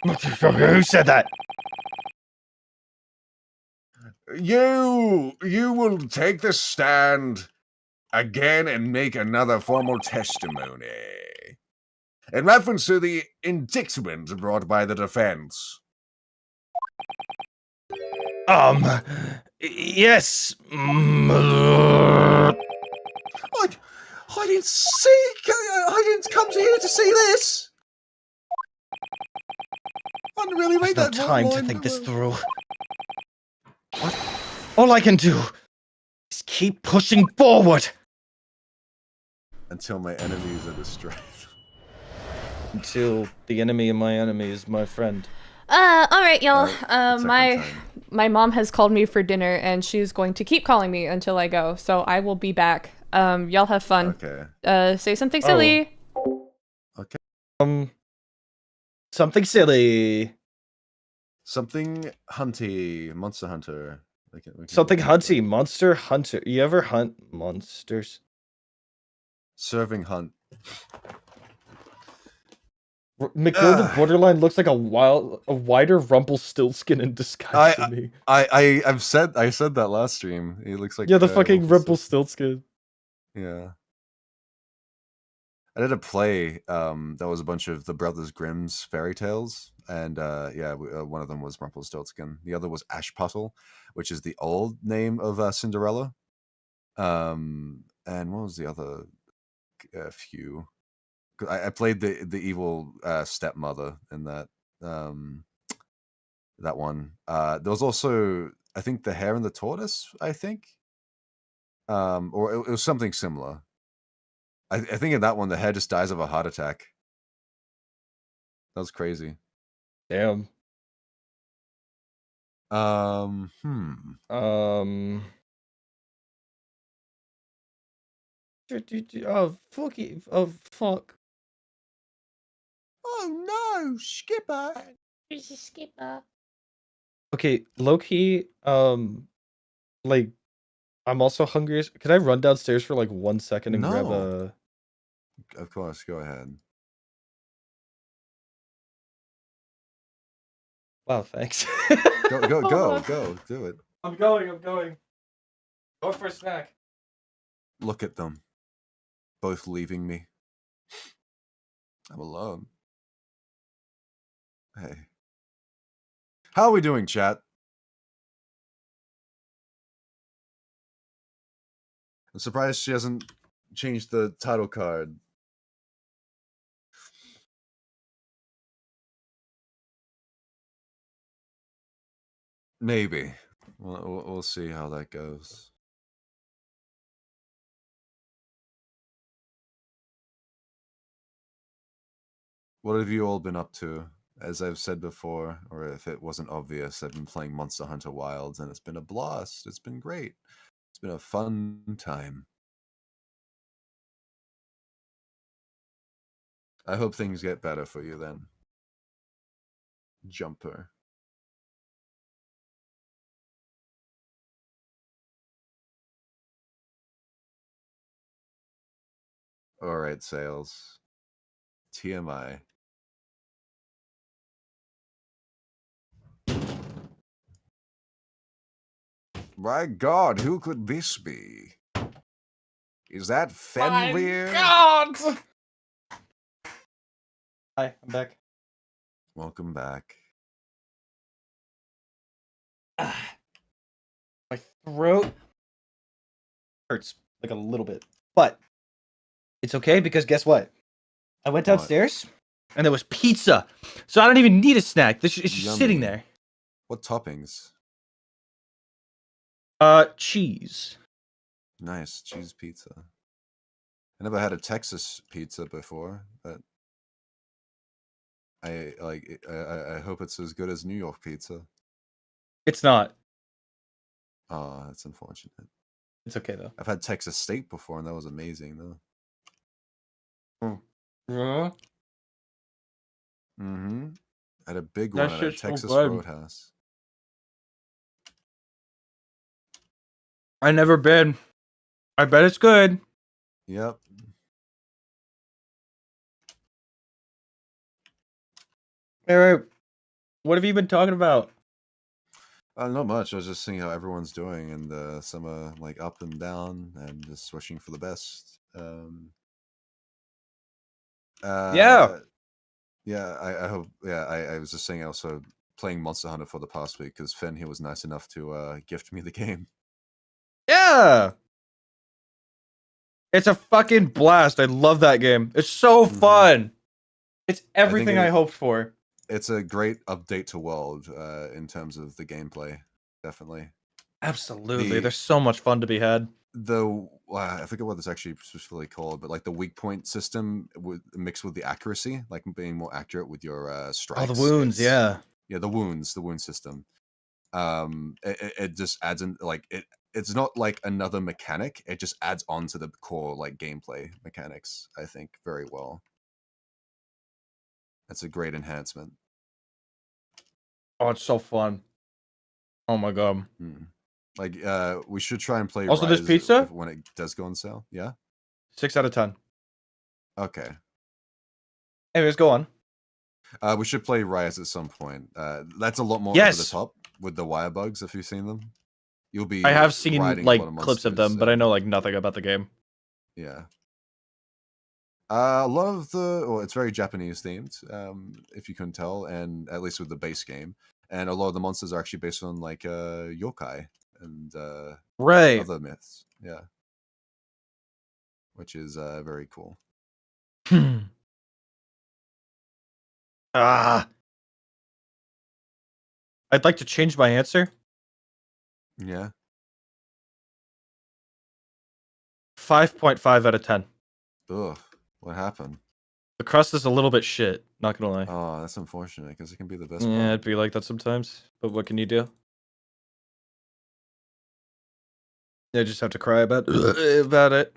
[SPEAKER 7] Who said that?
[SPEAKER 8] You will take the stand again and make another formal testimony in reference to the indictment brought by the defense.
[SPEAKER 7] Yes.
[SPEAKER 2] I didn't see. I didn't come to here to see this. I didn't really read
[SPEAKER 4] There's no
[SPEAKER 2] that.
[SPEAKER 4] time to think this through. All I can do is keep pushing forward.
[SPEAKER 2] Until my enemies are destroyed.
[SPEAKER 4] Until the enemy of my enemy is my friend.
[SPEAKER 6] Alright, y'all.
[SPEAKER 2] Attack on
[SPEAKER 6] My
[SPEAKER 2] Titan.
[SPEAKER 6] my mom has called me for dinner and she's going to keep calling me until I go, so I will be back. Y'all have fun.
[SPEAKER 2] Okay.
[SPEAKER 6] Say something silly.
[SPEAKER 4] Something silly.
[SPEAKER 2] Something hunty. Monster Hunter.
[SPEAKER 4] Something hunty. Monster Hunter. You ever hunt monsters?
[SPEAKER 2] Serving hunt.
[SPEAKER 4] McGilded borderline looks like a wider Rumpelstiltskin in disguise to me.
[SPEAKER 2] I said that last stream. He looks like
[SPEAKER 4] Yeah, the fucking Rumpelstiltskin.
[SPEAKER 2] Yeah. I did a play that was a bunch of the Brothers Grimm's fairy tales, and one of them was Rumpelstiltskin. The other was Ashputtel, which is the old name of Cinderella. And what was the other few? I played the evil stepmother in that that one. There was also, I think, the Hare and the Tortoise. I think, or it was something similar. I think in that one, the hare just dies of a heart attack. That was crazy.
[SPEAKER 4] Damn.
[SPEAKER 2] Hmm.
[SPEAKER 4] Oh, fuck it. Oh, fuck.
[SPEAKER 2] Oh no, Skipper!
[SPEAKER 1] Where's the skipper?
[SPEAKER 4] Okay, low-key, like, I'm also hungry. Could I run downstairs for like 1 second and grab
[SPEAKER 2] No.
[SPEAKER 4] a...
[SPEAKER 2] Of course, go ahead.
[SPEAKER 4] Wow, thanks.
[SPEAKER 2] Go, do it.
[SPEAKER 4] I'm going. Going for a snack.
[SPEAKER 2] Look at them. Both leaving me. I'm alone. Hey. How are we doing, chat? I'm surprised she hasn't changed the title card. Maybe. We'll see how that goes. What have you all been up to? As I've said before, or if it wasn't obvious, I've been playing Monster Hunter Wilds, and it's been a blast. It's been great. It's been a fun time. I hope things get better for you then. Jumper. Alright, Sales. TMI. My god, who could this be? Is that Fenrir?
[SPEAKER 4] God! Hi, I'm back.
[SPEAKER 2] Welcome back.
[SPEAKER 4] My throat hurts like a little bit, but it's okay because guess what? I went
[SPEAKER 2] What?
[SPEAKER 4] downstairs and there was pizza, so I don't even need a snack. It's just sitting
[SPEAKER 2] Yummy.
[SPEAKER 4] there.
[SPEAKER 2] What toppings?
[SPEAKER 4] Cheese.
[SPEAKER 2] Nice, cheese pizza. I never had a Texas pizza before, but I hope it's as good as New York pizza.
[SPEAKER 4] It's not.
[SPEAKER 2] Oh, that's unfortunate.
[SPEAKER 4] It's okay though.
[SPEAKER 2] I've had Texas steak before, and that was amazing, though.
[SPEAKER 4] Yeah.
[SPEAKER 2] Mm-hmm. I had a big
[SPEAKER 4] That
[SPEAKER 2] one at a
[SPEAKER 4] shit's so
[SPEAKER 2] Texas
[SPEAKER 4] good.
[SPEAKER 2] Roadhouse.
[SPEAKER 4] I never been. I bet it's good.
[SPEAKER 2] Yep.
[SPEAKER 4] All right. What have you been talking about?
[SPEAKER 2] Not much. I was just seeing how everyone's doing, and some are like up and down, and just wishing for the best.
[SPEAKER 4] Yeah.
[SPEAKER 2] Yeah. I hope. Yeah. I was just saying, also playing Monster Hunter for the past week because Finn here was nice enough to gift me the game.
[SPEAKER 4] Yeah. It's a fucking blast. I love that game. It's so fun. It's everything I hoped for.
[SPEAKER 2] It's a great update to World in terms of the gameplay. Definitely.
[SPEAKER 4] Absolutely. There's so much fun to be had.
[SPEAKER 2] I forget what it's actually specifically called, but like the weak point system mixed with the accuracy, like being more accurate with your strikes.
[SPEAKER 4] Oh, the wounds, yeah.
[SPEAKER 2] Yeah, the wound system. It just adds in like it's not like another mechanic, it just adds on to the core like gameplay mechanics, I think, very well. That's a great enhancement.
[SPEAKER 4] Oh, it's so fun. Oh my god.
[SPEAKER 2] Like we should try and play
[SPEAKER 4] Also,
[SPEAKER 2] Rise
[SPEAKER 4] this pizza
[SPEAKER 2] when it does go on sale. Yeah.
[SPEAKER 4] 6 out of 10.
[SPEAKER 2] Okay.
[SPEAKER 4] Anyways, go on.
[SPEAKER 2] We should play Rise at some point. That's a lot more
[SPEAKER 4] Yes.
[SPEAKER 2] over the top with the wire bugs. If you've seen them, you'll be.
[SPEAKER 4] I have seen
[SPEAKER 2] riding a
[SPEAKER 4] like
[SPEAKER 2] lot of
[SPEAKER 4] clips of
[SPEAKER 2] monsters,
[SPEAKER 4] them, but I know like nothing about the game.
[SPEAKER 2] Yeah. A lot of it's very Japanese themed, if you couldn't tell, and at least with the base game. And a lot of the monsters are actually based on like yokai and
[SPEAKER 4] Right.
[SPEAKER 2] other myths. Yeah. Which is very cool.
[SPEAKER 4] I'd like to change my answer.
[SPEAKER 2] Yeah.
[SPEAKER 4] 5.5 out of 10.
[SPEAKER 2] Ugh. What happened?
[SPEAKER 4] The crust is a little bit shit, not gonna lie.
[SPEAKER 2] Oh, that's unfortunate because it can be the best
[SPEAKER 4] Yeah,
[SPEAKER 2] part.
[SPEAKER 4] it'd be like that sometimes. But what can you do? I just have to cry about it.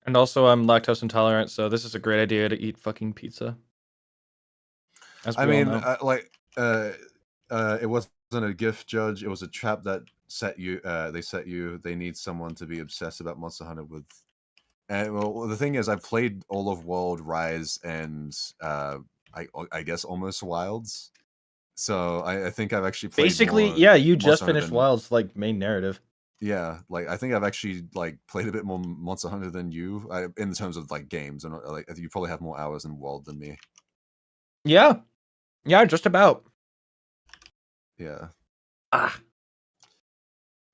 [SPEAKER 4] And also, I'm lactose intolerant, so this is a great idea to eat fucking pizza. As
[SPEAKER 2] I
[SPEAKER 4] we all
[SPEAKER 2] mean,
[SPEAKER 4] know.
[SPEAKER 2] it wasn't wasn't a gift, Judge. It was a trap that set you. They set you. They need someone to be obsessed about Monster Hunter with. And well, the thing is, I've played all of World, Rise, and I guess almost Wilds. So I think I've actually played
[SPEAKER 4] Basically,
[SPEAKER 2] more
[SPEAKER 4] yeah, you
[SPEAKER 2] Monster
[SPEAKER 4] just
[SPEAKER 2] Hunter
[SPEAKER 4] finished
[SPEAKER 2] than-
[SPEAKER 4] Wild's like main narrative.
[SPEAKER 2] Yeah, like I think I've actually like played a bit more Monster Hunter than you, in terms of like games, and like you probably have more hours in World than me.
[SPEAKER 4] Yeah, just about.
[SPEAKER 2] Yeah.
[SPEAKER 4] Ah,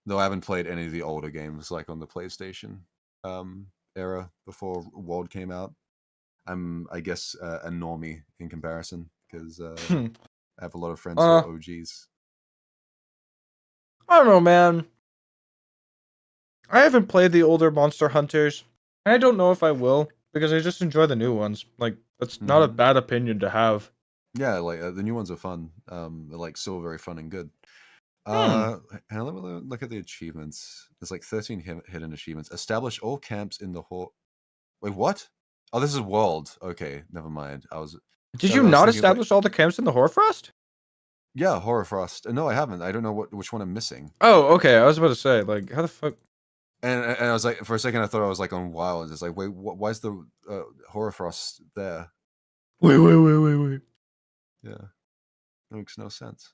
[SPEAKER 2] Though I haven't played any of the older games like on the PlayStation era before World came out. I'm, I guess, a normie in comparison because I have a lot of friends who are OGs.
[SPEAKER 4] I don't know, man. I haven't played the older Monster Hunters. I don't know if I will because I just enjoy the new ones. Like that's not a bad opinion to have.
[SPEAKER 2] Yeah, like the new ones are fun. They're like still very fun and good. And let me look at the achievements. There's like 13 hidden achievements. Establish all camps in the hall. Wait, what? Oh, this is World. Okay, never mind.
[SPEAKER 4] Did
[SPEAKER 2] I
[SPEAKER 4] you
[SPEAKER 2] was
[SPEAKER 4] not
[SPEAKER 2] thinking of,
[SPEAKER 4] establish all the camps in the Hoarfrost?
[SPEAKER 2] Yeah, Horror Frost. No, I haven't. I don't know which one I'm missing.
[SPEAKER 4] Oh, okay. I was about to say, like, how the fuck?
[SPEAKER 2] And I was like, for a second, I thought I was like on Wild. It's like, wait, why is the Horror Frost there?
[SPEAKER 4] Wait.
[SPEAKER 2] Yeah, that makes no sense.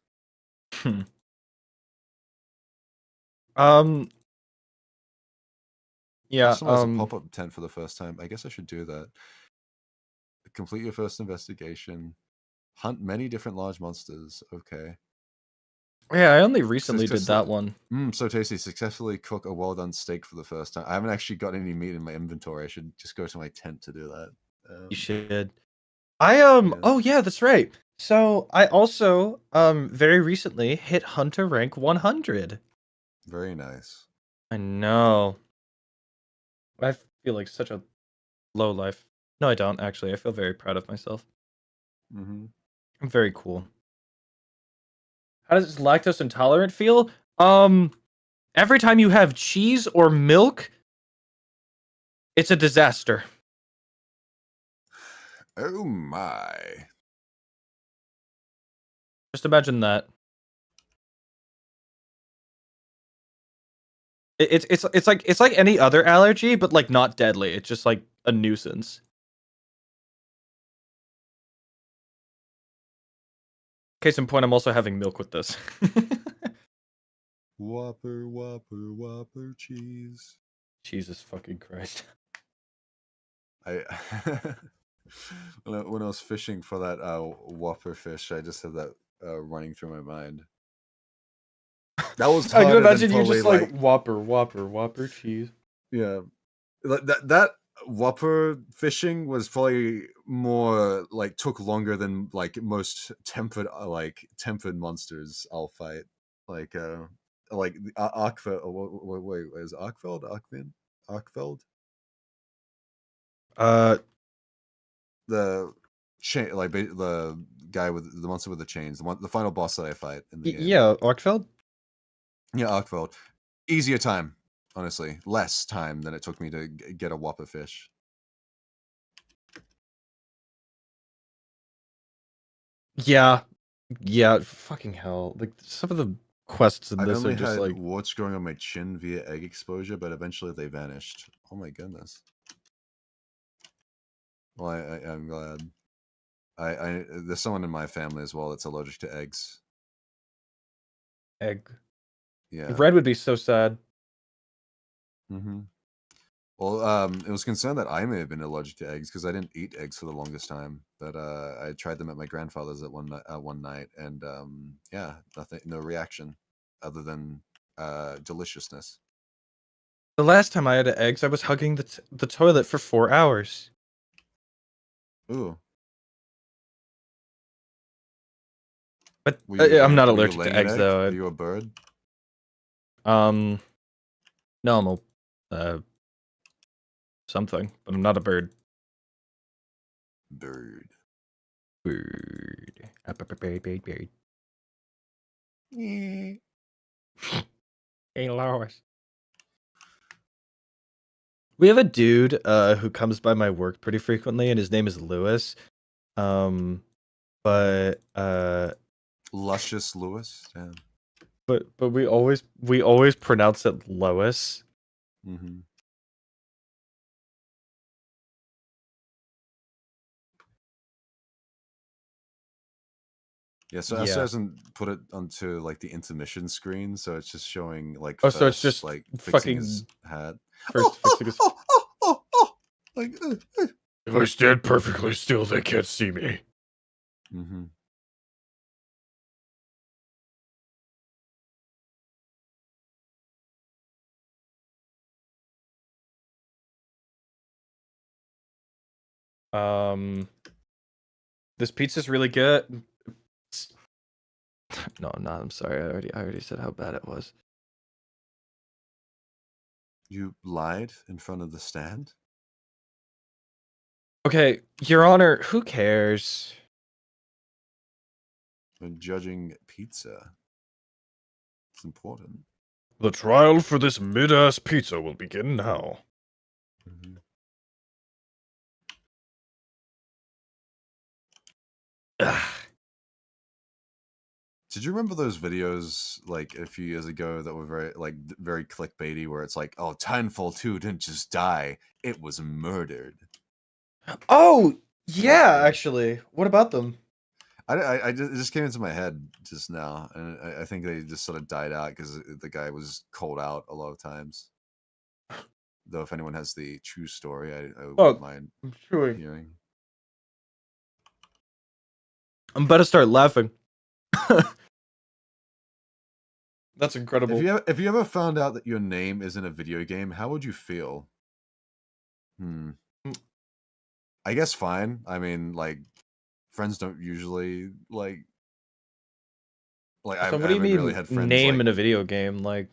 [SPEAKER 4] Yeah.
[SPEAKER 2] Customize a pop-up tent for the first time. I guess I should do that. Complete your first investigation. Hunt many different large monsters. Okay.
[SPEAKER 4] Yeah, I only recently did that one.
[SPEAKER 2] So tasty. Successfully cook a well-done steak for the first time. I haven't actually got any meat in my inventory. I should just go to my tent to do that.
[SPEAKER 4] You should. Oh yeah, that's right. So I also very recently hit Hunter rank 100.
[SPEAKER 2] Very nice.
[SPEAKER 4] I know. I feel like such a low life. No, I don't actually. I feel very proud of myself.
[SPEAKER 2] Mm-hmm.
[SPEAKER 4] I'm very cool. How does lactose intolerant feel? Every time you have cheese or milk, it's a disaster.
[SPEAKER 2] Oh my.
[SPEAKER 4] Just imagine that. It's like any other allergy, but like not deadly. It's just like a nuisance. Case in point, I'm also having milk with this.
[SPEAKER 2] Whopper cheese.
[SPEAKER 4] Jesus fucking Christ.
[SPEAKER 2] When I was fishing for that Whopper fish, I just had that running through my mind. That was
[SPEAKER 4] I can
[SPEAKER 2] harder than
[SPEAKER 4] imagine you just
[SPEAKER 2] probably,
[SPEAKER 4] like Whopper cheese.
[SPEAKER 2] Yeah, that Whopper fishing was probably more like took longer than like most tempered monsters I'll fight. Like Arkfeld. Wait, is Arkfeld? Arkfeld? The chain, like the guy with the monster with the chains, the final boss that I fight in the game.
[SPEAKER 4] Yeah, Arkfeld.
[SPEAKER 2] Yeah, Arkfeld. Easier time, honestly. Less time than it took me to get a Whopper fish.
[SPEAKER 4] Yeah, fucking hell. Like some of the quests in
[SPEAKER 2] I
[SPEAKER 4] this
[SPEAKER 2] only
[SPEAKER 4] are just
[SPEAKER 2] had
[SPEAKER 4] like
[SPEAKER 2] warts growing on my chin via egg exposure, but eventually they vanished. Oh my goodness. Well, I'm glad. There's someone in my family as well that's allergic to eggs.
[SPEAKER 4] egg.
[SPEAKER 2] Yeah.
[SPEAKER 4] Red would be so sad.
[SPEAKER 2] Mm-hmm. Well, it was concerned that I may have been allergic to eggs because I didn't eat eggs for the longest time. But I tried them at my grandfather's at one night, and yeah, no reaction other than deliciousness.
[SPEAKER 4] The last time I had eggs, I was hugging the toilet for 4 hours.
[SPEAKER 2] Ooh.
[SPEAKER 4] But
[SPEAKER 2] were
[SPEAKER 4] I'm not
[SPEAKER 2] you
[SPEAKER 4] allergic
[SPEAKER 2] laying
[SPEAKER 4] to
[SPEAKER 2] an
[SPEAKER 4] eggs
[SPEAKER 2] egg?
[SPEAKER 4] though.
[SPEAKER 2] Are you a bird?
[SPEAKER 4] No, I'm a something, but I'm not a bird.
[SPEAKER 2] Bird.
[SPEAKER 4] Bird. Bird. Hey, Lois. We have a dude who comes by my work pretty frequently, and his name is Lewis. But
[SPEAKER 2] Luscious Lewis. Damn.
[SPEAKER 4] But we always pronounce it Lois.
[SPEAKER 9] Mm-hmm. Yeah, so Esther hasn't put it onto like the intermission screen, so it's just showing like.
[SPEAKER 4] Oh, so it's just
[SPEAKER 9] like fixing
[SPEAKER 4] fucking
[SPEAKER 9] his hat.
[SPEAKER 4] First fixing his.
[SPEAKER 2] Like,
[SPEAKER 10] If I stand perfectly still, they can't see me.
[SPEAKER 9] Mm-hmm.
[SPEAKER 4] This pizza's really good. No, I'm not. I'm sorry. I already said how bad it was.
[SPEAKER 9] You lied in front of the stand?
[SPEAKER 4] Okay, Your Honor, who cares?
[SPEAKER 9] When judging pizza. It's important.
[SPEAKER 10] The trial for this mid-ass pizza will begin now.
[SPEAKER 9] Mm-hmm. Did you remember those videos like a few years ago that were very clickbaity, where it's like, oh, Titanfall 2 didn't just die, it was murdered?
[SPEAKER 4] Oh, yeah, actually. What about them?
[SPEAKER 9] It just came into my head just now, and I think they just sort of died out because the guy was called out a lot of times. Though if anyone has the true story, I wouldn't mind hearing.
[SPEAKER 4] I'm about to start laughing. That's incredible.
[SPEAKER 9] If you ever found out that your name is in a video game, how would you feel? I guess fine. I mean, like, friends don't usually like.
[SPEAKER 4] So what do you mean? Really had friends, name in a video game, like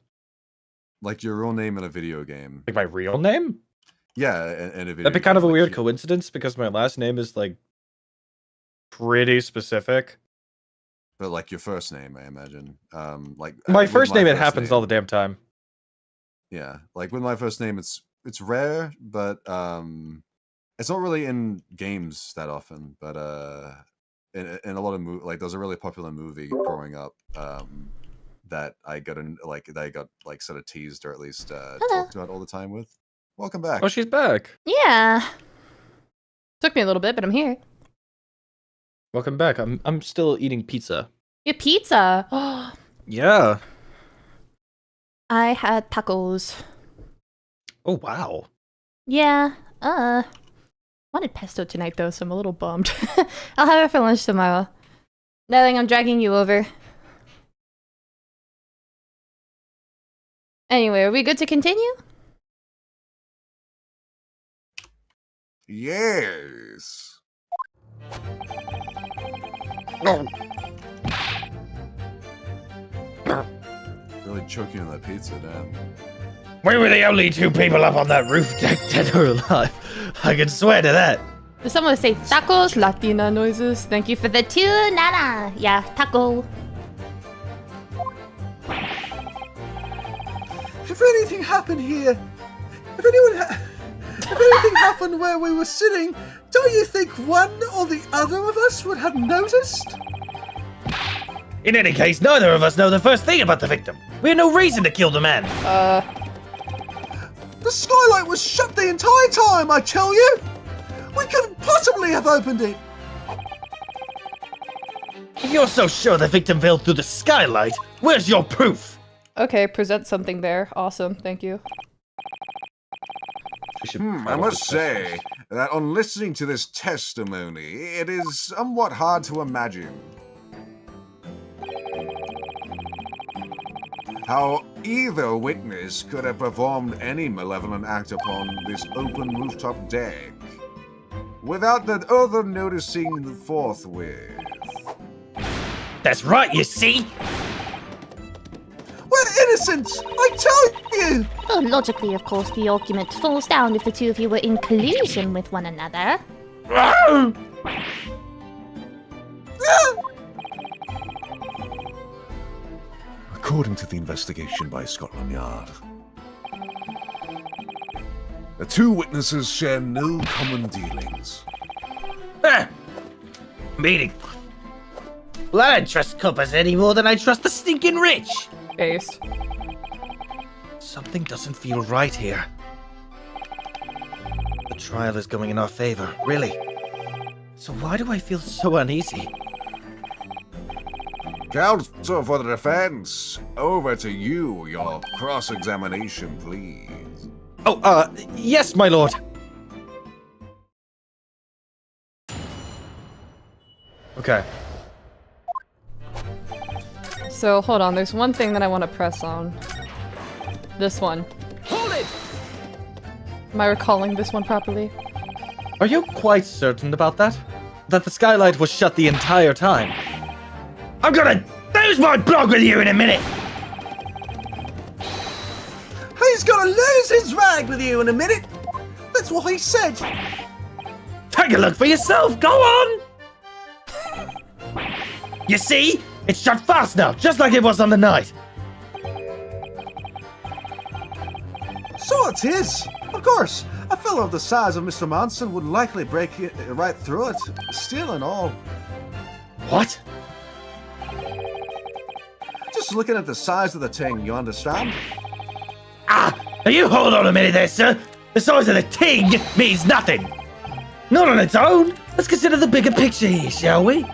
[SPEAKER 9] your real name in a video game,
[SPEAKER 4] like my real name?
[SPEAKER 9] Yeah, in a video.
[SPEAKER 4] That'd be kind of a weird coincidence because my last name is like pretty specific.
[SPEAKER 9] But like your first name, I imagine. Like
[SPEAKER 4] my first name, it happens all the damn time.
[SPEAKER 9] Yeah, like with my first name, it's rare, but it's not really in games that often. But in a lot of like there's a really popular movie growing up that I got sort of teased, or at least talked about all the time with. Welcome back.
[SPEAKER 4] Oh, she's back.
[SPEAKER 6] Yeah. Took me a little bit, but I'm here.
[SPEAKER 4] Welcome back. I'm still eating pizza.
[SPEAKER 6] Your pizza.
[SPEAKER 4] Yeah.
[SPEAKER 6] I had tacos.
[SPEAKER 4] Oh wow.
[SPEAKER 6] Yeah. Wanted pesto tonight though, so I'm a little bummed. I'll have it for lunch tomorrow. Darling, I'm dragging you over. Anyway, are we good to continue?
[SPEAKER 5] Yes.
[SPEAKER 9] Really choking on that pizza, damn.
[SPEAKER 7] We were the only two people up on that roof, dead or alive. I can swear to that.
[SPEAKER 6] Someone say tacos, Latina noises. Thank you for the two, Nana. Yeah, taco.
[SPEAKER 2] If anything happened here, if anything happened where we were sitting, don't you think one or the other of us would have noticed?
[SPEAKER 7] In any case, neither of us know the first thing about the victim. We had no reason to kill the man.
[SPEAKER 2] The Skylight was shut the entire time, I tell you! We couldn't possibly have opened it!
[SPEAKER 7] If you're so sure the victim fell through the Skylight, where's your proof?
[SPEAKER 6] Okay, present something there. Awesome, thank you.
[SPEAKER 5] I must say that on listening to this testimony, it is somewhat hard to imagine how either witness could have performed any malevolent act upon this open rooftop deck without the other noticing forthwith.
[SPEAKER 7] That's right, you see?
[SPEAKER 2] We're innocent! I tell you!
[SPEAKER 1] Oh, logically, of course, the argument falls down if the two of you were in collusion with one another.
[SPEAKER 5] According to the investigation by Scotland Yard, the two witnesses share no common dealings.
[SPEAKER 7] Meaning, well, I don't trust coppers any more than I trust the stinking rich.
[SPEAKER 6] Based.
[SPEAKER 4] Something doesn't feel right here. The trial is going in our favor, really. So why do I feel so uneasy?
[SPEAKER 8] Counsel for the defense, over to you. Your cross-examination, please.
[SPEAKER 4] Oh, yes, my lord. Okay.
[SPEAKER 6] So, hold on, there's one thing that I want to press on. This one.
[SPEAKER 7] Hold it!
[SPEAKER 6] Am I recalling this one properly?
[SPEAKER 4] Are you quite certain about that? That the Skylight was shut the entire time?
[SPEAKER 7] I'm gonna lose my blog with you in a minute!
[SPEAKER 2] He's gonna lose his rag with you in a minute. That's what he said.
[SPEAKER 7] Take a look for yourself, go on! You see? It's shut fast now, just like it was on the night.
[SPEAKER 9] So it is. Of course, a fellow of the size of Mr. Manson would likely break it right through it, steel and all.
[SPEAKER 4] What?
[SPEAKER 9] Just looking at the size of the thing, you understand?
[SPEAKER 7] Ah! Now you hold on a minute there, sir. The size of the ting means nothing. Not on its own. Let's consider the bigger picture here, shall we?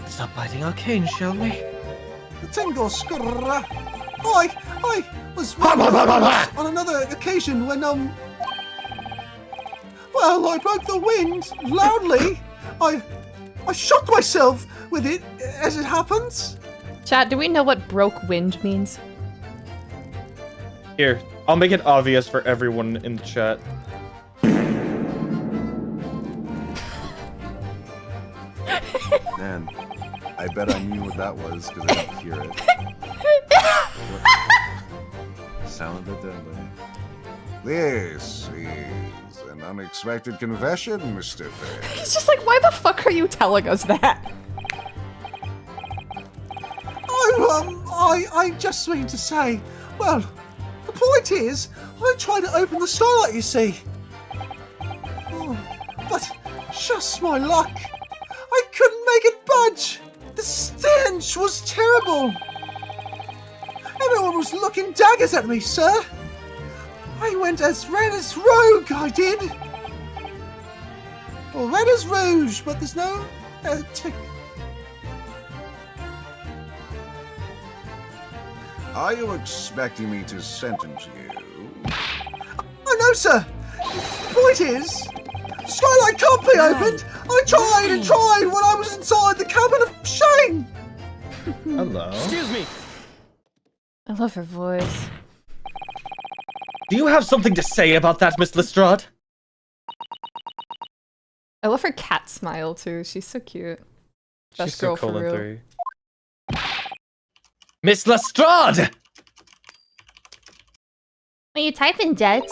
[SPEAKER 4] Stop biting our cane, shall we?
[SPEAKER 2] The thing goes skrrrra. I was on another occasion when well, I broke the wind loudly. I shocked myself with it as it happens.
[SPEAKER 6] Chat, do we know what broke wind means?
[SPEAKER 4] Here, I'll make it obvious for everyone in the chat.
[SPEAKER 9] Man, I bet I knew what that was because I didn't hear it. Sounded deadly.
[SPEAKER 8] This is an unexpected confession, Mr. Fair.
[SPEAKER 6] He's just like, why the fuck are you telling us that?
[SPEAKER 2] I just mean to say, well, the point is, I tried to open the Skylight, you see. Oh, but just my luck, I couldn't make it budge. The stench was terrible. Everyone was looking daggers at me, sir. I went as red as rogue, I did. Or red as rouge, but there's no tick.
[SPEAKER 8] Are you expecting me to sentence you?
[SPEAKER 2] I know, sir. The point is, Skylight can't be opened. I tried and tried when I was inside the cabin of Shane.
[SPEAKER 4] Hello.
[SPEAKER 7] Excuse me.
[SPEAKER 6] I love her voice.
[SPEAKER 4] Do you have something to say about that, Miss Lestrade?
[SPEAKER 6] I love her cat smile too. She's so cute. Best
[SPEAKER 4] She's
[SPEAKER 6] girl
[SPEAKER 4] so
[SPEAKER 6] for
[SPEAKER 4] cool in
[SPEAKER 6] real.
[SPEAKER 4] 3. Miss Lestrade!
[SPEAKER 3] What are you typing, Jet?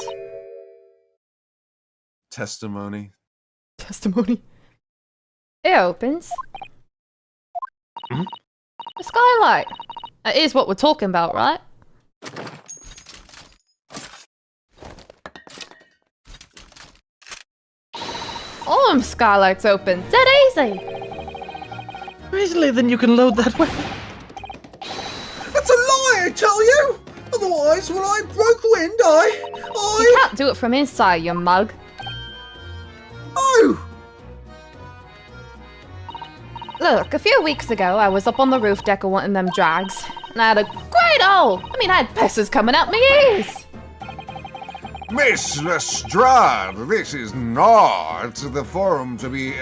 [SPEAKER 9] Testimony.
[SPEAKER 6] Testimony.
[SPEAKER 3] It opens.
[SPEAKER 4] Hmm?
[SPEAKER 6] The Skylight. That is what we're talking about, right? All them skylights open. Dead easy.
[SPEAKER 4] Easily, then you can load that weapon.
[SPEAKER 2] That's a lie, I tell you. Otherwise, when I broke wind,
[SPEAKER 6] You can't do it from inside, you mug.
[SPEAKER 2] Oh!
[SPEAKER 6] Look, a few weeks ago, I was up on the roof deck of one of them drags, and I had a great hole. I mean, I had pisses coming out my ears.
[SPEAKER 8] Miss Lestrade, this is not the forum to be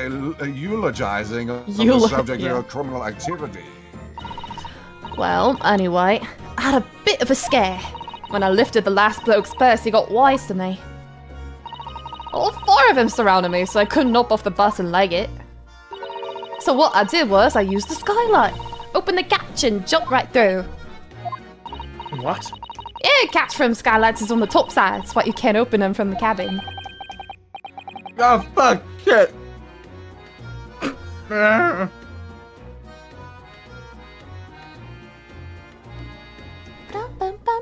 [SPEAKER 8] eulogizing on the subject of your criminal activity.
[SPEAKER 6] Well, anyway, I had a bit of a scare. When I lifted the last bloke's purse, he got wise to me. All 4 of them surrounded me, so I couldn't hop off the bus and leg it. So what I did was I used the Skylight, opened the catch and jumped right through.
[SPEAKER 4] What?
[SPEAKER 6] Yeah, catch from Skylights is on the top side, that's why you can't open them from the cabin.
[SPEAKER 4] Oh, fuck, shit.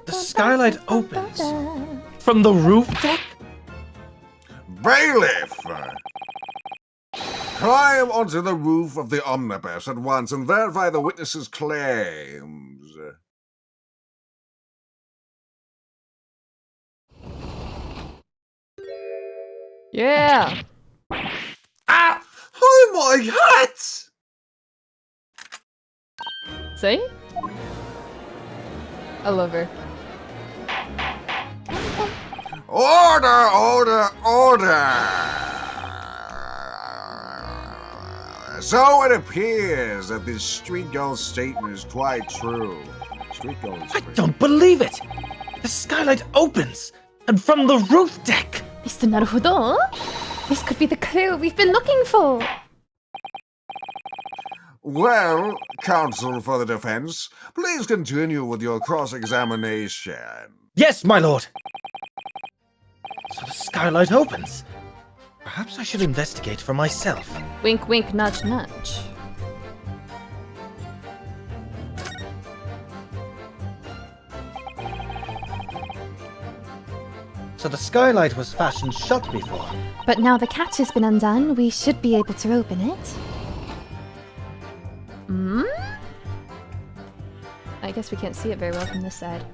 [SPEAKER 4] The Skylight opens. From the roof deck?
[SPEAKER 8] Bailiff! Climb onto the roof of the Omnibus at once and verify the witness's claims.
[SPEAKER 6] Yeah.
[SPEAKER 2] Ah! Oh my hat!
[SPEAKER 6] See? I love her.
[SPEAKER 8] Order, order, order! So it appears that this street girl's statement is quite true. Street girl is
[SPEAKER 4] I
[SPEAKER 8] free.
[SPEAKER 4] don't believe it! The skylight opens! And from the roof deck!
[SPEAKER 1] Mr. Naruhodo? This could be the clue we've been looking for.
[SPEAKER 8] Well, counsel for the defense, please continue with your cross-examination.
[SPEAKER 4] Yes, my lord! So the skylight opens. Perhaps I should investigate for myself.
[SPEAKER 6] Wink, wink, nudge, nudge.
[SPEAKER 4] So the skylight was fashioned shut before.
[SPEAKER 1] But now the catch has been undone, we should be able to open it.
[SPEAKER 6] Hmm? I guess we can't see it very well from this side.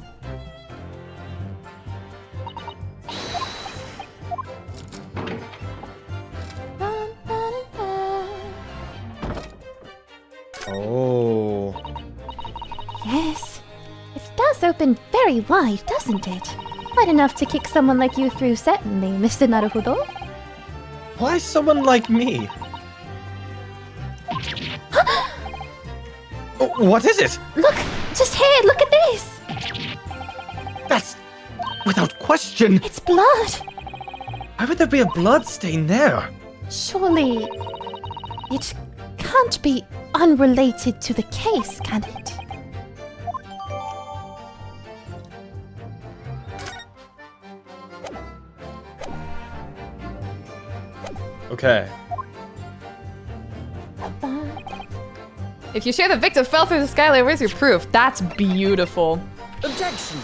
[SPEAKER 4] Oh.
[SPEAKER 1] Yes. It does open very wide, doesn't it? Wide enough to kick someone like you through, certainly, Mr. Naruhodo.
[SPEAKER 4] Why someone like me? Oh, what is it?
[SPEAKER 1] Look! Just here, look at this!
[SPEAKER 4] That's without question.
[SPEAKER 1] It's blood!
[SPEAKER 4] Why would there be a blood stain there?
[SPEAKER 1] Surely... it can't be unrelated to the case, can it?
[SPEAKER 4] Okay.
[SPEAKER 6] If you share the victim fell through the skylight, where's your proof? That's beautiful.
[SPEAKER 8] Objection!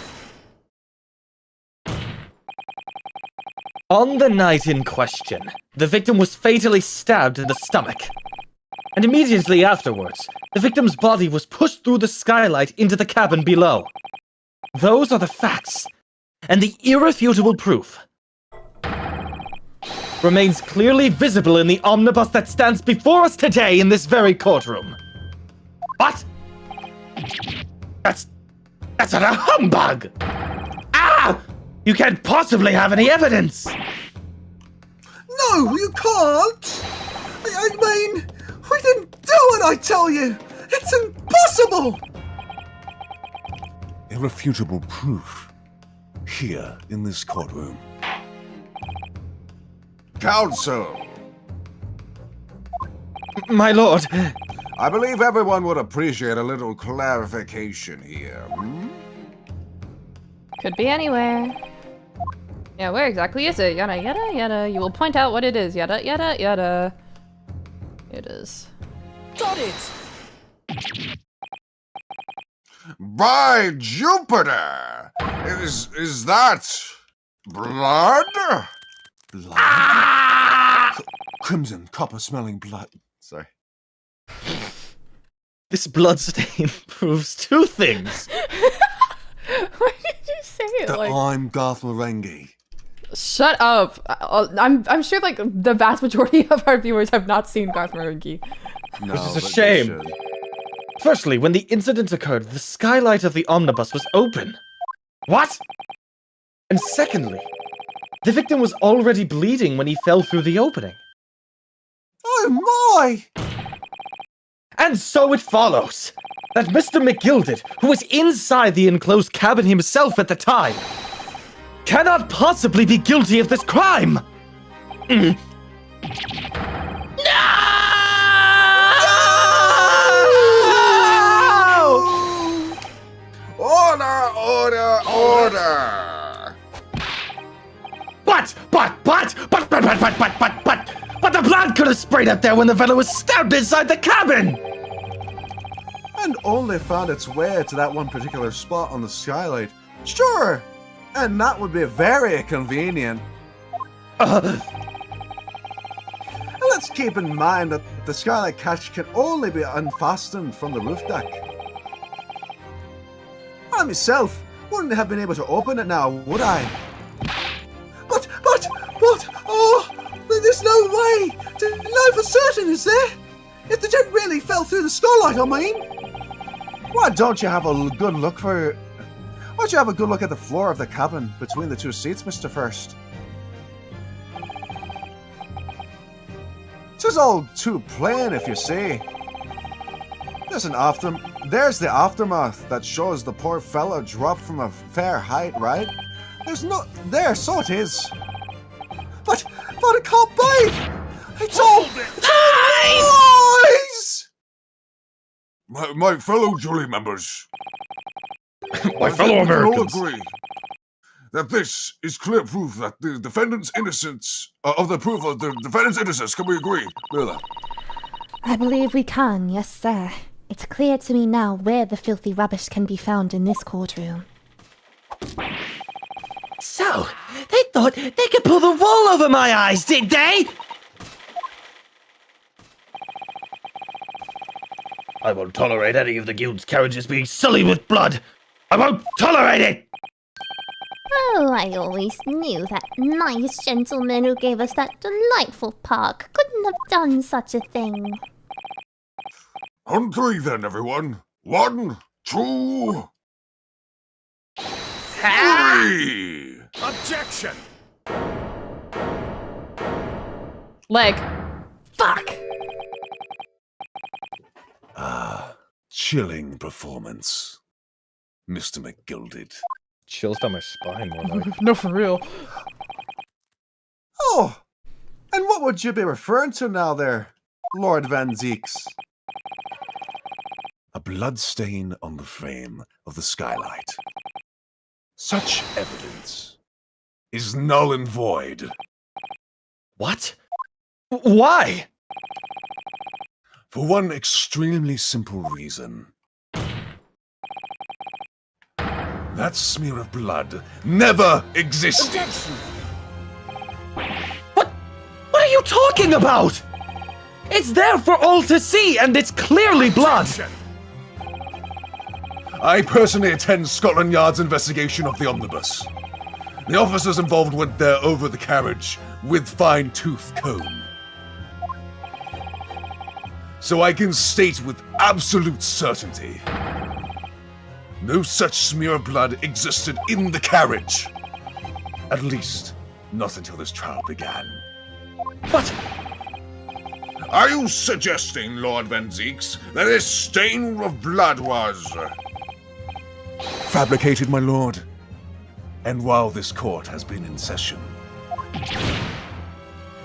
[SPEAKER 4] On the night in question, the victim was fatally stabbed in the stomach. And immediately afterwards, the victim's body was pushed through the skylight into the cabin below. Those are the facts, and the irrefutable proof remains clearly visible in the omnibus that stands before us today in this very courtroom. What? That's utter humbug! Ah! You can't possibly have any evidence!
[SPEAKER 2] No, you can't! I mean, we didn't do it, I tell you! It's impossible!
[SPEAKER 5] Irrefutable proof. Here, in this courtroom.
[SPEAKER 8] Counsel,
[SPEAKER 4] My lord,
[SPEAKER 8] I believe everyone would appreciate a little clarification here.
[SPEAKER 6] Could be anywhere. Yeah, where exactly is it? Yada, yada, yada. You will point out what it is. Yada, yada, yada. It is.
[SPEAKER 8] Got it! By Jupiter! Is that blood?
[SPEAKER 9] Blood? Crimson, copper-smelling blood. Sorry.
[SPEAKER 4] this bloodstain proves two things.
[SPEAKER 6] Why did you say it
[SPEAKER 9] That
[SPEAKER 6] like?
[SPEAKER 9] I'm Garth Marenghi.
[SPEAKER 6] Shut up! I'm sure like the vast majority of our viewers have not seen Garth Marenghi.
[SPEAKER 9] No,
[SPEAKER 4] Which is a
[SPEAKER 9] but they
[SPEAKER 4] shame.
[SPEAKER 9] should.
[SPEAKER 4] Firstly, when the incident occurred, the skylight of the omnibus was open. What? And secondly, the victim was already bleeding when he fell through the opening.
[SPEAKER 2] Oh my!
[SPEAKER 4] And so it follows that Mr. McGilded, who was inside the enclosed cabin himself at the time, cannot possibly be guilty of this crime!
[SPEAKER 8] Order, order, order!
[SPEAKER 4] But the blood could have sprayed up there when the fellow was stabbed inside the cabin!
[SPEAKER 9] And only found its way to that one particular spot on the skylight. Sure! And that would be very convenient. And let's keep in mind that the skylight catch can only be unfastened from the roof deck. I myself wouldn't have been able to open it now, would I?
[SPEAKER 2] But, oh, There's no way to know for certain, is there? If the gent really fell through the skylight, I mean.
[SPEAKER 9] Why don't you have a good look for... Why don't you have a good look at the floor of the cabin between the two seats, Mr. First? It's all too plain, if you see. There's the aftermath that shows the poor fellow dropped from a fair height, right? There's no... There, so it is.
[SPEAKER 2] But it can't be! It's all lies!
[SPEAKER 5] My fellow jury members.
[SPEAKER 10] My fellow
[SPEAKER 5] We can all
[SPEAKER 10] Americans.
[SPEAKER 5] agree that this is clear proof that the defendant's innocence, of the proof of the defendant's innocence. Can we agree? Miller?
[SPEAKER 1] I believe we can, yes, sir. It's clear to me now where the filthy rubbish can be found in this courtroom.
[SPEAKER 7] So, they thought they could pull the wool over my eyes, did they? I won't tolerate any of the guild's carriages being sullied with blood. I won't tolerate it!
[SPEAKER 3] Oh, I always knew that nice gentleman who gave us that delightful park couldn't have done such a thing.
[SPEAKER 5] On three then, everyone. 1, 2, 3!
[SPEAKER 10] Objection!
[SPEAKER 6] Leg.
[SPEAKER 3] Fuck!
[SPEAKER 5] Chilling performance, Mr. McGilded.
[SPEAKER 10] Chills down my spine, more like.
[SPEAKER 6] No, for real.
[SPEAKER 9] Oh! And what would you be referring to now there, Lord Van Zeeks?
[SPEAKER 5] A blood stain on the frame of the skylight. Such evidence is null and void.
[SPEAKER 4] What? Why?
[SPEAKER 5] For one extremely simple reason. That smear of blood never existed.
[SPEAKER 4] What are you talking about? It's there for all to see, and it's clearly blood.
[SPEAKER 5] I personally attend Scotland Yard's investigation of the Omnibus. The officers involved went there over the carriage with fine-tooth comb. So I can state with absolute certainty, no such smear of blood existed in the carriage. At least, not until this trial began.
[SPEAKER 4] But
[SPEAKER 5] Are you suggesting, Lord Van Zeeks, that this stain of blood was... fabricated, my lord? And while this court has been in session...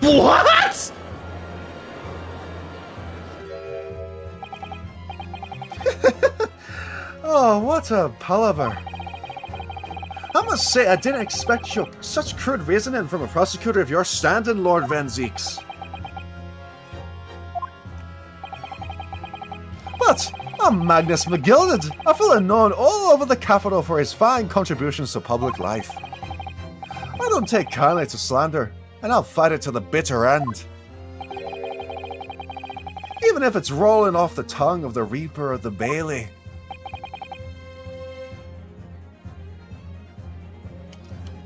[SPEAKER 4] what?
[SPEAKER 9] Oh, what a palaver. I must say, I didn't expect such crude reasoning from a prosecutor of your standing, Lord Van Zeeks. But I'm Magnus McGilded, a fellow known all over the capital for his fine contributions to public life. I don't take kindly to slander, and I'll fight it to the bitter end. Even if it's rolling off the tongue of the Reaper of the Bailey.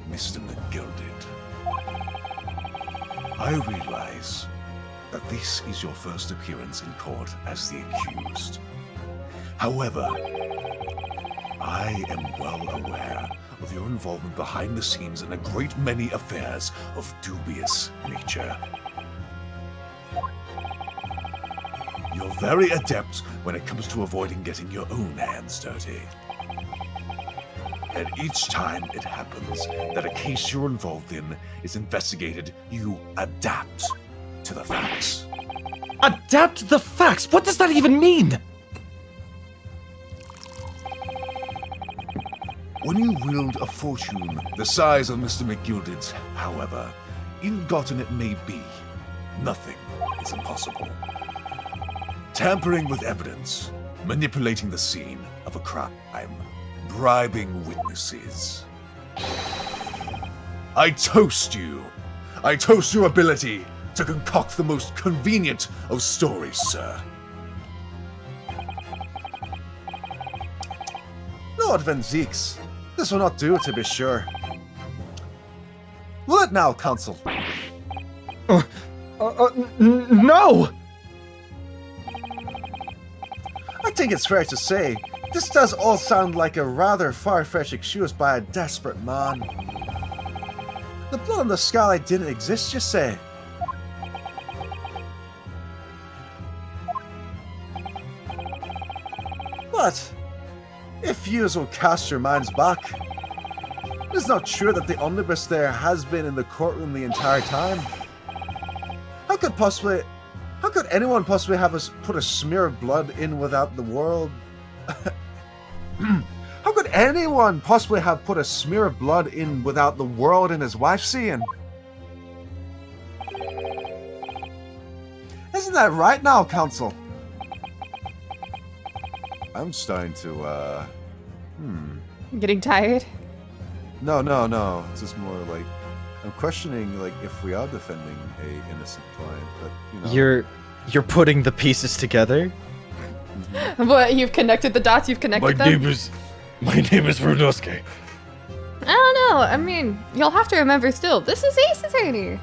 [SPEAKER 5] Mr. McGilded, I realize that this is your first appearance in court as the accused. However, I am well aware of your involvement behind the scenes in a great many affairs of dubious nature. You're very adept when it comes to avoiding getting your own hands dirty. And each time it happens that a case you're involved in is investigated, you adapt to the facts.
[SPEAKER 4] Adapt to the facts? What does that even mean?
[SPEAKER 5] When you wield a fortune the size of Mr. McGilded's, however, ill-gotten it may be, nothing is impossible. Tampering with evidence, manipulating the scene of a crime, bribing witnesses. I toast you. I toast your ability to concoct the most convenient of stories, sir.
[SPEAKER 9] Lord Van Zeeks, this will not do, to be sure. Will it now, counsel?
[SPEAKER 4] No!
[SPEAKER 2] I think it's fair to say, this does all sound like a rather far-fetched excuse by a desperate man. The blood on the Skylight didn't exist, you say? But, if yous will cast your minds back, it is not true that the Omnibus there has been in the courtroom the entire time. How could anyone possibly have us put a smear of blood in without the world? How could anyone possibly have put a smear of blood in without the world and his wife seeing? Isn't that right now, Counsel?
[SPEAKER 9] I'm starting to,
[SPEAKER 6] Getting tired?
[SPEAKER 9] No. It's just more like I'm questioning, like, if we are defending a innocent client, but
[SPEAKER 4] You're putting the pieces together?
[SPEAKER 6] What, you've connected the dots, you've connected them?
[SPEAKER 10] My name is Runosuke.
[SPEAKER 6] I don't know, I mean, you'll have to remember still, this is Ace Attorney.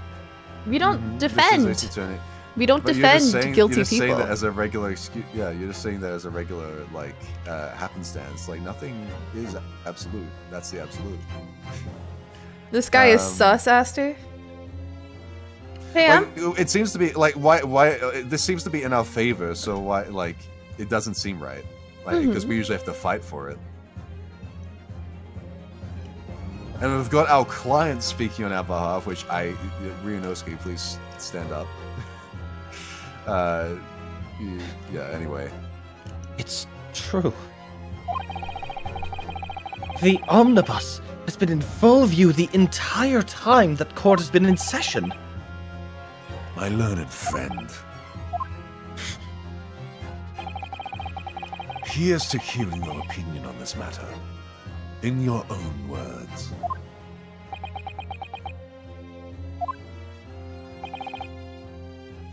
[SPEAKER 6] We don't defend.
[SPEAKER 9] This is Ace Attorney.
[SPEAKER 6] We don't
[SPEAKER 9] But
[SPEAKER 6] defend
[SPEAKER 9] you're
[SPEAKER 6] guilty
[SPEAKER 9] just
[SPEAKER 6] people.
[SPEAKER 9] saying that as a regular excuse. Yeah, you're just saying that as a regular, like, happenstance. Like, nothing is absolute. That's the absolute.
[SPEAKER 6] This guy is sus, Aster. Hey,
[SPEAKER 9] Like, it seems to be like why this seems to be in our favor. So why, like, it doesn't seem right, like, because we usually have to fight for it. And we've got our client speaking on our behalf, which Ryunosuke, please stand up. Yeah, anyway.
[SPEAKER 4] It's true. The Omnibus has been in full view the entire time that court has been in session.
[SPEAKER 5] My learned friend. Here's to hearing your opinion on this matter. In your own words.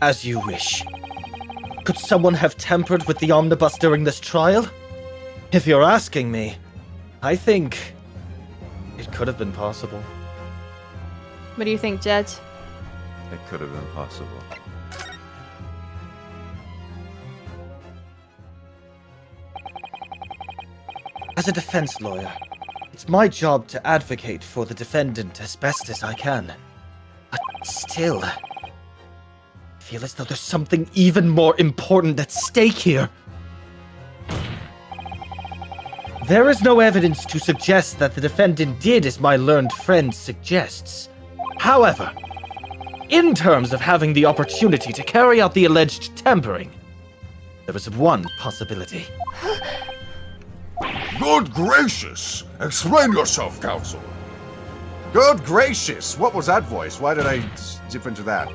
[SPEAKER 4] As you wish. Could someone have tampered with the Omnibus during this trial? If you're asking me, I think it could have been possible.
[SPEAKER 6] what do you think, Judge?
[SPEAKER 9] It could have been possible.
[SPEAKER 4] As a defense lawyer, it's my job to advocate for the defendant as best as I can. But still, I feel as though there's something even more important at stake here. There is no evidence to suggest that the defendant did as my learned friend suggests. However, in terms of having the opportunity to carry out the alleged tampering, there is one possibility.
[SPEAKER 5] Good gracious! Explain yourself, counsel.
[SPEAKER 9] Good gracious! What was that voice? Why did I dip into that?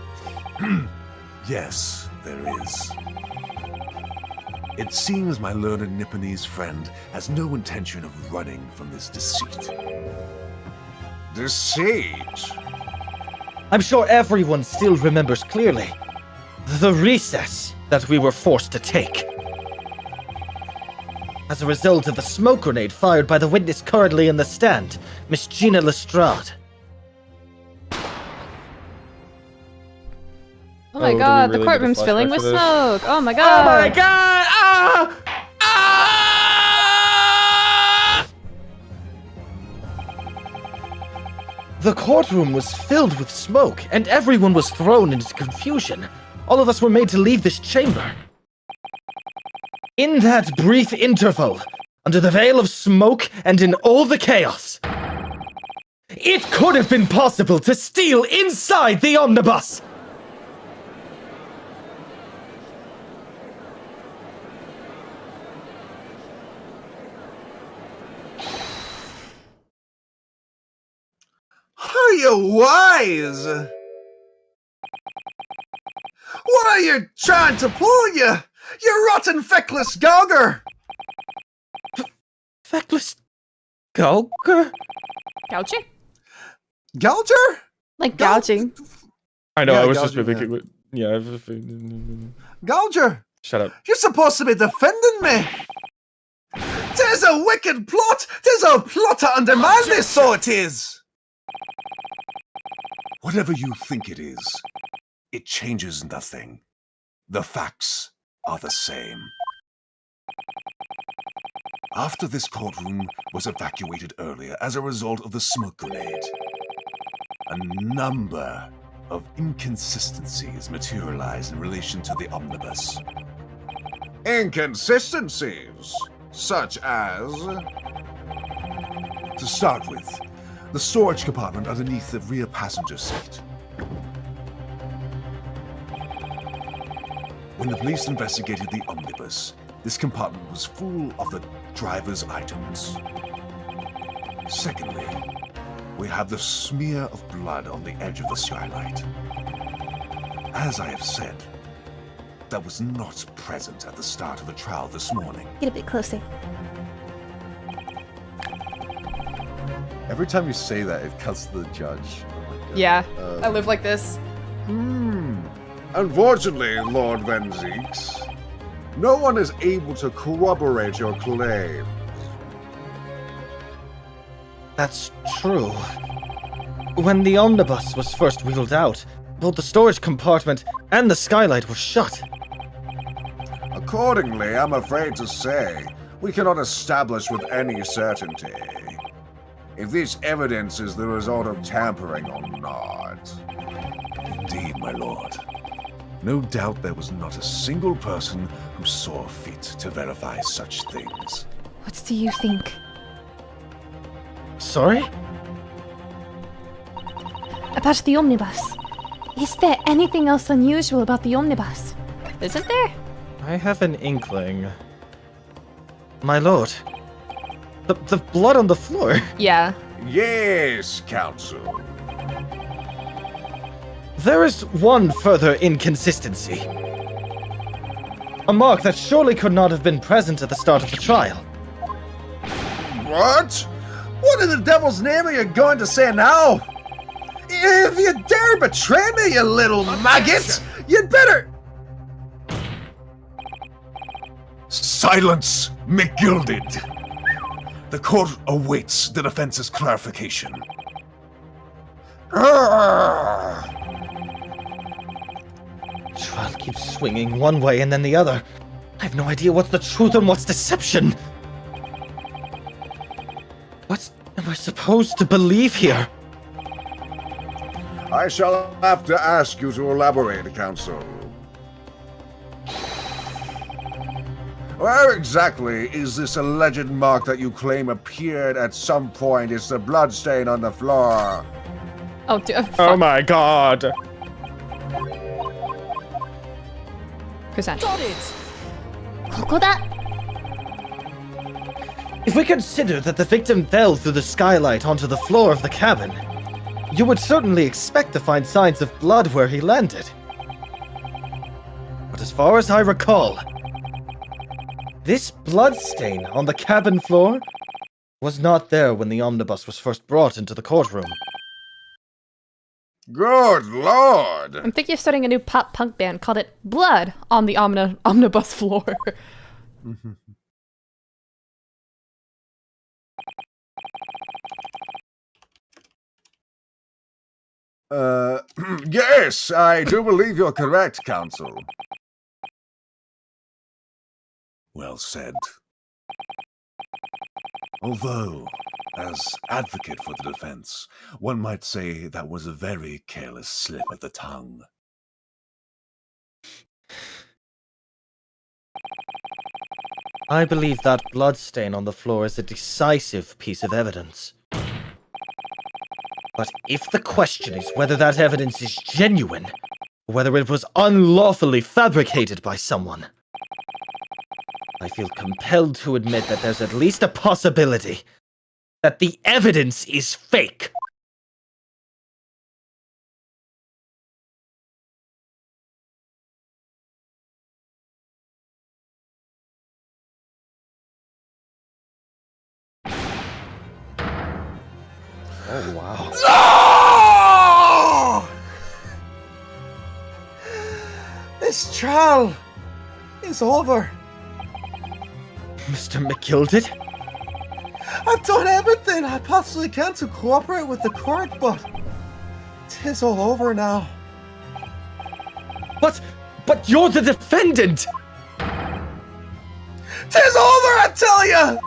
[SPEAKER 5] Yes, there is. It seems my learned Nipponese friend has no intention of running from this deceit. Deceit?
[SPEAKER 4] I'm sure everyone still remembers clearly the recess that we were forced to take. As a result of the smoke grenade fired by the witness currently in the stand, Miss Gina Ledstrand.
[SPEAKER 6] Oh my
[SPEAKER 10] do we
[SPEAKER 6] god, the
[SPEAKER 10] really need a
[SPEAKER 6] courtroom's
[SPEAKER 10] flashback
[SPEAKER 6] filling with
[SPEAKER 10] for this?
[SPEAKER 6] smoke. Oh my god.
[SPEAKER 4] Oh my god! Ah! Ah! The courtroom was filled with smoke, and everyone was thrown into confusion. All of us were made to leave this chamber. In that brief interval, under the veil of smoke and in all the chaos, it could have been possible to steal inside the Omnibus!
[SPEAKER 2] Are you wise? What are you trying to pull, you rotten feckless gauger?
[SPEAKER 4] Feckless Gauger?
[SPEAKER 6] Gouging?
[SPEAKER 2] Gouger?
[SPEAKER 6] Like gouging.
[SPEAKER 10] I know,
[SPEAKER 2] Yeah,
[SPEAKER 10] I was just
[SPEAKER 2] gouging,
[SPEAKER 10] making. Yeah.
[SPEAKER 2] Gouger?
[SPEAKER 10] Shut up.
[SPEAKER 2] You're supposed to be defending me. There's a wicked plot. There's a plot to undermine this, so it is.
[SPEAKER 5] Whatever you think it is it changes nothing. The facts are the same. After this courtroom was evacuated earlier as a result of the smoke grenade, a number of inconsistencies materialized in relation to the Omnibus.
[SPEAKER 8] Inconsistencies? Such as?
[SPEAKER 5] To start with, the storage compartment underneath the rear passenger seat. When the police investigated the Omnibus, this compartment was full of the driver's items. Secondly, we have the smear of blood on the edge of the skylight. As I have said, that was not present at the start of the trial this morning.
[SPEAKER 1] Get a bit closer.
[SPEAKER 9] Every time you say that, it cuts to the judge. Oh my God.
[SPEAKER 6] Yeah, I live like this.
[SPEAKER 8] Unfortunately, Lord Van Zeeks, no one is able to corroborate your claim.
[SPEAKER 4] That's true. When the omnibus was first wheeled out, both the storage compartment and the skylight were shut.
[SPEAKER 8] Accordingly, I'm afraid to say, we cannot establish with any certainty if this evidence is the result of tampering or not.
[SPEAKER 5] Indeed, my lord. No doubt there was not a single person who saw fit to verify such things.
[SPEAKER 1] What do you think?
[SPEAKER 4] Sorry?
[SPEAKER 1] About the omnibus. Is there anything else unusual about the omnibus?
[SPEAKER 6] Isn't there?
[SPEAKER 4] I have an inkling. My lord. The blood on the floor.
[SPEAKER 6] Yeah.
[SPEAKER 8] Yes, counsel.
[SPEAKER 4] There is one further inconsistency. A mark that surely could not have been present at the start of the trial.
[SPEAKER 8] What? What in the devil's name are you going to say now? If you dare betray me, you little maggot, you'd better...
[SPEAKER 5] Silence, McGilded! The court awaits the defense's clarification.
[SPEAKER 4] Trial keeps swinging one way and then the other. I have no idea what's the truth and what's deception. What am I supposed to believe here?
[SPEAKER 8] I shall have to ask you to elaborate, counsel. Where exactly is this alleged mark that you claim appeared at some point? It's the bloodstain on the floor.
[SPEAKER 6] Oh, fuck.
[SPEAKER 4] Oh my god.
[SPEAKER 6] Present.
[SPEAKER 1] Kokoda?
[SPEAKER 4] If we consider that the victim fell through the skylight onto the floor of the cabin, you would certainly expect to find signs of blood where he landed. But as far as I recall, this blood stain on the cabin floor was not there when the omnibus was first brought into the courtroom.
[SPEAKER 8] Good lord!
[SPEAKER 6] I'm thinking of starting a new pop punk band called it Blood on the Omnibus floor.
[SPEAKER 8] Yes, I do believe you're correct, counsel.
[SPEAKER 5] Well said. Although, as advocate for the defense, one might say that was a very careless slip of the tongue.
[SPEAKER 4] I believe that bloodstain on the floor is a decisive piece of evidence. But if the question is whether that evidence is genuine, or whether it was unlawfully fabricated by someone, I feel compelled to admit that there's at least a possibility that the evidence is fake. Oh, wow.
[SPEAKER 2] No! This trial is over.
[SPEAKER 4] Mr. McGilded?
[SPEAKER 2] I've done everything I possibly can to cooperate with the court, but 'tis all over now.
[SPEAKER 4] But you're the defendant!
[SPEAKER 2] 'Tis over, I tell ya!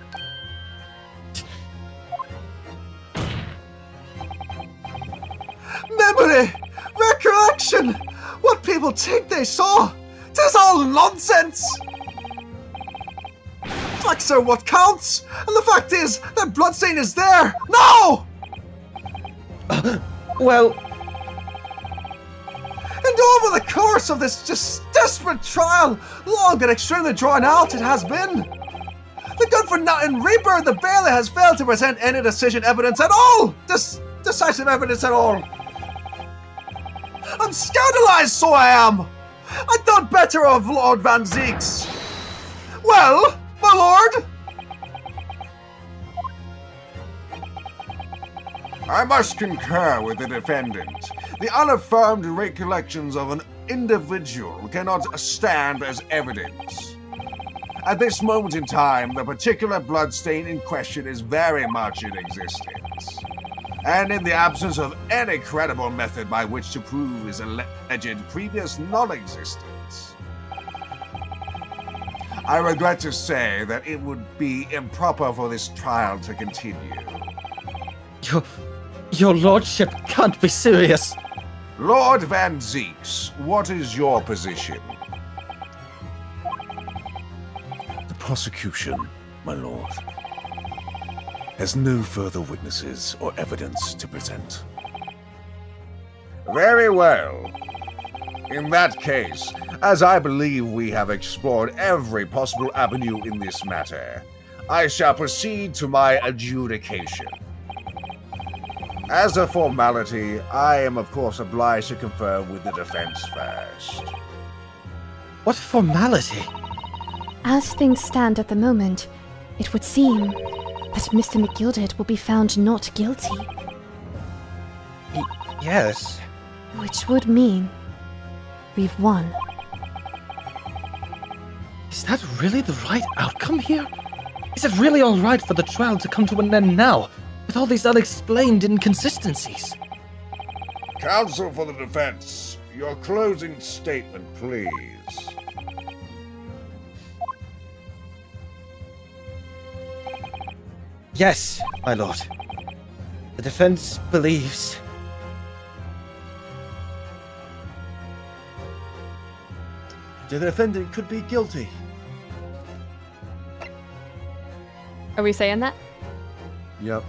[SPEAKER 2] Memory! Recollection! What people think they saw! 'Tis all nonsense! Facts are what counts! And the fact is, that bloodstain is there! No!
[SPEAKER 4] Well,
[SPEAKER 2] And over the course of this just desperate trial, long and extremely drawn out it has been. The good-for-nothing Reaper, the bailiff, has failed to present any decision evidence at all! Decisive evidence at all! I'm scandalized, so I am! I thought better of Lord Van Zeeks. Well, my lord?
[SPEAKER 8] I must concur with the defendant. The unaffirmed recollections of an individual cannot stand as evidence. At this moment in time, the particular bloodstain in question is very much in existence. And in the absence of any credible method by which to prove his alleged previous non-existence, I regret to say that it would be improper for this trial to continue.
[SPEAKER 4] your lordship can't be serious.
[SPEAKER 8] Lord Van Zeeks, what is your position?
[SPEAKER 5] The prosecution, my lord, has no further witnesses or evidence to present.
[SPEAKER 8] Very well. In that case, as I believe we have explored every possible avenue in this matter, I shall proceed to my adjudication. As a formality, I am of course obliged to confer with the defense first.
[SPEAKER 4] What formality?
[SPEAKER 1] As things stand at the moment, it would seem that Mr. McGilded will be found not guilty.
[SPEAKER 4] Yes.
[SPEAKER 1] Which would mean we've won.
[SPEAKER 4] Is that really the right outcome here? Is it really alright for the trial to come to an end now, with all these unexplained inconsistencies?
[SPEAKER 8] Counsel for the defense, your closing statement, please.
[SPEAKER 4] Yes, my lord. The defense believes...
[SPEAKER 9] The defendant could be guilty.
[SPEAKER 6] Are we saying that?
[SPEAKER 9] Yep.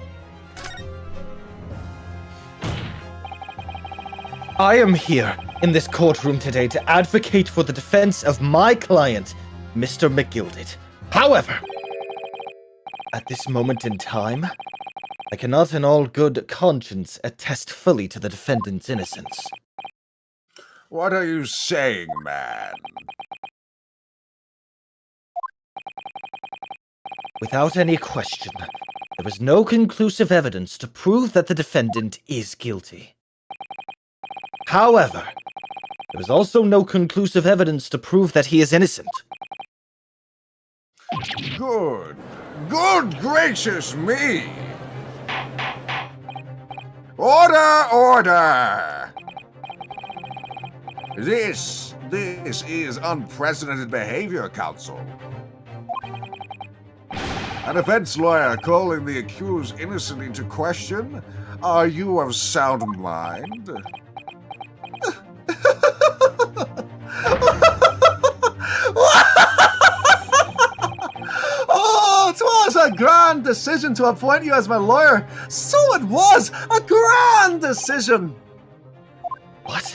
[SPEAKER 4] I am here in this courtroom today to advocate for the defense of my client, Mr. McGilded. However, at this moment in time, I cannot in all good conscience attest fully to the defendant's innocence.
[SPEAKER 8] What are you saying, man?
[SPEAKER 4] Without any question, there was no conclusive evidence to prove that the defendant is guilty. However, there was also no conclusive evidence to prove that he is innocent.
[SPEAKER 8] Good. Good gracious me! Order, order! This is unprecedented behavior, counsel. A defense lawyer calling the accused innocent into question? Are you of sound mind?
[SPEAKER 2] Oh, 'twas a grand decision to appoint you as my lawyer. So it was a grand decision.
[SPEAKER 4] What?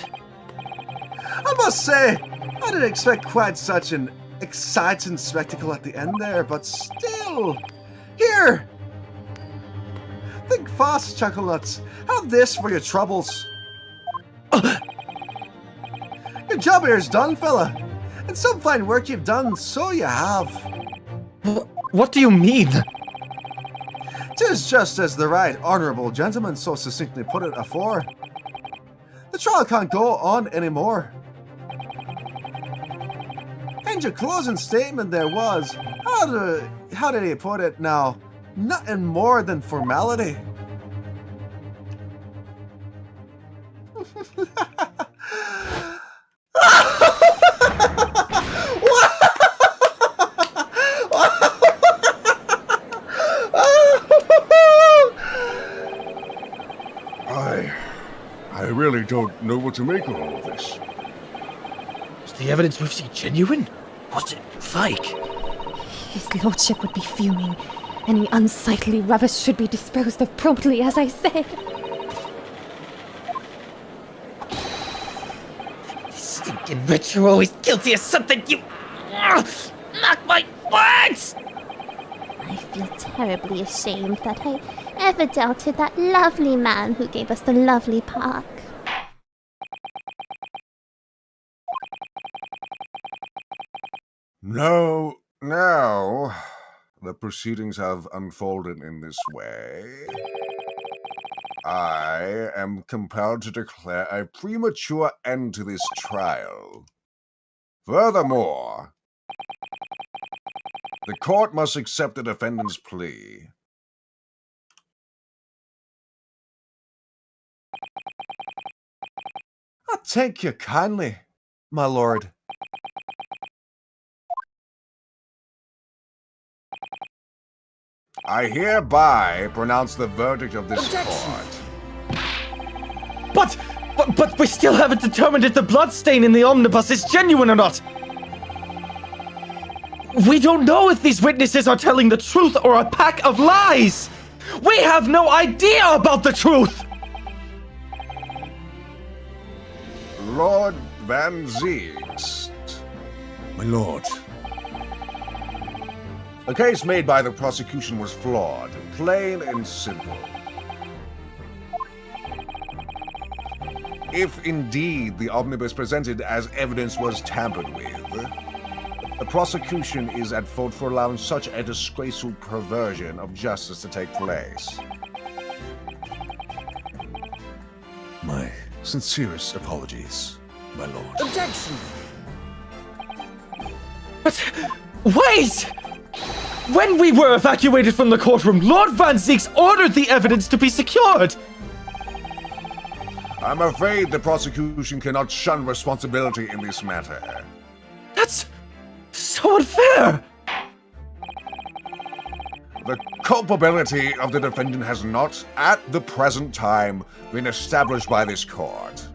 [SPEAKER 2] I must say, I didn't expect quite such an exciting spectacle at the end there, but still. Here! Think fast, Chucklenuts. Have this for your troubles. Your job here is done, fella. And some fine work you've done, so you have.
[SPEAKER 4] What do you mean?
[SPEAKER 2] 'Tis just as the right honourable gentleman so succinctly put it afore. The trial can't go on anymore. And your closing statement there was, how did he put it now? Nothing more than formality.
[SPEAKER 8] I really don't know what to make of all of this.
[SPEAKER 7] Was the evidence we've seen genuine? Was it fake?
[SPEAKER 1] His lordship would be fuming. Any unsightly rubbish should be disposed of promptly, as I said.
[SPEAKER 7] This stinking witch, you're always guilty of something, you... Not my words!
[SPEAKER 3] I feel terribly ashamed that I ever doubted that lovely man who gave us the lovely park.
[SPEAKER 8] No, now the proceedings have unfolded in this way. I am compelled to declare a premature end to this trial. Furthermore, the court must accept the defendant's plea.
[SPEAKER 9] I thank you kindly, my lord.
[SPEAKER 8] I hereby pronounce the verdict of this court.
[SPEAKER 4] But we still haven't determined if the bloodstain in the omnibus is genuine or not! We don't know if these witnesses are telling the truth or a pack of lies! We have no idea about the truth!
[SPEAKER 8] Lord Van Ziegst. My lord. The case made by the prosecution was flawed, plain and simple. If indeed the omnibus presented as evidence was tampered with, the prosecution is at fault for allowing such a disgraceful perversion of justice to take place.
[SPEAKER 9] My sincerest apologies, my lord.
[SPEAKER 7] Objection!
[SPEAKER 4] But wait! When we were evacuated from the courtroom, Lord Van Zieks ordered the evidence to be secured!
[SPEAKER 8] I'm afraid the prosecution cannot shun responsibility in this matter.
[SPEAKER 4] That's so unfair!
[SPEAKER 8] The culpability of the defendant has not, at the present time, been established by this court.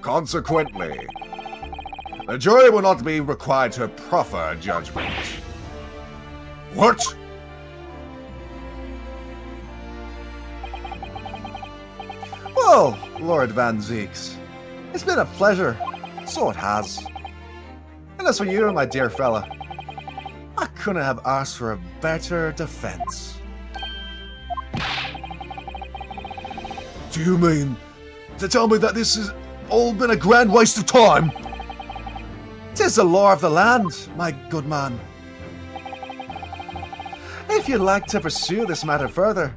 [SPEAKER 8] Consequently, the jury will not be required to proffer judgment. What?
[SPEAKER 9] Well, Lord Van Zieks, it's been a pleasure. So it has. And as for you, my dear fella, I couldn't have asked for a better defense.
[SPEAKER 8] Do you mean to tell me that this has all been a grand waste of time?
[SPEAKER 9] 'Tis the law of the land, my good man. If you'd like to pursue this matter further,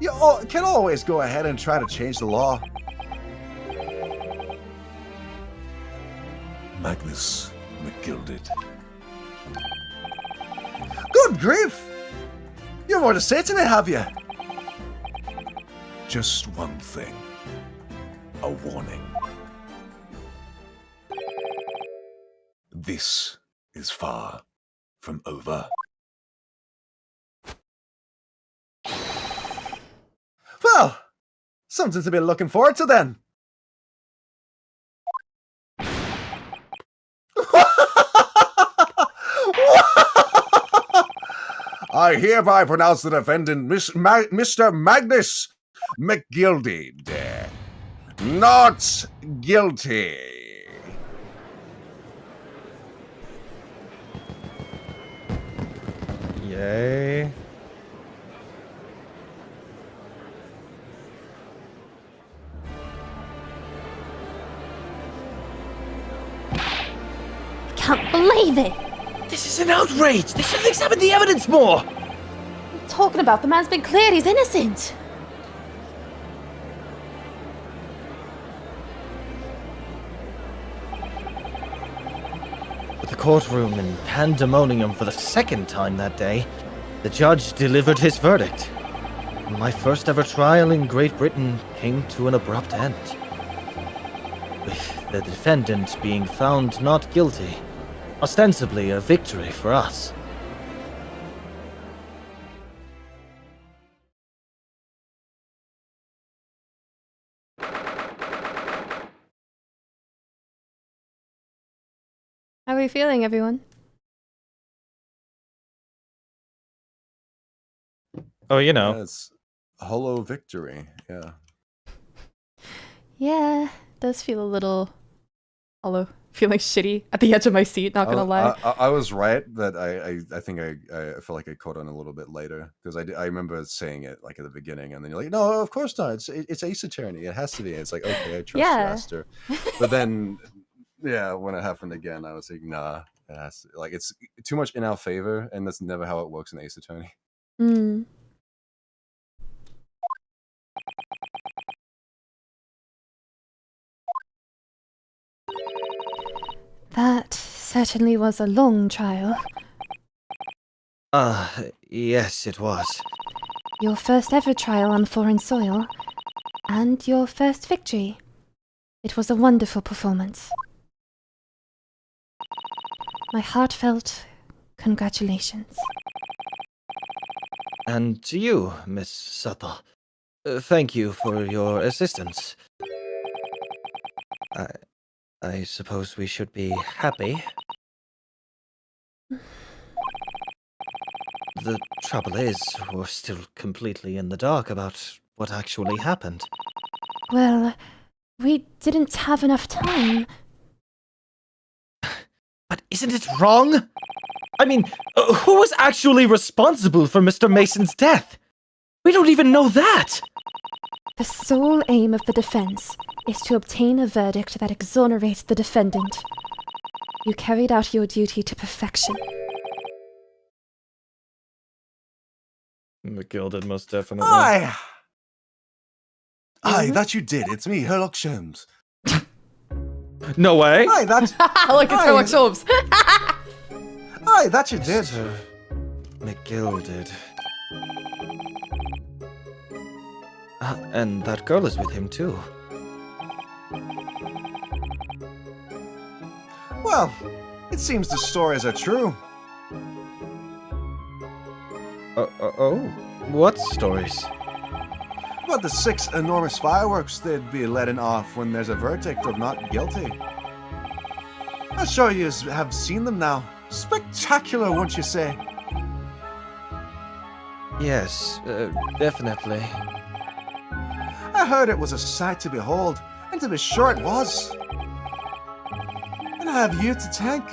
[SPEAKER 9] you can always go ahead and try to change the law.
[SPEAKER 8] Magnus McGilded.
[SPEAKER 9] Good grief! You're more to say to me, have you?
[SPEAKER 8] Just one thing. A warning. This is far from over.
[SPEAKER 9] Well, something to be looking forward to then.
[SPEAKER 8] I hereby pronounce the defendant, Mr. Magnus McGilded, not guilty.
[SPEAKER 4] Yay.
[SPEAKER 1] Can't believe it!
[SPEAKER 4] This is an outrage! They should have examined the evidence more!
[SPEAKER 1] What are you talking about? The man's been cleared, he's innocent!
[SPEAKER 4] With the courtroom in pandemonium for the second time that day, the judge delivered his verdict. My first ever trial in Great Britain came to an abrupt end, with the defendant being found not guilty, ostensibly a victory for us.
[SPEAKER 6] How are you feeling, everyone?
[SPEAKER 4] Oh, you know.
[SPEAKER 9] Yeah, it's a hollow victory. Yeah.
[SPEAKER 6] Yeah, does feel a little hollow. Feeling shitty at the edge of my seat, not gonna lie.
[SPEAKER 9] I was right, but I think I feel like I caught on a little bit later because I remember saying it like at the beginning, and then you're like, no, of course not. It's Ace Attorney. It has to be. It's like, okay, I trust Master. But then, yeah, when it happened again, I was like, nah, it has to, like it's too much in our favor, and that's never how it works in Ace Attorney.
[SPEAKER 6] Mm.
[SPEAKER 1] That certainly was a long trial.
[SPEAKER 4] Yes, it was.
[SPEAKER 1] Your first ever trial on foreign soil, and your first victory. It was a wonderful performance. My heartfelt congratulations.
[SPEAKER 4] And to you, Miss Sutter. Thank you for your assistance. I suppose we should be happy. The trouble is, we're still completely in the dark about what actually happened.
[SPEAKER 1] Well, we didn't have enough time.
[SPEAKER 4] But isn't it wrong? I mean, who was actually responsible for Mr. Mason's death? We don't even know that!
[SPEAKER 1] The sole aim of the defense is to obtain a verdict that exonerates the defendant. You carried out your duty to perfection.
[SPEAKER 4] McGilded, most definitely.
[SPEAKER 9] Aye, that you did. It's me, Sherlock Holmes.
[SPEAKER 4] No way!
[SPEAKER 9] Aye, that's
[SPEAKER 6] Look, it's Sherlock Holmes.
[SPEAKER 9] aye, that you did.
[SPEAKER 4] Mr. McGilded. And that girl is with him too.
[SPEAKER 9] Well, it seems the stories are true.
[SPEAKER 4] Oh? What stories?
[SPEAKER 9] About the 6 enormous fireworks they'd be letting off when there's a verdict of not guilty. I'm sure you have seen them now. Spectacular, won't you say?
[SPEAKER 4] Yes, definitely.
[SPEAKER 9] I heard it was a sight to behold, and to be sure it was. And I have you to thank,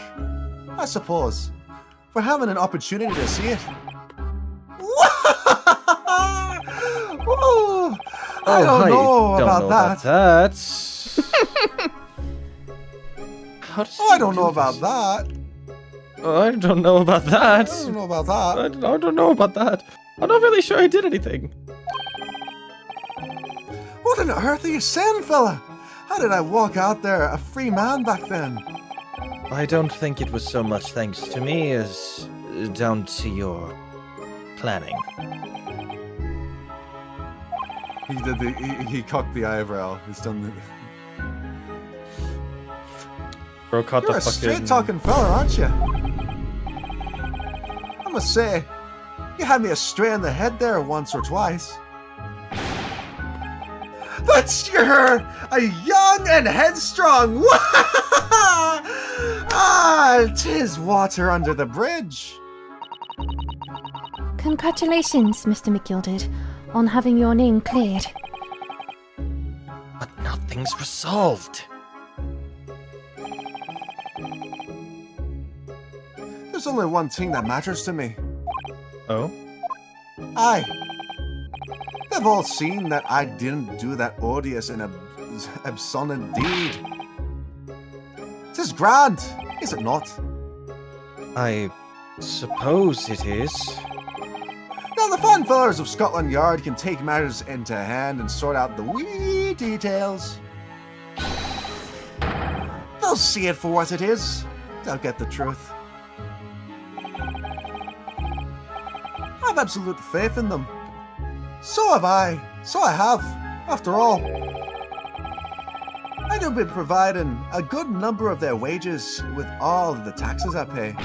[SPEAKER 9] I suppose, for having an opportunity to see it. Whoa! I don't know about that.
[SPEAKER 4] How does
[SPEAKER 9] I don't know about that.
[SPEAKER 4] I don't know about that.
[SPEAKER 9] I don't know about that.
[SPEAKER 4] I don't know about that. I'm not really sure I did anything.
[SPEAKER 9] What on earth are you saying, fella? How did I walk out there a free man back then?
[SPEAKER 4] I don't think it was so much thanks to me as down to your planning.
[SPEAKER 9] He did the. He cocked the eyebrow. He's done the.
[SPEAKER 4] Bro caught
[SPEAKER 9] You're
[SPEAKER 4] the
[SPEAKER 9] a
[SPEAKER 4] fucking...
[SPEAKER 9] straight-talking fella, aren't you? I must say, you had me astray in the head there once or twice. That's you're a young and headstrong. Ah, 'tis water under the bridge.
[SPEAKER 1] Congratulations, Mr. McGilded, on having your name cleared.
[SPEAKER 4] But nothing's resolved.
[SPEAKER 9] There's only one thing that matters to me.
[SPEAKER 4] Oh?
[SPEAKER 9] Aye. They've all seen that I didn't do that odious and abscondent deed. 'Tis grand, is it not?
[SPEAKER 4] I suppose it is.
[SPEAKER 9] Now the fine fellows of Scotland Yard can take matters into hand and sort out the wee details. They'll see it for what it is. They'll get the truth. I have absolute faith in them. So have I. So I have, after all. I do be providing a good number of their wages with all of the taxes I pay.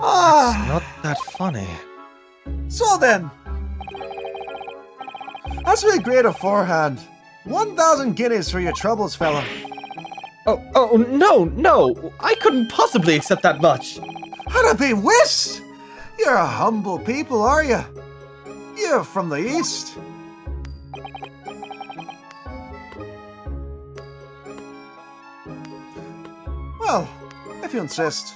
[SPEAKER 4] It's not that funny.
[SPEAKER 9] So then, as we agreed aforehand,
[SPEAKER 8] 1,000 guineas for your troubles, fella.
[SPEAKER 4] Oh, no! I couldn't possibly accept that much.
[SPEAKER 8] How'd I be whist? You're a humble people, are you? You're from the east. Well, if you insist.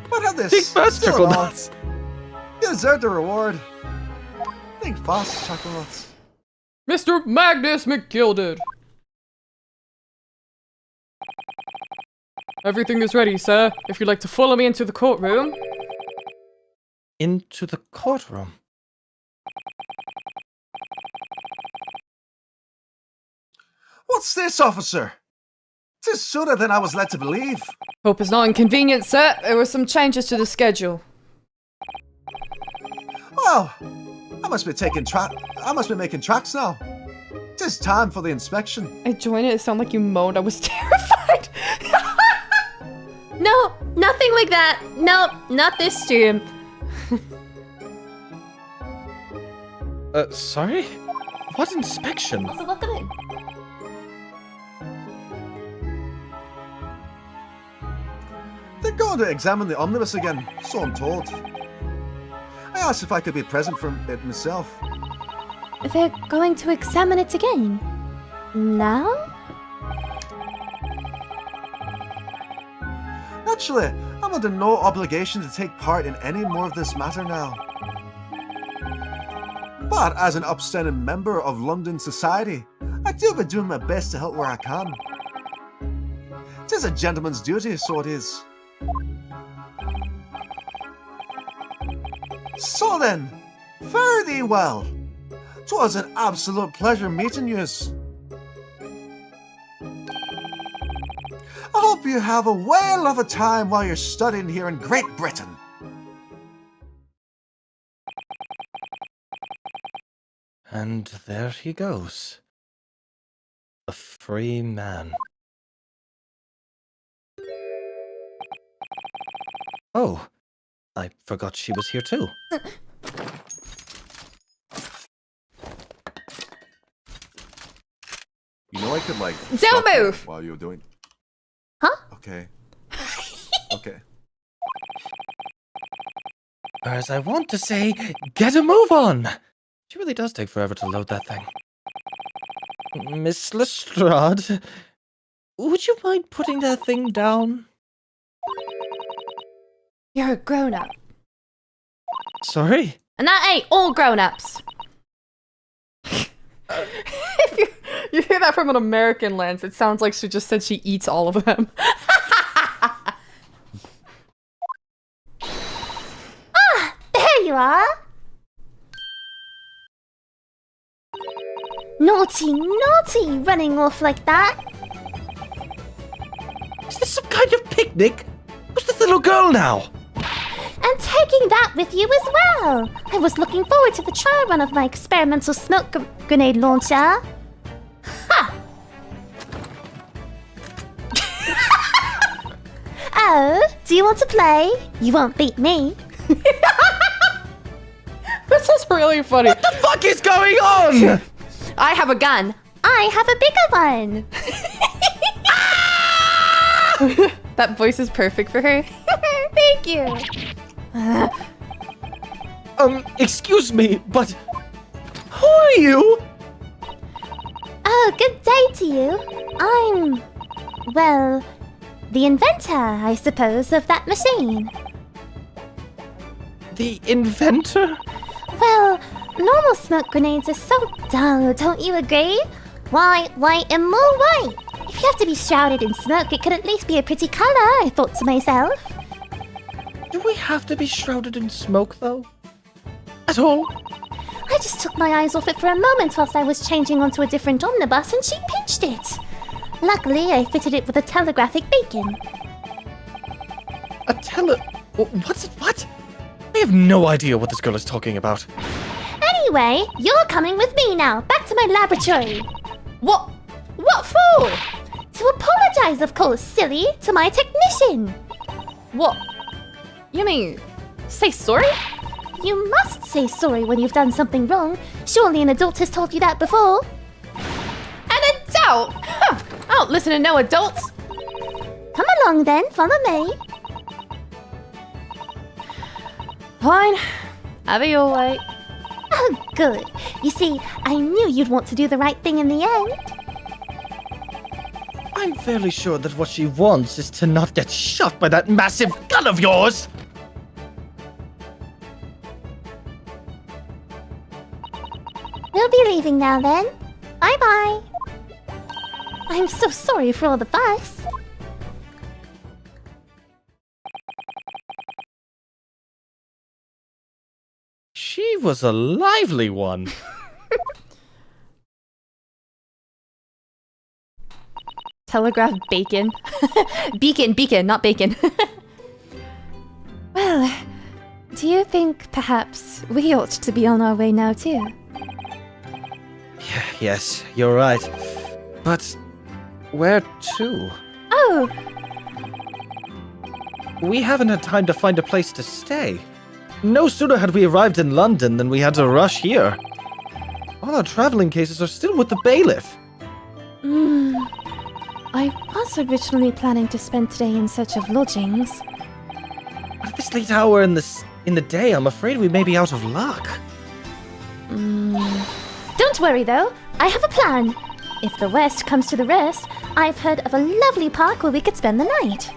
[SPEAKER 8] But have this.
[SPEAKER 4] Think fast,
[SPEAKER 8] still
[SPEAKER 4] Chuckle
[SPEAKER 8] in all,
[SPEAKER 4] Nuts.
[SPEAKER 8] You deserve the reward. Think fast, Chuckle Nuts.
[SPEAKER 11] Mr. Magnus McGilded. Everything is ready, sir. If you'd like to follow me into the courtroom.
[SPEAKER 4] Into the courtroom.
[SPEAKER 8] What's this, officer? 'Tis sooner than I was led to believe.
[SPEAKER 11] Hope it's not inconvenient, sir. There were some changes to the schedule.
[SPEAKER 8] Well, I must be making tracks now. 'Tis time for the inspection.
[SPEAKER 11] I joined it. It sounded like you moaned. I was terrified.
[SPEAKER 3] No, nothing like that. No, not this stream.
[SPEAKER 4] Sorry? What inspection?
[SPEAKER 3] Also, welcome in.
[SPEAKER 8] They're going to examine the Omnibus again, so I'm told. I asked if I could be present for it myself.
[SPEAKER 1] They're going to examine it again. Now?
[SPEAKER 8] Naturally, I'm under no obligation to take part in any more of this matter now. But as an upstanding member of London society, I do be doing my best to help where I can. 'Tis a gentleman's duty, so it is. So then, fare thee well. 'Twas an absolute pleasure meeting yous. I hope you have a whale of a time while you're studying here in Great Britain.
[SPEAKER 4] And there he goes. A free man. Oh, I forgot she was here too.
[SPEAKER 9] You know I could like.
[SPEAKER 11] Don't
[SPEAKER 9] stop you
[SPEAKER 11] move!
[SPEAKER 9] while you're doing.
[SPEAKER 1] Huh?
[SPEAKER 9] Okay. Okay.
[SPEAKER 4] Or as I want to say, get a move on! She really does take forever to load that thing. Miss Lestrand, would you mind putting that thing down?
[SPEAKER 3] You're a grown-up.
[SPEAKER 4] Sorry?
[SPEAKER 3] And that ain't all grown-ups.
[SPEAKER 11] If you hear that from an American lens, it sounds like she just said she eats all of them.
[SPEAKER 1] There you are! Naughty, naughty, running off like that.
[SPEAKER 4] Is this some kind of picnic? Who's this little girl now?
[SPEAKER 1] And taking that with you as well. I was looking forward to the trial run of my experimental smoke grenade launcher. Ha! Oh, do you want to play? You won't beat me.
[SPEAKER 11] This is really funny.
[SPEAKER 4] What the fuck is going on?
[SPEAKER 11] I have a gun.
[SPEAKER 1] I have a bigger one.
[SPEAKER 11] That voice is perfect for her.
[SPEAKER 1] Thank you.
[SPEAKER 4] Excuse me, but who are you?
[SPEAKER 1] Oh, good day to you. I'm, well, the inventor, I suppose, of that machine.
[SPEAKER 4] The inventor?
[SPEAKER 1] Well, normal smoke grenades are so dull, don't you agree? Why, in more white. If you have to be shrouded in smoke, it could at least be a pretty color, I thought to myself.
[SPEAKER 4] Do we have to be shrouded in smoke, though? At all?
[SPEAKER 1] I just took my eyes off it for a moment whilst I was changing onto a different omnibus and she pinched it. Luckily, I fitted it with a telegraphic beacon.
[SPEAKER 4] What's it? What? I have no idea what this girl is talking about.
[SPEAKER 1] Anyway, you're coming with me now, back to my laboratory.
[SPEAKER 3] What? What for?
[SPEAKER 1] To apologize, of course, silly, to my technician.
[SPEAKER 3] What? You mean, say sorry?
[SPEAKER 1] You must say sorry when you've done something wrong. Surely an adult has told you that before.
[SPEAKER 6] An adult? Huh. I don't listen to no adults.
[SPEAKER 1] Come along then, follow me.
[SPEAKER 6] Fine. Have it your way.
[SPEAKER 1] Oh, good. You see, I knew you'd want to do the right thing in the end.
[SPEAKER 4] I'm fairly sure that what she wants is to not get shot by that massive gun of yours!
[SPEAKER 1] We'll be leaving now then. Bye-bye. I'm so sorry for all the fuss.
[SPEAKER 4] She was a lively one.
[SPEAKER 6] Telegraph bacon. Beacon, not bacon.
[SPEAKER 1] Well, do you think perhaps we ought to be on our way now too?
[SPEAKER 4] Yes, you're right. But where to?
[SPEAKER 1] Oh,
[SPEAKER 4] We haven't had time to find a place to stay. No sooner had we arrived in London than we had to rush here. All our traveling cases are still with the bailiff.
[SPEAKER 1] I was originally planning to spend today in search of lodgings.
[SPEAKER 4] At this late hour in the day, I'm afraid we may be out of luck.
[SPEAKER 1] Don't worry though, I have a plan. If the worst comes to the worst, I've heard of a lovely park where we could spend the night.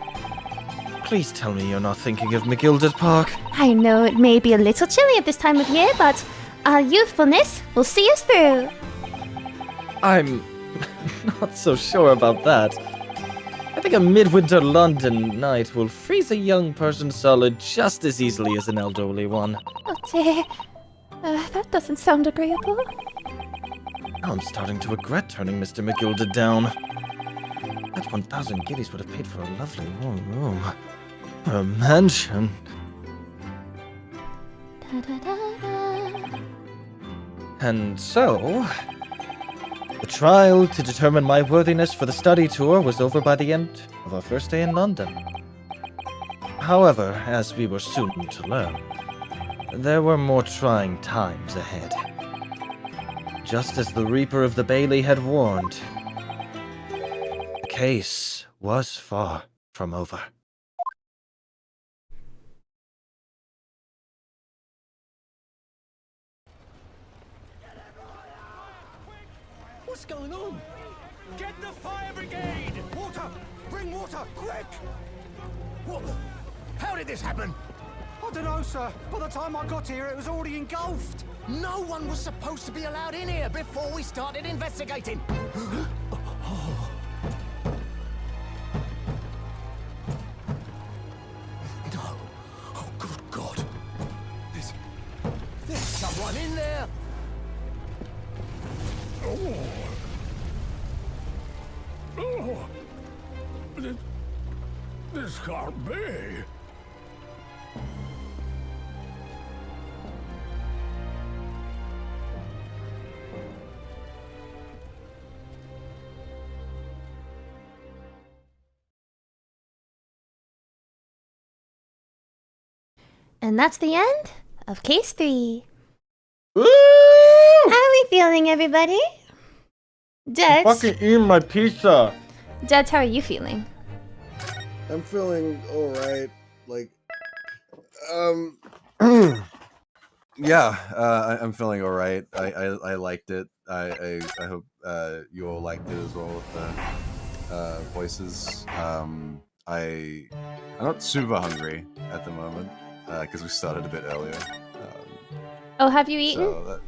[SPEAKER 4] Please tell me you're not thinking of McGilded Park.
[SPEAKER 1] I know it may be a little chilly at this time of year, but our youthfulness will see us through.
[SPEAKER 4] I'm not so sure about that. I think a midwinter London night will freeze a young person solid just as easily as an elderly one.
[SPEAKER 1] Oh dear, that doesn't sound agreeable.
[SPEAKER 4] Now I'm starting to regret turning Mr. McGilded down. That 1,000 guineas would have paid for a lovely warm room. For a mansion. And so, the trial to determine my worthiness for the study tour was over by the end of our first day in London. However, as we were soon to learn, there were more trying times ahead. Just as the Reaper of the Bailey had warned, the case was far from over.
[SPEAKER 12] What's going on? Get the fire brigade! Water! Bring water, quick! What the? How did this happen? I don't know, sir. By the time I got here, it was already engulfed. No one was supposed to be allowed in here before we started investigating. No. Oh, good God. There's someone in there. This can't be.
[SPEAKER 1] And that's the end of case 3.
[SPEAKER 4] Woo!
[SPEAKER 1] How are we feeling, everybody? Dad,
[SPEAKER 4] Fucking eating my pizza.
[SPEAKER 1] Dad, how are you feeling?
[SPEAKER 9] I'm feeling alright. Like, yeah, I'm feeling alright. I liked it. I hope you all liked it as well with the voices. I'm not super hungry at the moment because we started a bit earlier.
[SPEAKER 1] Oh, have you eaten?
[SPEAKER 9] So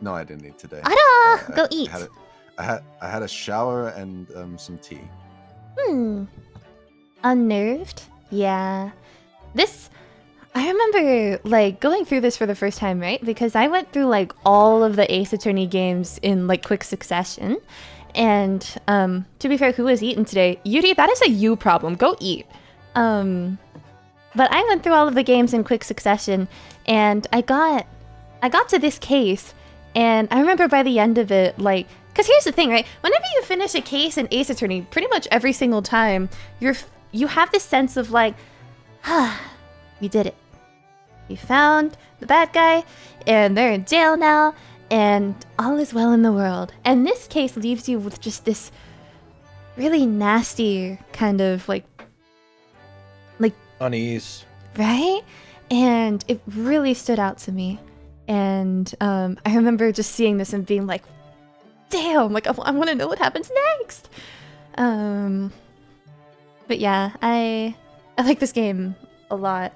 [SPEAKER 9] no, I didn't eat today.
[SPEAKER 1] Ada, go eat.
[SPEAKER 9] I had a shower and some tea.
[SPEAKER 1] Unnerved? Yeah. I remember, like, going through this for the first time, right? Because I went through, like, all of the Ace Attorney games in, like, quick succession. And, to be fair, who was eating today? Yuri, that is a you problem. Go eat. But I went through all of the games in quick succession, and I got to this case, and I remember by the end of it, like, because here's the thing, right? Whenever you finish a case in Ace Attorney, pretty much every single time, you have this sense of like, we did it.
[SPEAKER 3] he found the bad guy, and they're in jail now, and all is well in the world. And this case leaves you with just this really nasty kind of like
[SPEAKER 4] Unease.
[SPEAKER 3] right? And it really stood out to me. And I remember just seeing this and being like, damn, like I want to know what happens next. But yeah, I like this game a lot.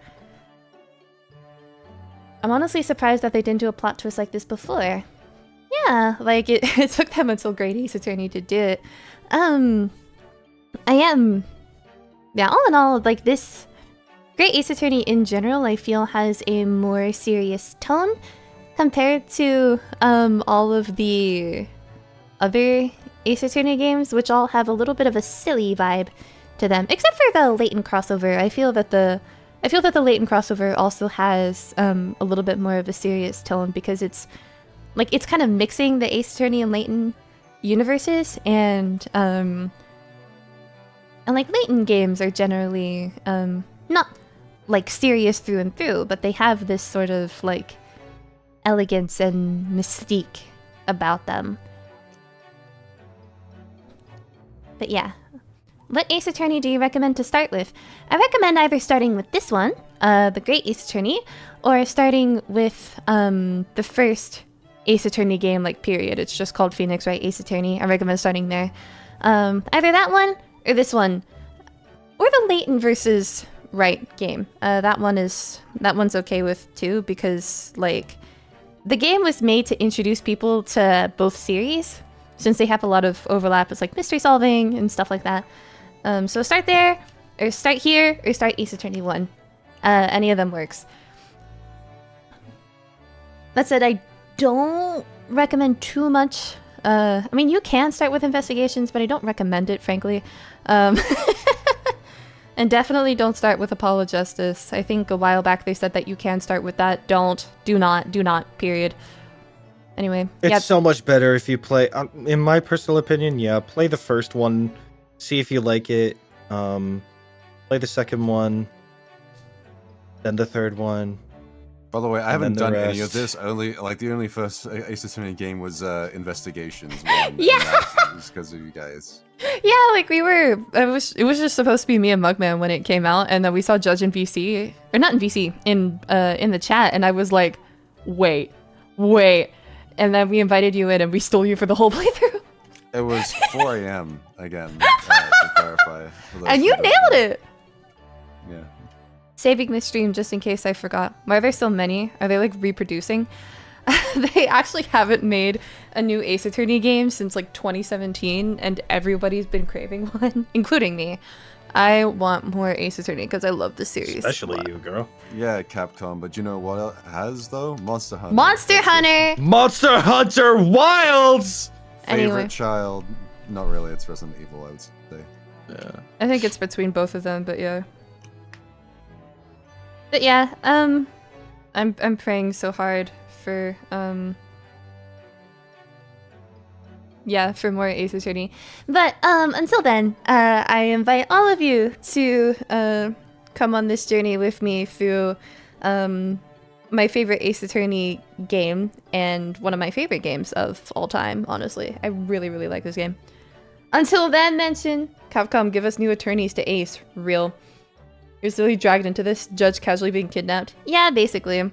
[SPEAKER 3] I'm honestly surprised that they didn't do a plot twist like this before. Yeah, like it took them until Great Ace Attorney to do it. All in all, like this Great Ace Attorney in general, I feel has a more serious tone compared to all of the other Ace Attorney games, which all have a little bit of a silly vibe to them, except for the Latent crossover. I feel that the Latent crossover also has a little bit more of a serious tone because it's kind of mixing the Ace Attorney and Latent universes, and like Latent games are generally not like serious through and through, but they have this sort of like elegance and mystique about them. But yeah, what Ace Attorney do you recommend to start with? I recommend either starting with this one, the Great Ace Attorney, or starting with the first Ace Attorney game, like period. It's just called Phoenix Wright Ace Attorney. I recommend starting there. Either that one or this one, or the Latent versus Wright game. That one's okay with too, because like the game was made to introduce people to both series, since they have a lot of overlap. It's like mystery solving and stuff like that. So start there, or start here, or start Ace Attorney 1. Any of them works. That said, I don't recommend too much. I mean, you can start with investigations, but I don't recommend it, frankly. And definitely don't start with Apollo Justice. I think a while back they said that you can start with that. Do not, period. Anyway.
[SPEAKER 4] It's so much better if you play, in my personal opinion, yeah, play the first one, see if you like it, play the second one, then the third one.
[SPEAKER 9] By the way, I haven't done any of this. The only first Ace Attorney game was Investigations.
[SPEAKER 3] Yeah!
[SPEAKER 9] Just because of you guys.
[SPEAKER 3] Yeah, like it was just supposed to be me and Mugman when it came out, and then we saw Judge in VC, or not in VC, in the chat, and I was like, wait, and then we invited you in, and we stole you for the whole playthrough.
[SPEAKER 9] It was 4 a.m. again, to clarify.
[SPEAKER 3] And you nailed it!
[SPEAKER 9] Yeah.
[SPEAKER 3] Saving the stream just in case I forgot. Why are there so many? Are they like reproducing? They actually haven't made a new Ace Attorney game since like 2017, and everybody's been craving one, including me. I want more Ace Attorney because I love the series.
[SPEAKER 4] Especially you, girl.
[SPEAKER 9] Yeah, Capcom, but you know what it has though? Monster Hunter.
[SPEAKER 3] Monster Hunter!
[SPEAKER 4] Monster Hunter Wilds!
[SPEAKER 9] Favorite child? Not really, it's Resident Evil, I would say.
[SPEAKER 4] Yeah.
[SPEAKER 6] I think it's between both of them, but yeah.
[SPEAKER 3] But yeah,
[SPEAKER 6] I'm praying so hard for
[SPEAKER 3] for more Ace Attorney. But until then, I invite all of you to come on this journey with me through my favorite Ace Attorney game, and one of my favorite games of all time, honestly. I really, really like this game. Until then, mention Capcom, give us new attorneys to Ace. Real. You're silly dragged into this, judge casually being kidnapped. Yeah, basically.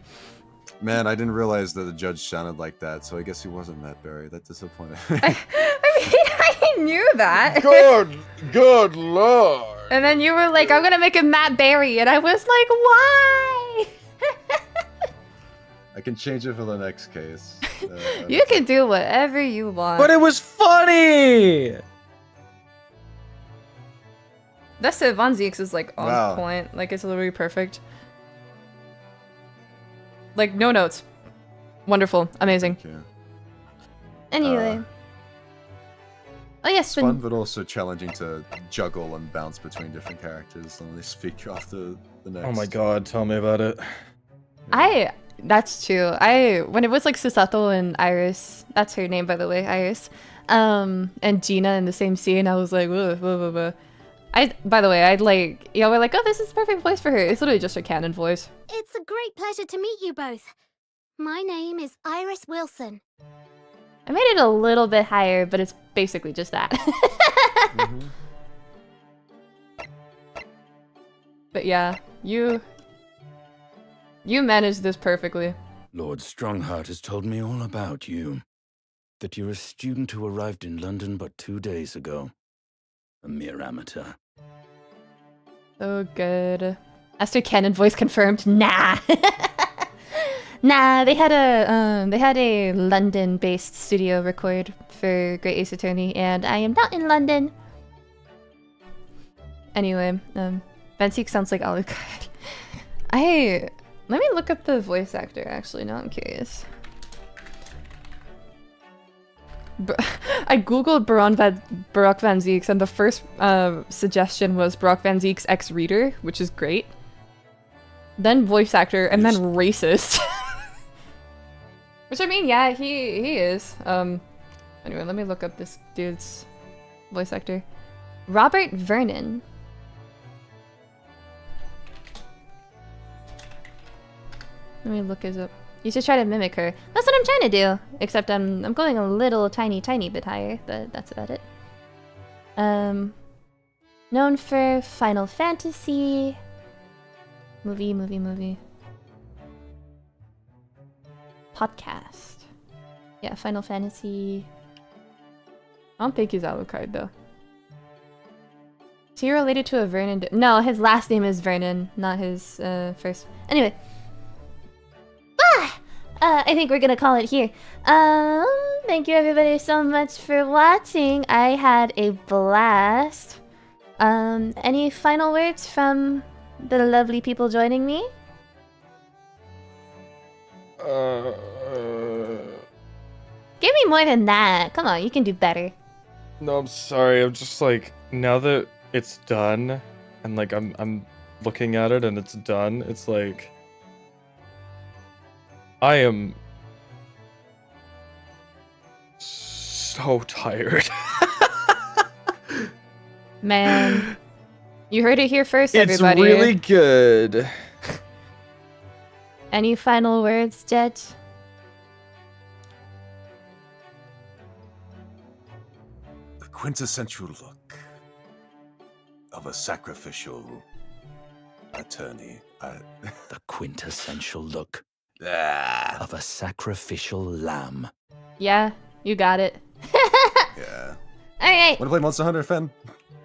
[SPEAKER 9] Man, I didn't realize that the judge sounded like that, so I guess he wasn't Matt Berry. That disappointed.
[SPEAKER 6] I knew that.
[SPEAKER 10] Good lord.
[SPEAKER 3] And then you were like, I'm gonna make him Matt Berry, and I was like, why?
[SPEAKER 9] I can change it for the next case.
[SPEAKER 3] You can do whatever you want.
[SPEAKER 4] But it was funny!
[SPEAKER 6] That Von Zeeks is like on
[SPEAKER 9] Wow.
[SPEAKER 6] point. Like it's literally perfect. Like no notes. Wonderful. Amazing.
[SPEAKER 9] Thank you.
[SPEAKER 3] Anyway. Oh yes,
[SPEAKER 9] It's fun, but also challenging to juggle and bounce between different characters and they speak after the next.
[SPEAKER 4] Oh my god, tell me about it.
[SPEAKER 3] That's true. When it was like Susato and Iris, that's her name by the way, Iris, and Gina in the same scene, I was like, whoa, whoa, whoa, whoa.
[SPEAKER 11] By the way, I'd like, we're like, oh, this is the perfect voice for her. It's literally just her canon voice.
[SPEAKER 13] It's a great pleasure to meet you both. My name is Iris Wilson.
[SPEAKER 3] I made it a little bit higher, but it's basically just that.
[SPEAKER 9] Mhm.
[SPEAKER 11] But yeah, you managed this perfectly.
[SPEAKER 14] Lord Strongheart has told me all about you. That you're a student who arrived in London but 2 days ago. A mere amateur.
[SPEAKER 11] So good. Esther canon voice confirmed.
[SPEAKER 3] Nah. Nah, they had a London-based studio record for Great Ace Attorney, and I am not in London.
[SPEAKER 11] Anyway, Benseek sounds like Alucard. Let me look up the voice actor, actually, now I'm curious. I googled Barack Van Zieks, and the first suggestion was Barack Van Zieks ex-reader, which is great. Then voice actor, and then racist. Which, I mean, yeah, he is. Anyway, let me look up this dude's voice actor. Robert Vernon. Let me look his up. You should try to mimic her. That's what I'm trying to do. Except I'm going a little tiny bit higher, but that's about it. Known for Final Fantasy. Movie. Podcast. Yeah, Final Fantasy. I don't think he's Alucard, though.
[SPEAKER 3] Is he related to a Vernon? No, his last name is Vernon, not his first. Anyway. I think we're gonna call it here. Thank you everybody so much for watching. I had a blast. Any final words from the lovely people joining me? Give me more than that. Come on, you can do better.
[SPEAKER 10] No, I'm sorry. I'm just like, now that it's done, and like I'm looking at it and it's done, it's like I am so tired.
[SPEAKER 11] Man. You heard it here first, everybody.
[SPEAKER 10] It's really good.
[SPEAKER 3] Any final words, Jet?
[SPEAKER 9] The quintessential look of a sacrificial attorney.
[SPEAKER 14] The quintessential look
[SPEAKER 9] Ah,
[SPEAKER 14] of a sacrificial lamb.
[SPEAKER 3] Yeah, you got it.
[SPEAKER 9] yeah.
[SPEAKER 3] Alright.
[SPEAKER 9] Want to play Monster Hunter, Fen?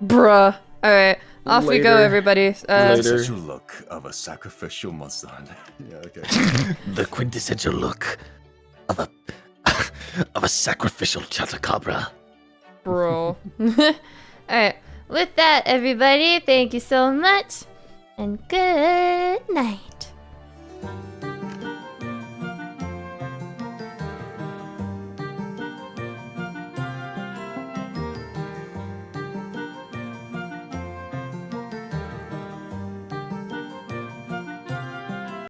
[SPEAKER 11] Bruh. Alright, off we go,
[SPEAKER 10] Later.
[SPEAKER 11] everybody.
[SPEAKER 9] Quintessential look of a sacrificial Monster Hunter. Yeah, okay.
[SPEAKER 7] The quintessential look of a sacrificial Chatacabra.
[SPEAKER 11] Bro.
[SPEAKER 3] Alright, with that, everybody, thank you so much, and good night.